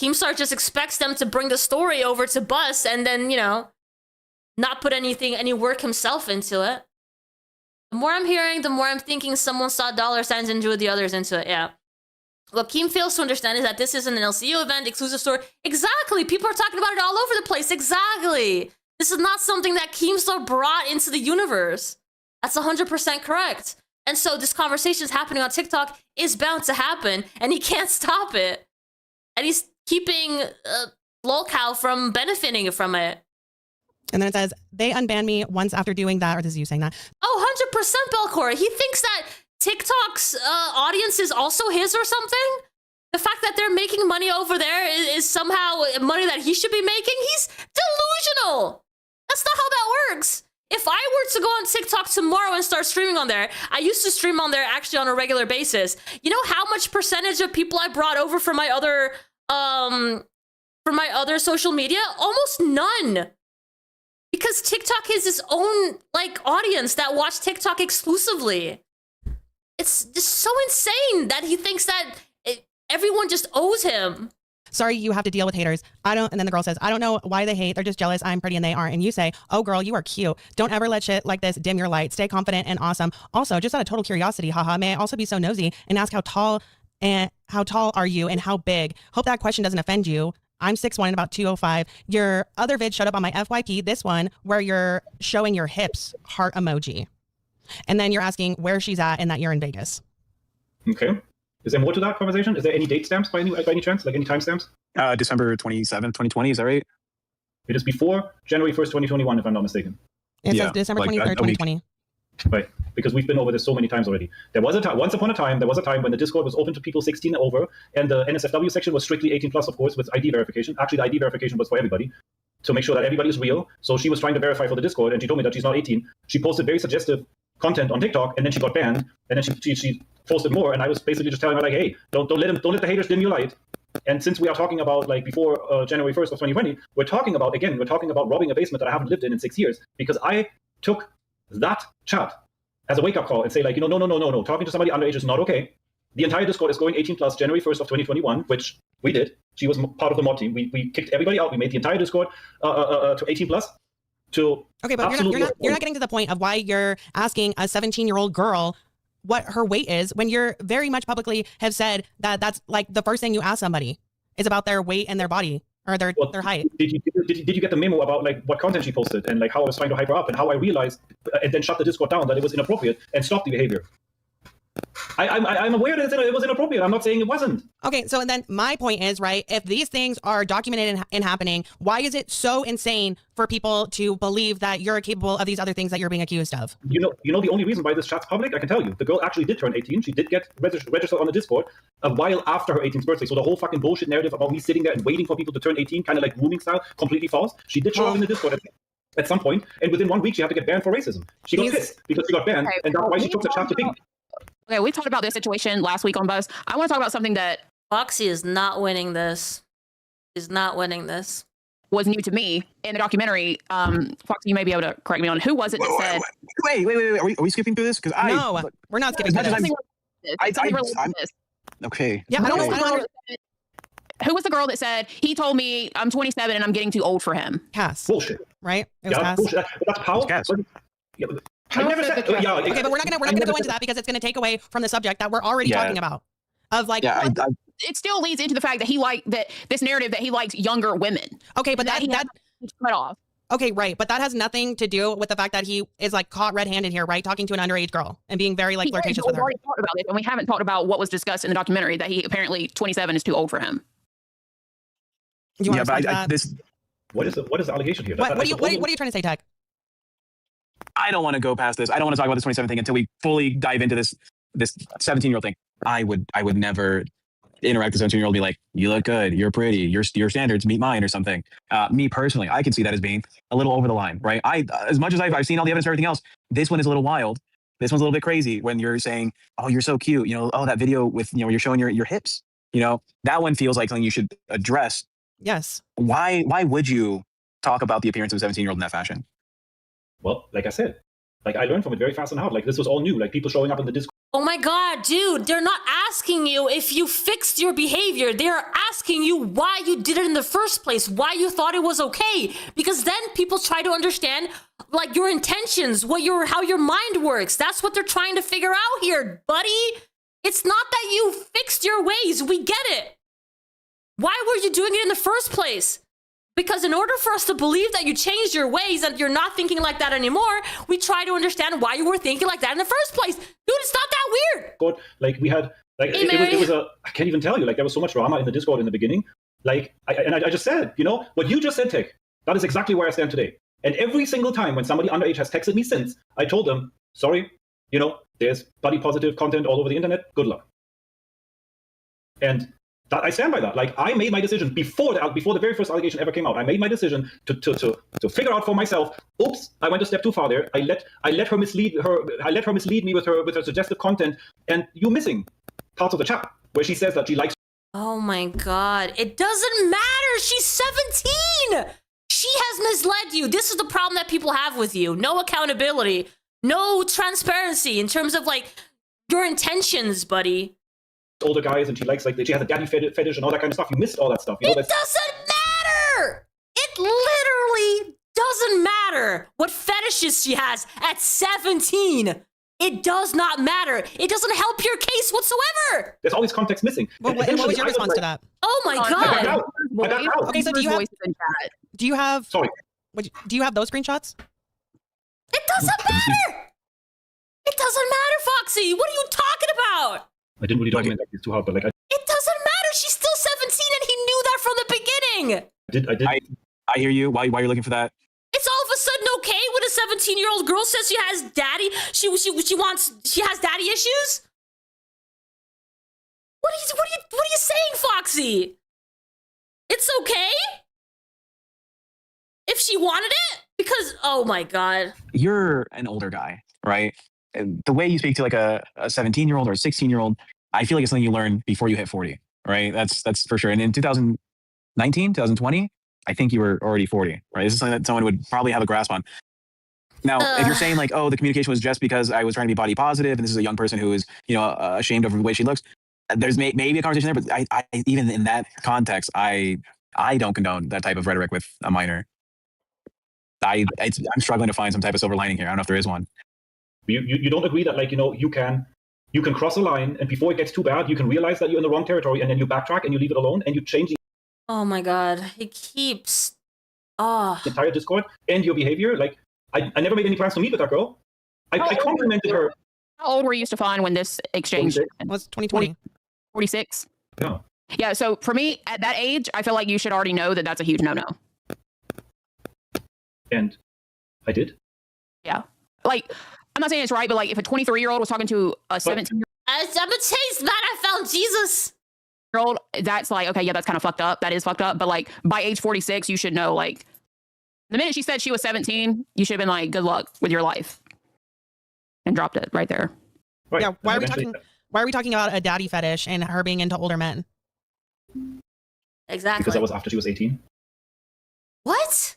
Keemstar just expects them to bring the story over to Bus and then, not put any work himself into it. The more I'm hearing, the more I'm thinking someone saw dollar signs and drew the others into it, yeah. What Keem fails to understand is that this isn't an LCU event, exclusive store. Exactly! People are talking about it all over the place, exactly! This is not something that Keemstar brought into the universe. That's 100% correct. And so this conversation is happening on TikTok is bound to happen, and he can't stop it. And he's keeping Lolcow from benefiting from it. And then it says, they unbanned me once after doing that, or this is you saying that. Oh, 100% Belcora. He thinks that TikTok's audience is also his or something? The fact that they're making money over there is somehow money that he should be making? He's delusional. That's not how that works. If I were to go on TikTok tomorrow and start streaming on there, I used to stream on there actually on a regular basis. You know how much percentage of people I brought over from my other social media? Almost none. Because TikTok is its own audience that watch TikTok exclusively. It's just so insane that he thinks that everyone just owes him. Sorry, you have to deal with haters. I don't. And then the girl says, I don't know why they hate. They're just jealous. I'm pretty and they aren't. And you say, oh, girl, you are cute. Don't ever let shit like this dim your light. Stay confident and awesome. Also, just out of total curiosity, haha, may I also be so nosy and ask how tall are you and how big? Hope that question doesn't offend you. I'm 6'1" and about 205. Your other vid showed up on my FYP, this one, where you're showing your hips, heart emoji. And then you're asking where she's at and that you're in Vegas. okay. Is there more to that conversation? Is there any date stamps by any chance? Like any timestamps? December 27th, 2020, is that right? It is before January 1st, 2021, if I'm not mistaken. It says December 23rd, 2020. Right, because we've been over this so many times already. There was a time, once upon a time, there was a time when the Discord was open to people 16 and over, and the NSFW section was strictly 18 plus, of course, with ID verification. Actually, the ID verification was for everybody, to make sure that everybody is real. So she was trying to verify for the Discord, and she told me that she's not 18. She posted very suggestive content on TikTok, and then she got banned, and then she posted more, and I was basically just telling her, like, hey, don't let the haters dim your light. And since we are talking about before January 1st of 2020, we're talking about robbing a basement that I haven't lived in 6 years, because I took that chat as a wake-up call and say, no, talking to somebody underage is not okay. The entire Discord is going 18 plus January 1st of 2021, which we did. She was part of the mod team. We kicked everybody out. We made the entire Discord to 18 plus. Okay, but you're not getting to the point of why you're asking a 17-year-old girl what her weight is when you're very much publicly have said that that's the first thing you ask somebody is about their weight and their body or their height. Did you get the memo about what content she posted and how I was trying to hype her up and how I realized and then shut the Discord down that it was inappropriate and stopped the behavior? I'm aware that it was inappropriate. I'm not saying it wasn't. Okay, so and then my point is, right, if these things are documented and happening, why is it so insane for people to believe that you're capable of these other things that you're being accused of? You know the only reason why this chat's public? I can tell you. The girl actually did turn 18. She did get registered on the Discord a while after her 18th birthday. So the whole fucking bullshit narrative about me sitting there and waiting for people to turn 18, kind of like grooming style, completely false. She did show up in the Discord at some point, and within 1 week she had to get banned for racism. She got pissed because she got banned, and that's why she took the chat to pink. Okay, we talked about this situation last week on Buzz. I want to talk about something that Foxy is not winning this. Is not winning this. Was new to me in the documentary. Foxy, you may be able to correct me on who was it that said. Wait. Are we skipping through this? Because no, we're not skipping through this. Okay. Yeah, I don't know. Who was the girl that said he told me I'm 27 and I'm getting too old for him? Cass. Bullshit. Right? It was Cass. Bullshit. That's Powell. Cass. I never said. Okay, but we're not gonna go into that because it's gonna take away from the subject that we're already talking about. It still leads into the fact that this narrative that he likes younger women. Okay, but that cut off. Okay, right. But that has nothing to do with the fact that he is like caught red-handed here, right? Talking to an underage girl and being very like flirtatious with We've her. already talked about it, and we haven't talked about what was discussed in the documentary, that he apparently 27 is too old for him. Do you want to but respond to that? this What is the allegation here? What are you trying to say, Tech? I don't want to go past this. I don't want to talk about this 27 thing until we fully dive into this 17-year-old thing. I would never interact with a 17-year-old, be like, you look good, you're pretty, your standards meet mine or something. Me personally, I can see that as being a little over the line, right? As much as I've seen all the evidence and everything else, this one is a little wild. This one's a little bit crazy when you're saying, oh, you're so cute, oh, that video with, you're showing your hips, that one feels like something you should address. Yes. Why would you talk about the appearance of a 17-year-old in that fashion? Well, like I said, like I learned from it very fast and hard. Like this was all new. Like people showing up in the Discord. Oh my God, dude, they're not asking you if you fixed your behavior. They're asking you why you did it in the first place, why you thought it was okay. Because then people try to understand like your intentions, how your mind works. That's what they're trying to figure out here, buddy. It's not that you fixed your ways. We get it. Why were you doing it in the first place? Because in order for us to believe that you changed your ways and you're not thinking like that anymore, we try to understand why you were thinking like that in the first place. Dude, it's not that weird. God, like we had, like Hey, it was I can't even tell you, like there was so much drama in the Discord in the beginning. Like, I just said, what you just said, Tech, that is exactly where I stand today. And every single time when somebody underage has texted me since, I told them, sorry, there's body positive content all over the internet. Good luck. And I stand by that. Like I made my decision before the very first allegation ever came out. I made my decision to figure out for myself. Oops, I went a step too far there. I let her mislead me with her suggestive content. And you're missing parts of the chat where she says that she likes. Oh my God, it doesn't matter. She's 17. She has misled you. This is the problem that people have with you. No accountability, no transparency in terms of like your intentions, buddy. Older guys, and she likes she has a daddy fetish and all that kind of stuff. You missed all that stuff. It doesn't matter. It literally doesn't matter what fetishes she has at 17. It does not matter. It doesn't help your case whatsoever. There's always context missing. What was your response to that? Oh my God. I backed out. Okay, so do you have Sorry. Do you have those screenshots? It doesn't matter. It doesn't matter, Foxy. What are you talking about? I didn't really document that. It's too hard, but like It doesn't matter. She's still 17 and he knew that from the beginning. I did. I hear you. Why are you looking for that? It's all of a sudden okay when a 17-year-old girl says she has daddy. She has daddy issues. What are you saying, Foxy? It's okay if she wanted it because oh my God. You're an older guy, right? And the way you speak to like a 17-year-old or a 16-year-old, I feel like it's something you learn before you hit 40, right? That's for sure. And in 2019, 2020, I think you were already 40, right? This is something that someone would probably have a grasp on. Now, if you're saying like, oh, the communication was just because I was trying to be body positive, and this is a young person who is, ashamed of the way she looks, there's maybe a conversation there. But I even in that context, I don't condone that type of rhetoric with a minor. I'm struggling to find some type of silver lining here. I don't know if there is one. You don't agree that you can cross a line, and before it gets too bad, you can realize that you're in the wrong territory, and then you backtrack and you leave it alone, and you change the Oh my God, it keeps entire Discord and your behavior. Like I never made any plans to meet with that girl. I complimented her. How old were you, Stefan, when this exchange was? 2020. 46. Yeah. Yeah. So for me, at that age, I feel like you should already know that that's a huge no-no. And I did. Yeah. Like, I'm not saying it's right, but like if a 23-year-old was talking to a 17-year-old. I'm gonna taste that I found Jesus. That's like, okay, yeah, that's kind of fucked up. That is fucked up. But like by age 46, you should know, like, the minute she said she was 17, you should have been like, good luck with your life. And dropped it right there. Right. Yeah. Why are we talking about a daddy fetish and her being into older men? Exactly. Because that was after she was 18. What?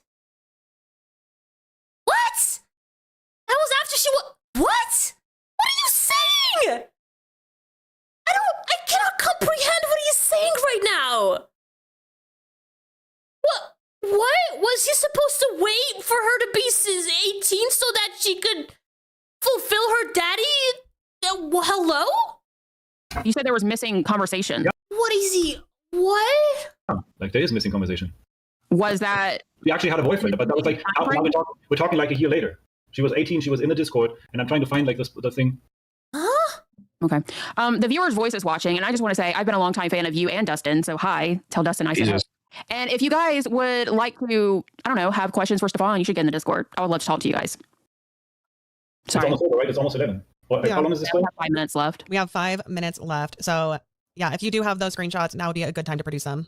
What? That was after she was. What? What are you saying? I cannot comprehend what he's saying right now. What? Was he supposed to wait for her to be 18 so that she could fulfill her daddy? Hello? You said there was missing conversation. Yeah. What is he? What? Like there is missing conversation. Was that? We actually had a boyfriend, but that was like now we're talking like a year later. She was 18. She was in the Discord, and I'm trying to find like the thing. Okay. The viewer's voice is watching, and I just want to say I've been a longtime fan of you and Dustin. So hi, tell Dustin I said hello. And if you guys would like to, I don't know, have questions for Stefan, you should get in the Discord. I would love to talk to you guys. Sorry. It's almost over, right? It's almost 11. How long is this? We have 5 minutes left. We have 5 minutes left. So yeah, if you do have those screenshots, now would be a good time to produce them.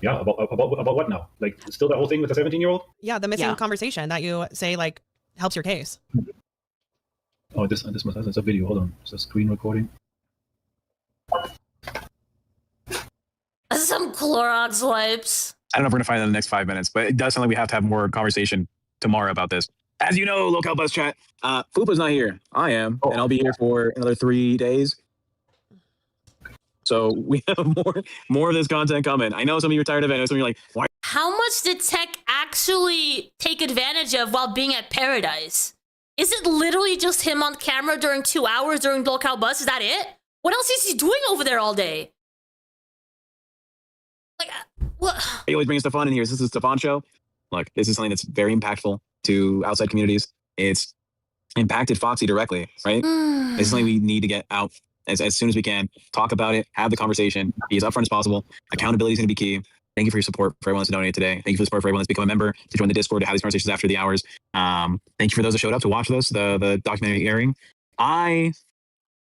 Yeah, about what now? Like still that whole thing with the 17-year-old? Yeah, the missing conversation that you say like helps your case. Oh, that's a video. Hold on, it's a screen recording. Some Clorox wipes. I don't know if we're gonna find it in the next 5 minutes, but it does sound like we have to have more conversation tomorrow about this. As you know, Lolcow Bus chat, Fupa's not here. I am, and I'll be here for another 3 days. So we have more of this content coming. I know some of you are tired of it. I know some of you are like, why? How much did Tech actually take advantage of while being at Pearadise? Is it literally just him on camera during 2 hours during Lolcow Bus? Is that it? What else is he doing over there all day? Like, what? He always brings Stefan in here. Is this the Stefan show? Look, this is something that's very impactful to outside communities. It's impacted Foxy directly, right? This is something we need to get out as soon as we can. Talk about it, have the conversation, be as upfront as possible. Accountability is going to be key. Thank you for your support for everyone that's donated today. Thank you for the support for everyone that's become a member, to join the Discord, to have these conversations after the hours. Thank you for those that showed up to watch this, the documentary airing.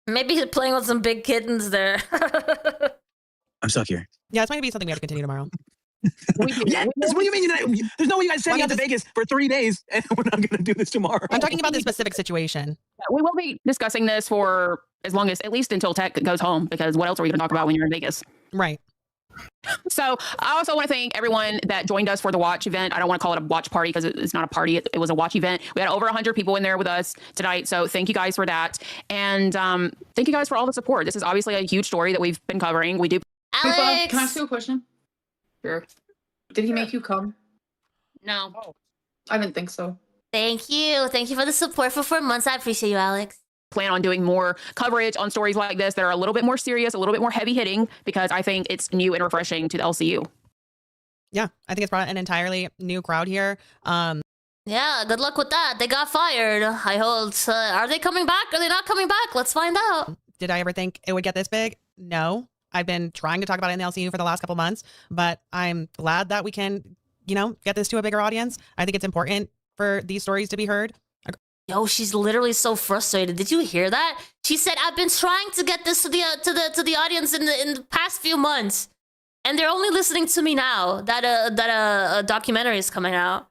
Maybe he's playing with some big kittens there. I'm stuck here. Yeah, it's going to be something we have to continue tomorrow. Yes, what do you mean? There's no way you guys sending out to Vegas for 3 days and we're not going to do this tomorrow. I'm talking about this specific situation. We will be discussing this for as long as, at least until Tech goes home, because what else are we going to talk about when you're in Vegas? Right. So I also want to thank everyone that joined us for the watch event. I don't want to call it a watch party because it's not a party. It was a watch event. We had over 100 people in there with us tonight. So thank you guys for that. And thank you guys for all the support. This is obviously a huge story that we've been covering. We do. Alex! Can I ask you a question? Sure. Did he make you come? No. I didn't think so. Thank you. Thank you for the support for 4 months. I appreciate you, Alex. Plan on doing more coverage on stories like this that are a little bit more serious, a little bit more heavy hitting, because I think it's new and refreshing to the LCU. Yeah, I think it's brought an entirely new crowd here. Yeah, good luck with that. They got fired. I hold. Are they coming back? Are they not coming back? Let's find out. Did I ever think it would get this big? No. I've been trying to talk about it in the LCU for the last couple months, but I'm glad that we can, get this to a bigger audience. I think it's important for these stories to be heard. Yo, she's literally so frustrated. Did you hear that? She said, "I've been trying to get this to the audience in the past few months, and they're only listening to me now that a documentary is coming out."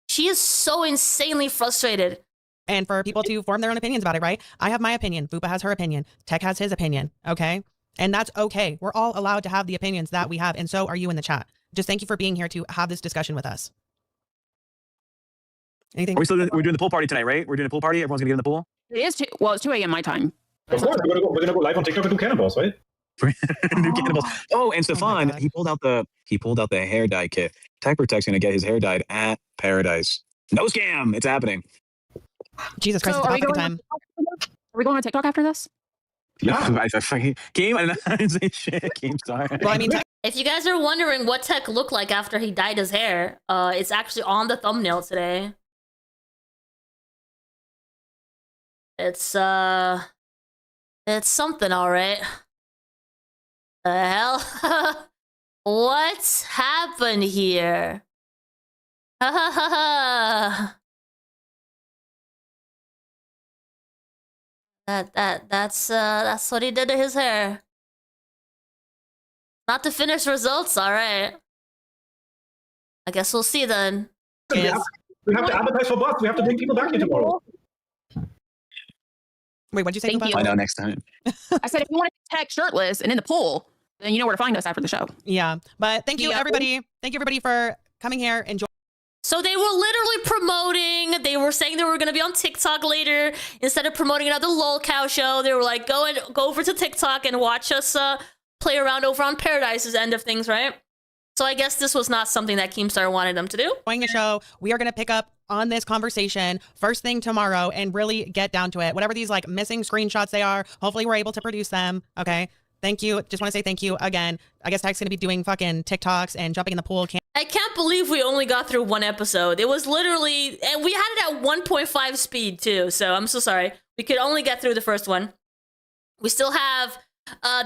She is so insanely frustrated. And for people to form their own opinions about it, right? I have my opinion. Fupa has her opinion. Tech has his opinion. Okay, and that's okay. We're all allowed to have the opinions that we have, and so are you in the chat. Just thank you for being here to have this discussion with us. Anything? We're doing the pool party tonight, right? We're doing a pool party. Everyone's gonna get in the pool. It is it's 2 a.m. my time. Of course, we're gonna go live on TikTok and do cannonballs, right? Do cannonballs. Oh, and Stefan, he pulled out the hair dye kit. Tech Protect's gonna get his hair dyed at Pearadise. No scam. It's happening. Jesus Christ, So it's about time. Are we going on TikTok after this? Yeah, I fucking Game. I didn't say shit. Game, sorry. Well, I mean, If you guys are wondering what Tech looked like after he dyed his hair, it's actually on the thumbnail today. It's something, all right. The hell? What's happened here? Ha ha ha ha. That's what he did to his hair. Not the finished results, all right. I guess we'll see then. We have to advertise for Bus. We have to bring people back here tomorrow. Wait, what'd you say? Thank you. Find out next time. I said if you want to Tech shirtless and in the pool, then you know where to find us after the show. Yeah, but thank you everybody. Thank you everybody for coming here. Enjoy. So they were literally promoting, they were saying they were going to be on TikTok later. Instead of promoting another Lolcow show, they were like, go over to TikTok and watch us play around over on Paradise's end of things, right? So I guess this was not something that Keemstar wanted them to do. Enjoying the show. We are going to pick up on this conversation first thing tomorrow and really get down to it. Whatever these like missing screenshots they are, hopefully we're able to produce them. Okay. Thank you. Just want to say thank you again. I guess Tech's going to be doing fucking TikToks and jumping in the pool. I can't believe we only got through one episode. It was literally, and we had it at 1.5 speed too. So I'm so sorry. We could only get through the first one. We still have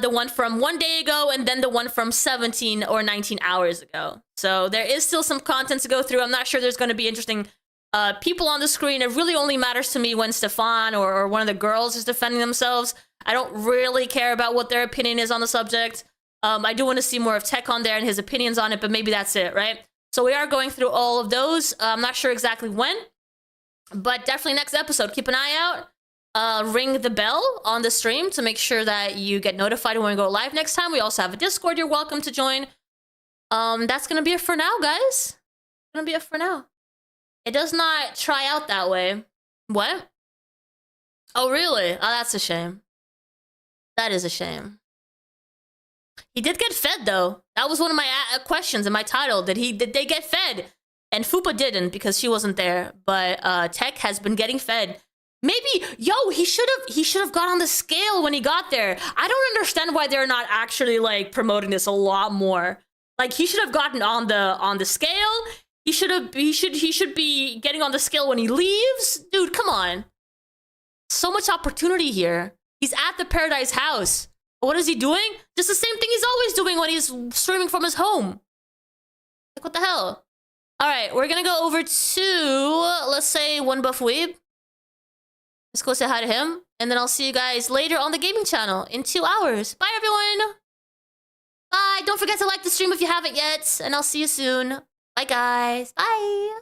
the one from 1 day ago and then the one from 17 or 19 hours ago. So there is still some content to go through. I'm not sure there's going to be interesting people on the screen. It really only matters to me when Stefan or one of the girls is defending themselves. I don't really care about what their opinion is on the subject. I do want to see more of Tech on there and his opinions on it, but maybe that's it, right? So we are going through all of those. I'm not sure exactly when, but definitely next episode. Keep an eye out. Ring the bell on the stream to make sure that you get notified when we go live next time. We also have a Discord you're welcome to join. That's going to be it for now, guys. Going to be it for now. It does not try out that way. What? Oh, really? Oh, that's a shame. That is a shame. He did get fed, though. That was one of my questions in my title. Did they get fed? And Fupa didn't because she wasn't there. But Tech has been getting fed. Maybe, he should have got on the scale when he got there. I don't understand why they're not actually like promoting this a lot more. Like he should have gotten on the scale. He should be getting on the scale when he leaves. Dude, come on. So much opportunity here. He's at the Pearadise house. What is he doing? Just the same thing he's always doing when he's streaming from his home. Like, what the hell? All right, we're gonna go over to, let's say, One Buff Weeb. Let's go say hi to him. And then I'll see you guys later on the gaming channel in 2 hours. Bye, everyone. Bye. Don't forget to like the stream if you haven't yet. And I'll see you soon. Bye, guys. Bye.